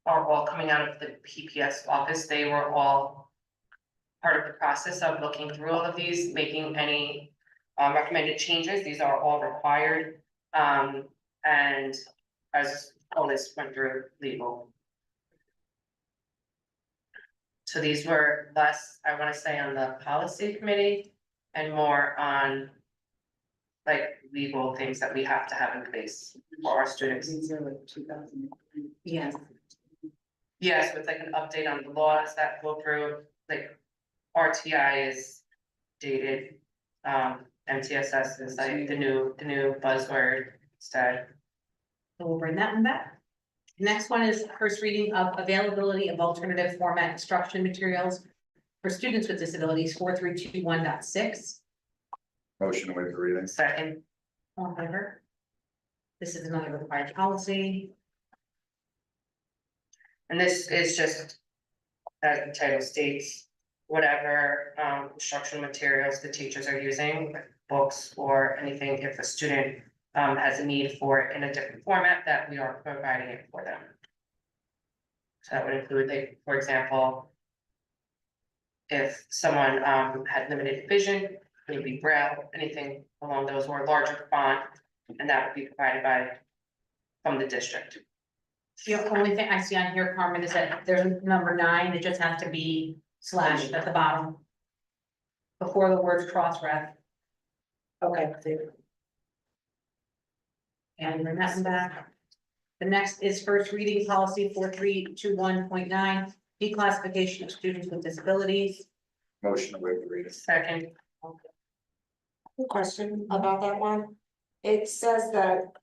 Are all coming out of the PPS office. They were all part of the process of looking through all of these, making any recommended changes. These are all required. And as all this went through legal. So these were less, I wanna say, on the policy committee and more on like legal things that we have to have in place for our students. These are like 2000. Yes. Yes, with like an update on the laws that go through, like RTI is dated. MTSS is like the new buzzword instead. So we'll bring that one back. Next one is first reading of availability of alternative format instruction materials for students with disabilities 4321.6. Motion to waive the reading. Second. All in favor? This is another required policy. And this is just, as the title states, whatever instructional materials the teachers are using, books or anything, if a student has a need for it in a different format, that we are providing it for them. So that would include, like, for example, if someone had limited vision, it would be Braille, anything along those, or larger font, and that would be provided from the district. The only thing I see on here, Carmen, is that there's number 9, it just has to be slashed at the bottom. Before the words cross-ref. Okay. And bring that one back. The next is first reading policy 4321.9, declassification of students with disabilities. Motion to waive the reading. Second. Question about that one. It says that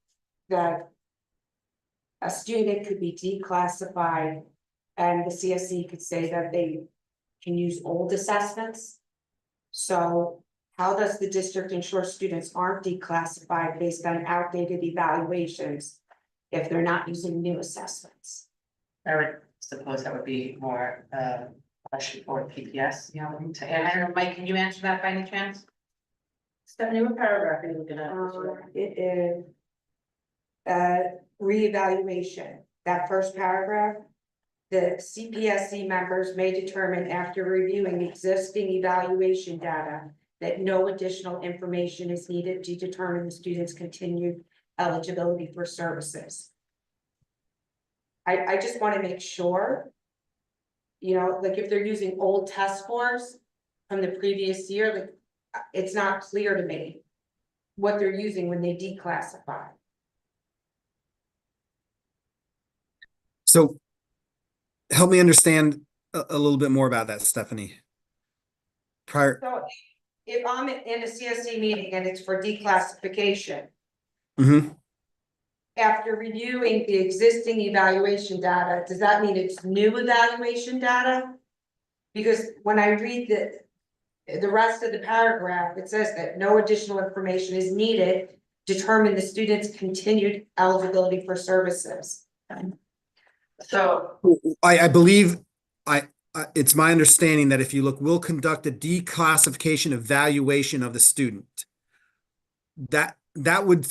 a student could be declassified and the CSE could say that they can use old assessments. So how does the district ensure students aren't declassified based on outdated evaluations if they're not using new assessments? I would suppose that would be more question for PPS. Yeah, To I answer. don't know, Mike, can you answer that by any chance? Stephanie, what paragraph are you looking at? It is reevaluation, that first paragraph. The CPSC members may determine after reviewing existing evaluation data that no additional information is needed to determine the student's continued eligibility for services. I just want to make sure, you know, like if they're using old test scores from the previous year, like it's not clear to me what they're using when they declassify. So help me understand a little bit more about that, Stephanie. Prior. So if I'm in a CSC meeting and it's for declassification, Mhm. after reviewing the existing evaluation data, does that mean it's new evaluation data? Because when I read the rest of the paragraph, it says that no additional information is needed to determine the student's continued eligibility for services. So I believe it's my understanding that if you look, we'll conduct a declassification evaluation of the student. That would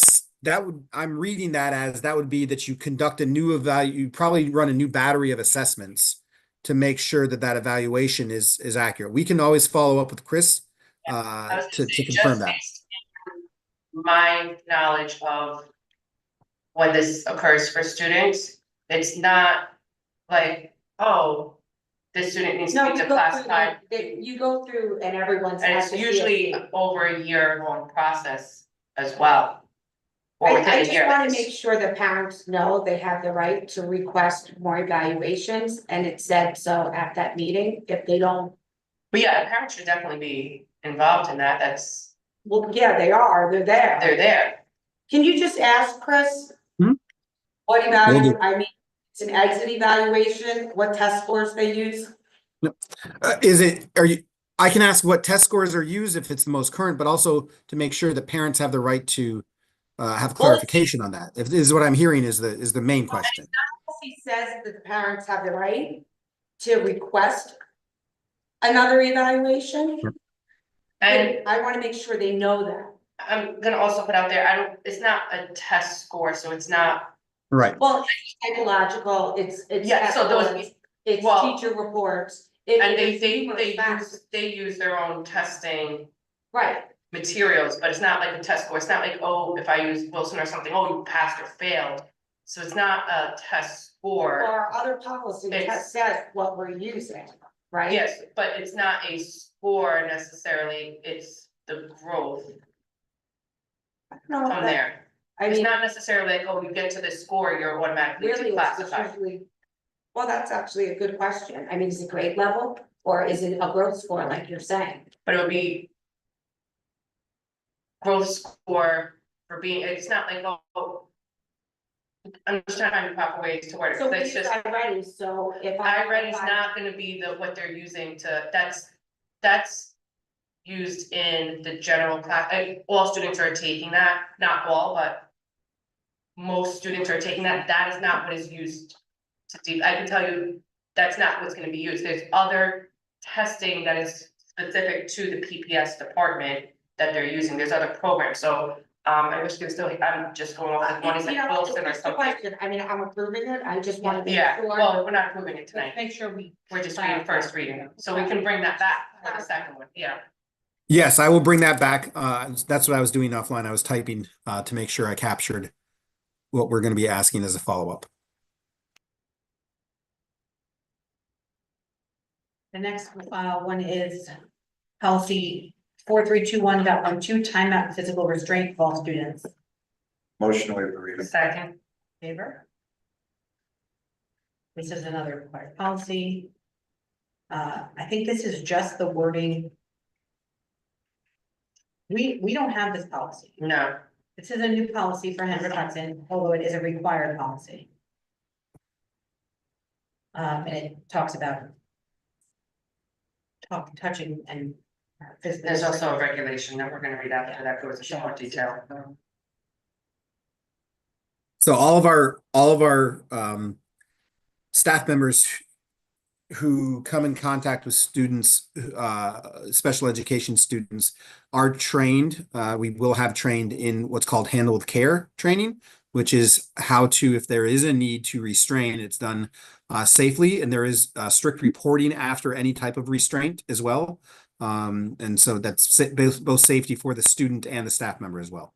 I'm reading that as that would be that you conduct a new you probably run a new battery of assessments to make sure that evaluation is accurate. We can always follow up with Chris to confirm that. My knowledge of when this occurs for students, it's not like, oh, this student needs to No, be you go through, declassified. you go through and everyone's. And at it's the usually CSC. over a year long process as well. Or I within a just year. wanna make sure that parents know they have the right to request more evaluations, and it said so at that meeting, if they don't. But yeah, parents should definitely be involved in that, that's, Well, yeah, they are, they're there. they're there. Can you just ask Chris? Hmm? What Will do. I mean, it's an exit evaluation, what test scores they use? I can ask what test scores are used if it's the most current, but also to make sure that parents have the right to have clarification on that. If this is what I'm hearing is the main question. He says that the parents have the right to request another evaluation. And I wanna make sure they know that. I'm gonna also put out there, it's not a test score, so it's not. Right. Well, it's psychological, it's. Yeah, so those- ethical, it's well, teacher reports. And It's numerous factors. they use their own testing Right, materials, but it's not like a test score, it's not like, oh, if I use Wilson or something, oh, you passed or failed. So it's not a test score, our other policy It's- says what we're using, right? yes, but it's not a score necessarily, it's the growth No, from that- there. I It's mean, not necessarily like, oh, you get to this score, you're automatically really, it's just declassified. usually. Well, that's actually a good question. I mean, is it grade level or is it a growth score like you're saying? But it would be growth score for being, it's not like, oh, I'm just trying to find the proper ways to word it, So we because it's use just, iReady, so if iReady's not gonna be what they're using to, that's used in the general class, all students are taking that, not all, but most students are taking that, that is not what is used to I can tell you, that's not what's gonna be used, there's other testing that is specific to the PPS department that they're using, there's other programs, so, I wish there was still, I'm just going off, like one is like Wilson or It's a something. question. I mean, I'm approving it. I just want to make Yeah, sure. well, we're not approving it tonight, Make sure we. we're just reading first reading, so we can bring that back for the second one, yeah. Yes, I will bring that back. That's what I was doing offline. I was typing to make sure I captured what we're going to be asking as a follow-up. The next one is policy 4321.12, timeout and physical restraint of all students. Motion to waive the reading. Second, Favor? This is another required policy. I think this is just the wording. We don't have this policy. no, This is a new policy for Henry Hudson, although it is a required policy. And it talks about touching and physically. there's also a regulation that we're gonna read after that goes into more detail. So all of our staff members who come in contact with students, special education students, are trained. We will have trained in what's called handle with care training, which is how to, if there is a need to restrain, it's done safely, and there is strict reporting after any type of restraint as well. And so that's both safety for the student and the staff member as well.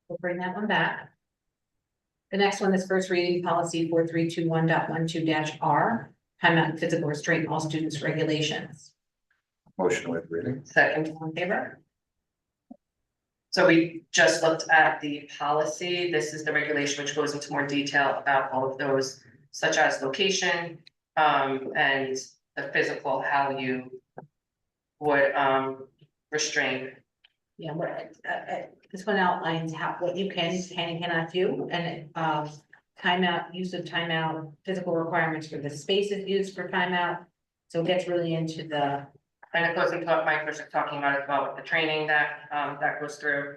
We'll bring that one back. The next one is first reading policy 4321.12-R, timeout and physical restraint of all students regulations. Motion to waive the reading. Second, All in favor? so we just looked at the policy, this is the regulation which goes into more detail about all of those, such as location, and the physical, how you would, restrain. Yeah, this one outlines what you can and cannot do, and timeout, use of timeout, physical requirements for the spaces used for timeout. So it gets really into the. And it goes into what Mike was talking about as well, with the training that, that goes through.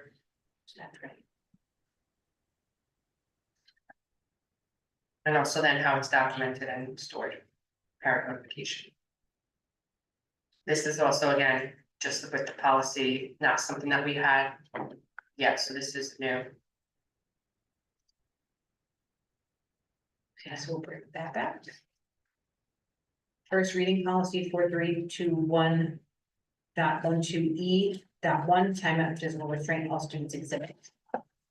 And also then how it's documented and stored, parent notification. This is also, again, just with the policy, not something that we had yet, so this is new. Okay, so we'll bring that back. First reading policy 4321.12E.1, timeout and physical restraint of all students exhibit.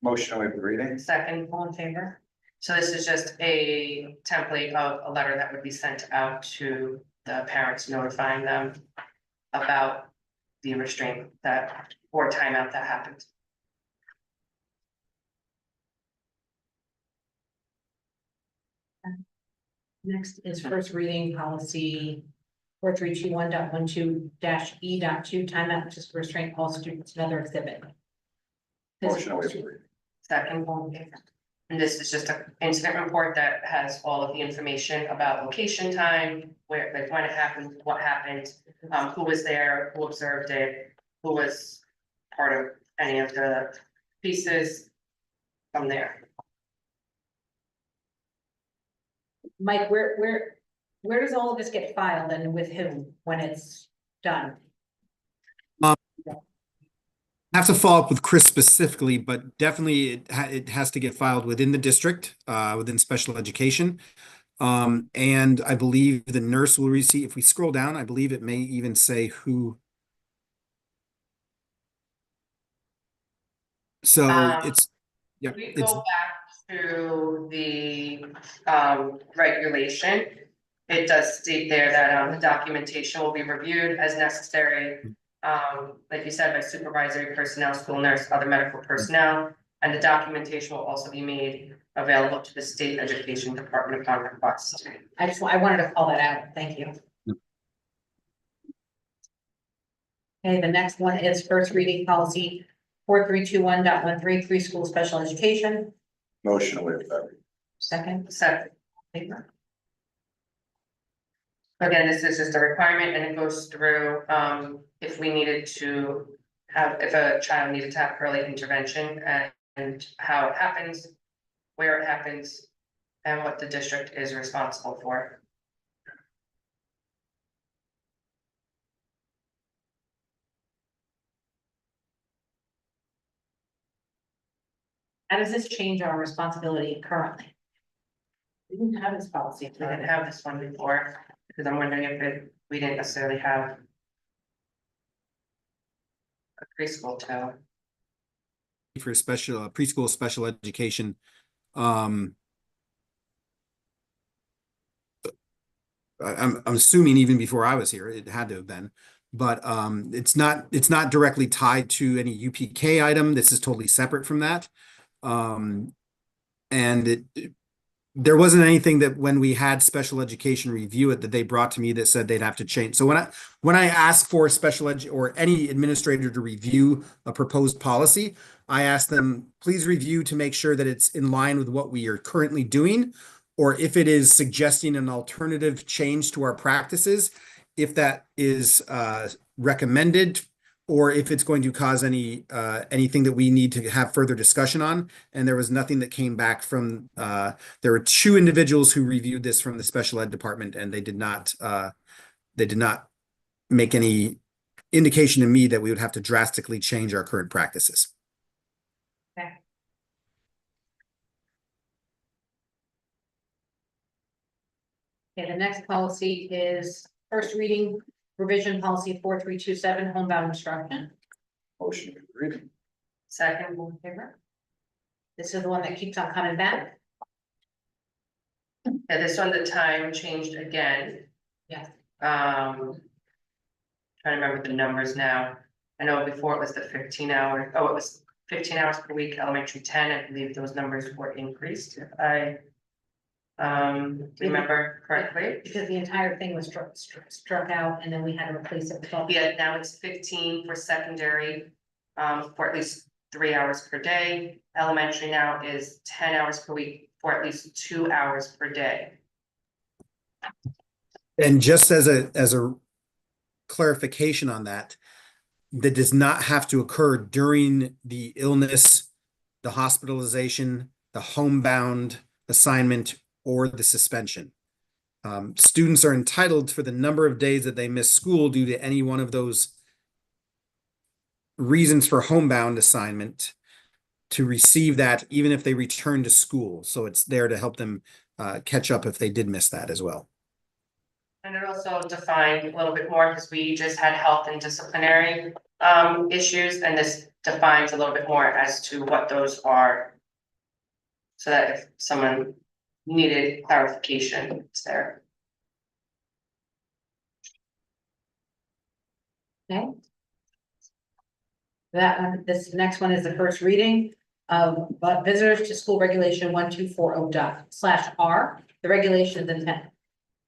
Motion to waive the reading. Second, All in favor? So this is just a template of a letter that would be sent out to the parents notifying them about the restraint that, or timeout that happened. Next is first reading policy 4321.12-E.2 timeout, which is to restrain all students, another exhibit. Motion to waive. Second, and this is just an incident report that has all of the information about location, time, where, like, when it happened, what happened, who was there, who observed it, who was part of any of the pieces from there. Mike, where does all of this get filed and with whom when it's done? I have to follow up with Chris specifically, but definitely it has to get filed within the district, within special education. And I believe the nurse will receive, if we scroll down, I believe it may even say who. So it's, yeah, We it's, go back to the regulation. It does state there that the documentation will be reviewed as necessary. Like you said, by supervisory personnel, school nurse, other medical personnel, and the documentation will also be made available to the state education department upon request. I wanted to call that out. Thank you. Okay, the next one is first reading policy 4321.13 preschool special education. Motion to waive that. Second. Again, this is just a requirement and it goes through, if we needed to have, if a child needed to have early intervention and how it happens, where it happens, and what the district is responsible for. How does this change our responsibility currently? We didn't have this policy. We didn't have this one before, because I'm wondering if we didn't necessarily have a preschool too. for special preschool special education. I'm assuming even before I was here, it had to have been, but it's not directly tied to any UPK item. This is totally separate from that. And there wasn't anything that when we had special education review it that they brought to me that said they'd have to change. So when I ask for special ed or any administrator to review a proposed policy, I ask them, please review to make sure that it's in line with what we are currently doing, or if it is suggesting an alternative change to our practices, if that is recommended, or if it's going to cause any anything that we need to have further discussion on. And there was nothing that came back from, there were 2 individuals who reviewed this from the special ed department, and they did not make any indication to me that we would have to drastically change our current practices. Okay. Okay, the next policy is first reading revision policy 4327 homebound instruction. Motion to read. Second, All in favor? This is the one that keeps on coming back. yeah, this one, the time changed again. Yes. Trying to remember the numbers now. I know before it was the 15 hour, it was 15 hours per week, elementary 10, I believe those numbers were increased, if I remember correctly. Because the entire thing was struck out and then we had to replace it with all. Yeah, now it's 15 for secondary, for at least 3 hours per day. Elementary now is 10 hours per week for at least 2 hours per day. And just as a clarification on that, that does not have to occur during the illness, the hospitalization, the homebound assignment, or the suspension. Students are entitled for the number of days that they miss school due to any one of those reasons for homebound assignment to receive that even if they return to school. So it's there to help them catch up if they did miss that as well. And it also defined a little bit more because we just had health and disciplinary issues, and this defines a little bit more as to what those are. So that if someone needed clarification, it's there. Okay. This next one is the first reading of visitors to school regulation 1240./R. The regulation is intent.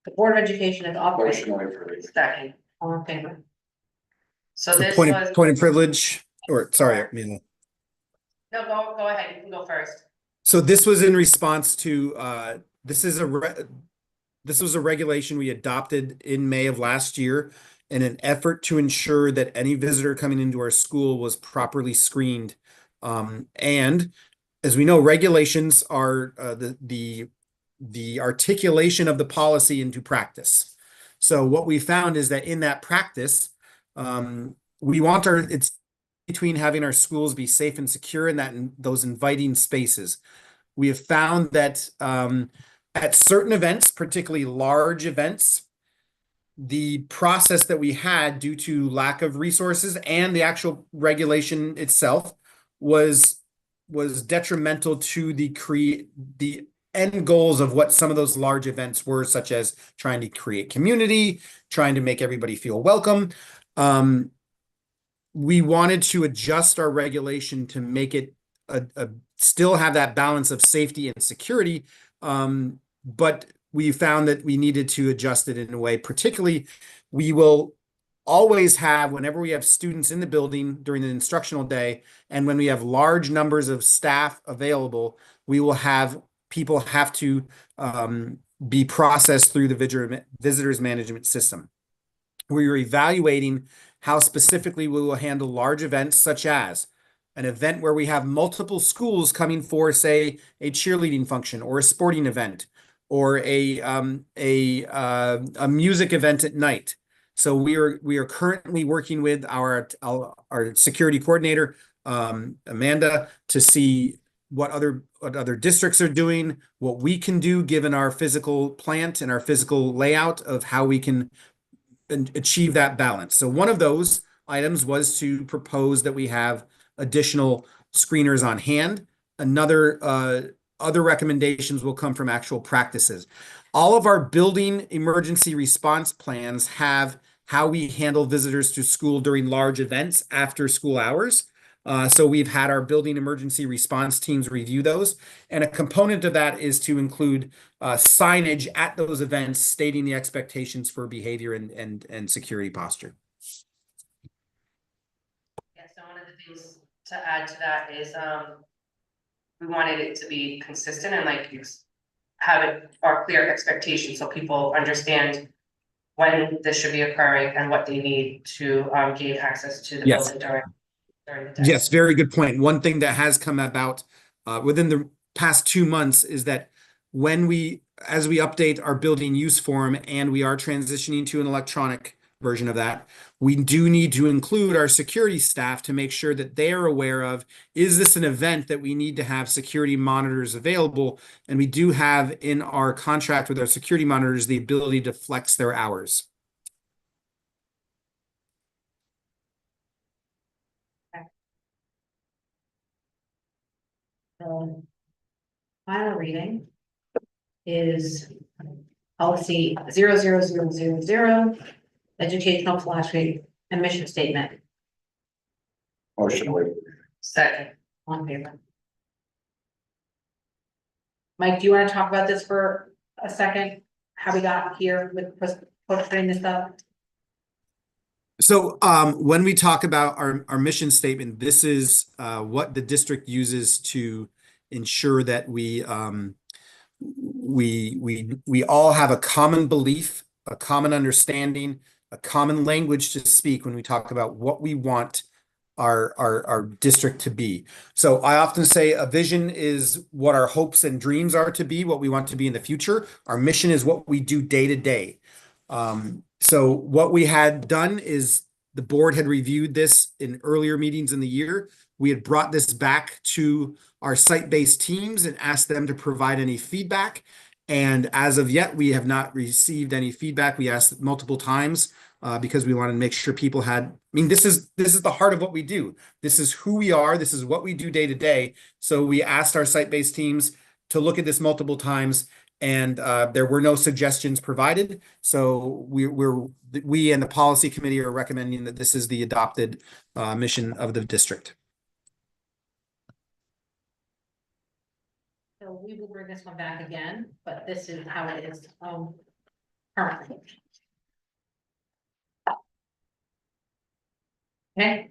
The Board of Education has authorized. Motion waive reading. Second, All in favor? so So this point was, of, point of privilege, or sorry, Mila. no, go ahead, you can go first. So this was in response to, this was a regulation we adopted in May of last year in an effort to ensure that any visitor coming into our school was properly screened. And as we know, regulations are the articulation of the policy into practice. So what we found is that in that practice, we want it's between having our schools be safe and secure in those inviting spaces. We have found that at certain events, particularly large events, the process that we had due to lack of resources and the actual regulation itself was detrimental to the end goals of what some of those large events were, such as trying to create community, trying to make everybody feel welcome. We wanted to adjust our regulation to make it still have that balance of safety and security, but we found that we needed to adjust it in a way. Particularly, we will always have, whenever we have students in the building during the instructional day, and when we have large numbers of staff available, we will have people have to be processed through the visitors management system. We are evaluating how specifically we will handle large events, such as an event where we have multiple schools coming for, say, a cheerleading function or a sporting event, or a music event at night. So we are currently working with our security coordinator, Amanda, to see what other districts are doing, what we can do given our physical plant and our physical layout of how we can achieve that balance. So one of those items was to propose that we have additional screeners on hand. Other recommendations will come from actual practices. All of our building emergency response plans have how we handle visitors to school during large events after school hours. So we've had our building emergency response teams review those. And a component of that is to include signage at those events stating the expectations for behavior and security posture. Yeah, so one of the things to add to that is, we wanted it to be consistent and like have it our clear expectations so people understand when this should be occurring and what they need to gain access to the building during the day. Yes, very good point. One thing that has come about within the past 2 months is that as we update our building use form and we are transitioning to an electronic version of that, we do need to include our security staff to make sure that they are aware of, is this an event that we need to have security monitors available? And we do have in our contract with our security monitors the ability to flex their hours. Final reading is policy 00000, educational flashing and mission statement. Motion waive. Second, On favor. Mike, do you want to talk about this for a second? How we got here with putting this up? So when we talk about our mission statement, this is what the district uses to ensure that we all have a common belief, a common understanding, a common language to speak when we talk about what we want our district to be. So I often say a vision is what our hopes and dreams are to be, what we want to be in the future. Our mission is what we do day to day. So what we had done is the board had reviewed this in earlier meetings in the year. We had brought this back to our site-based teams and asked them to provide any feedback. And as of yet, we have not received any feedback. We asked multiple times because we wanted to make sure people had, this is the heart of what we do. This is who we are. This is what we do day to day. So we asked our site-based teams, to look at this multiple times, and there were no suggestions provided. So we and the policy committee are recommending that this is the adopted mission of the district. So we will bring this one back again, but this is how it is, currently. Okay,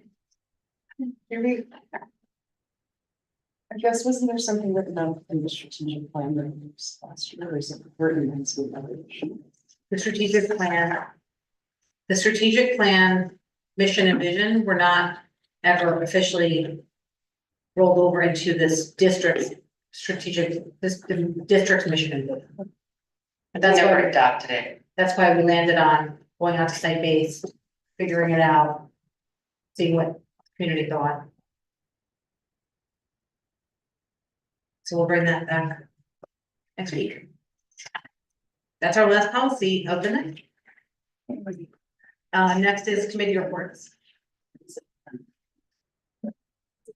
I guess, wasn't there something written out in the strategic plan that was last year, or is it ordinance with other issues? the strategic plan, mission and vision were not ever officially rolled over into this district's the district's mission and vision. And that's Never why, adopted it. that's why we landed on going out to site-based, figuring it out, seeing what the community thought. So we'll bring that back next week. That's our last policy of the night. Next is committee reports.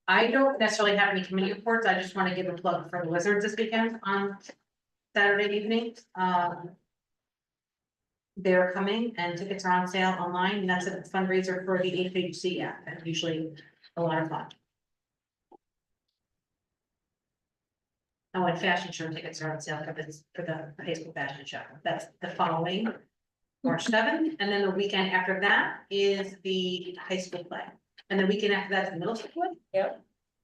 I don't necessarily have any committee reports. I just want to give a plug for the Wizards this weekend on Saturday evening. They're coming and tickets are on sale online, and that's a fundraiser for the HHC app, and usually a lot of fun. Oh, and fashion show tickets are on sale for the high school fashion show. That's the following March 7th, and then the weekend after that is the high school play. And the weekend after that is the middle school play. Yep.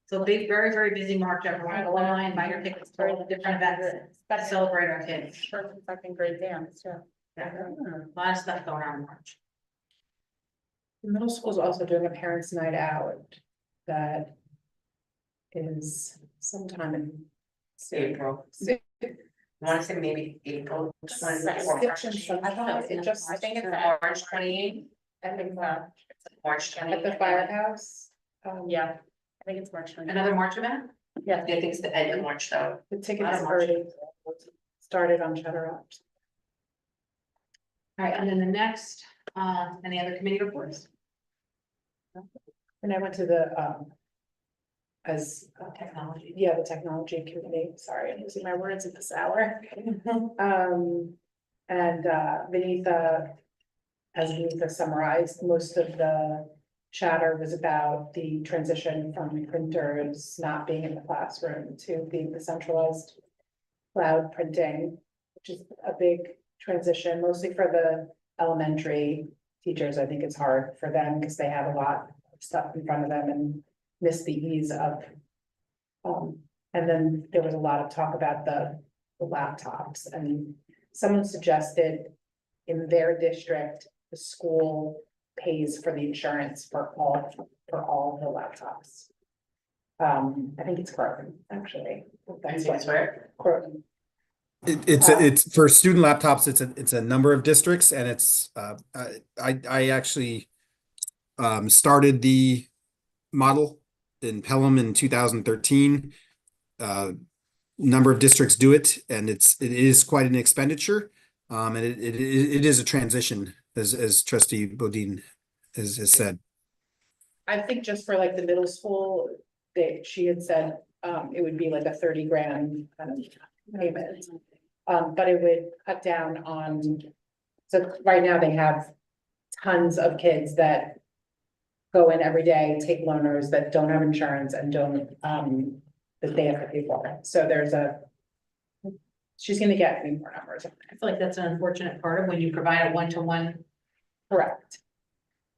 So big, very, very busy March, everyone. Go online, buy your tickets for all the different events to celebrate our kids. First and second grade dance, yeah. A lot of stuff going on in March. The middle school is also doing a parents' night out that is sometime in April. Six- I wanna say maybe April. I thought it just, I think it's March 28th. I think that March at 28th. the firehouse. Yeah, I think it's March. Another March event? Yeah, I think it's the end of March though. the tickets Last March. already started on Shutter Up. All right, and then the next, any other committee reports? And I went to the, as, Technology. yeah, the technology committee, sorry, I'm losing my words at this hour. And Vinitha, as Vinitha summarized, most of the chatter was about the transition from printers not being in the classroom to being the centralized cloud printing, which is a big transition, mostly for the elementary teachers. I think it's hard for them because they have a lot of stuff in front of them and miss the ease of. And then there was a lot of talk about the laptops, and someone suggested in their district, the school pays for the insurance for all the laptops. I think it's Croton, actually. That's It's where? Croton. It's for student laptops. It's a number of districts, and it's I actually started the model in Pelham in 2013. Number of districts do it, and it is quite an expenditure. And it is a transition, as Trustee Bodine has said. I think just for like the middle school, she had said, it would be like a 30 grand kind of payment. But it would cut down on, so right now they have tons of kids that go in every day, take loaners that don't have insurance and don't, that they have to pay for it. So she's gonna get any more numbers. I feel like that's an unfortunate part of when you provide a one-to-one. Correct.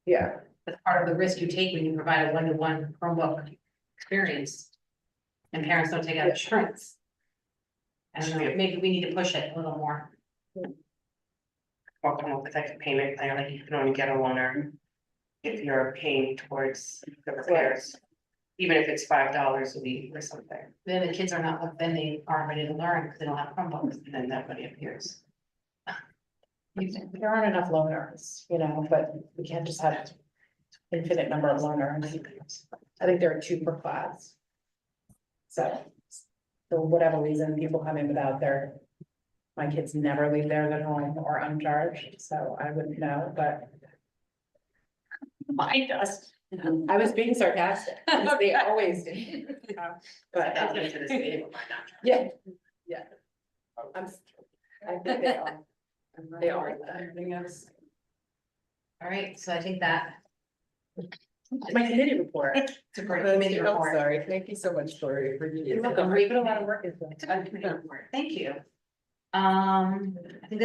Yeah, That's part of the risk you take when you provide a one-to-one Chromebook experience. And parents don't take out insurance. I don't know, maybe we need to push it a little more. Or come up with like a payment plan, like you can only get a loaner if you're paying towards the repairs. Even if it's $5 a week or something, Then the kids are not, then they aren't ready to learn because they don't have Chromebooks. and then that money appears. there aren't enough loaners, but we can't just have infinite number of loaners. I think there are 2 per class. So, for whatever reason, people come in without my kids never leave theirs at home or uncharged, so I wouldn't know, but. Mine does. I was being sarcastic, because they always do. But, To this day, but why not? yeah, Yeah. I think they are. They are, everything else. All right, so I think that. My committee report. It's a great committee I'm report. sorry, thank you so much, Lori, for you. You're welcome. We put a lot of work into it. It's a good committee report. Thank you. I think that's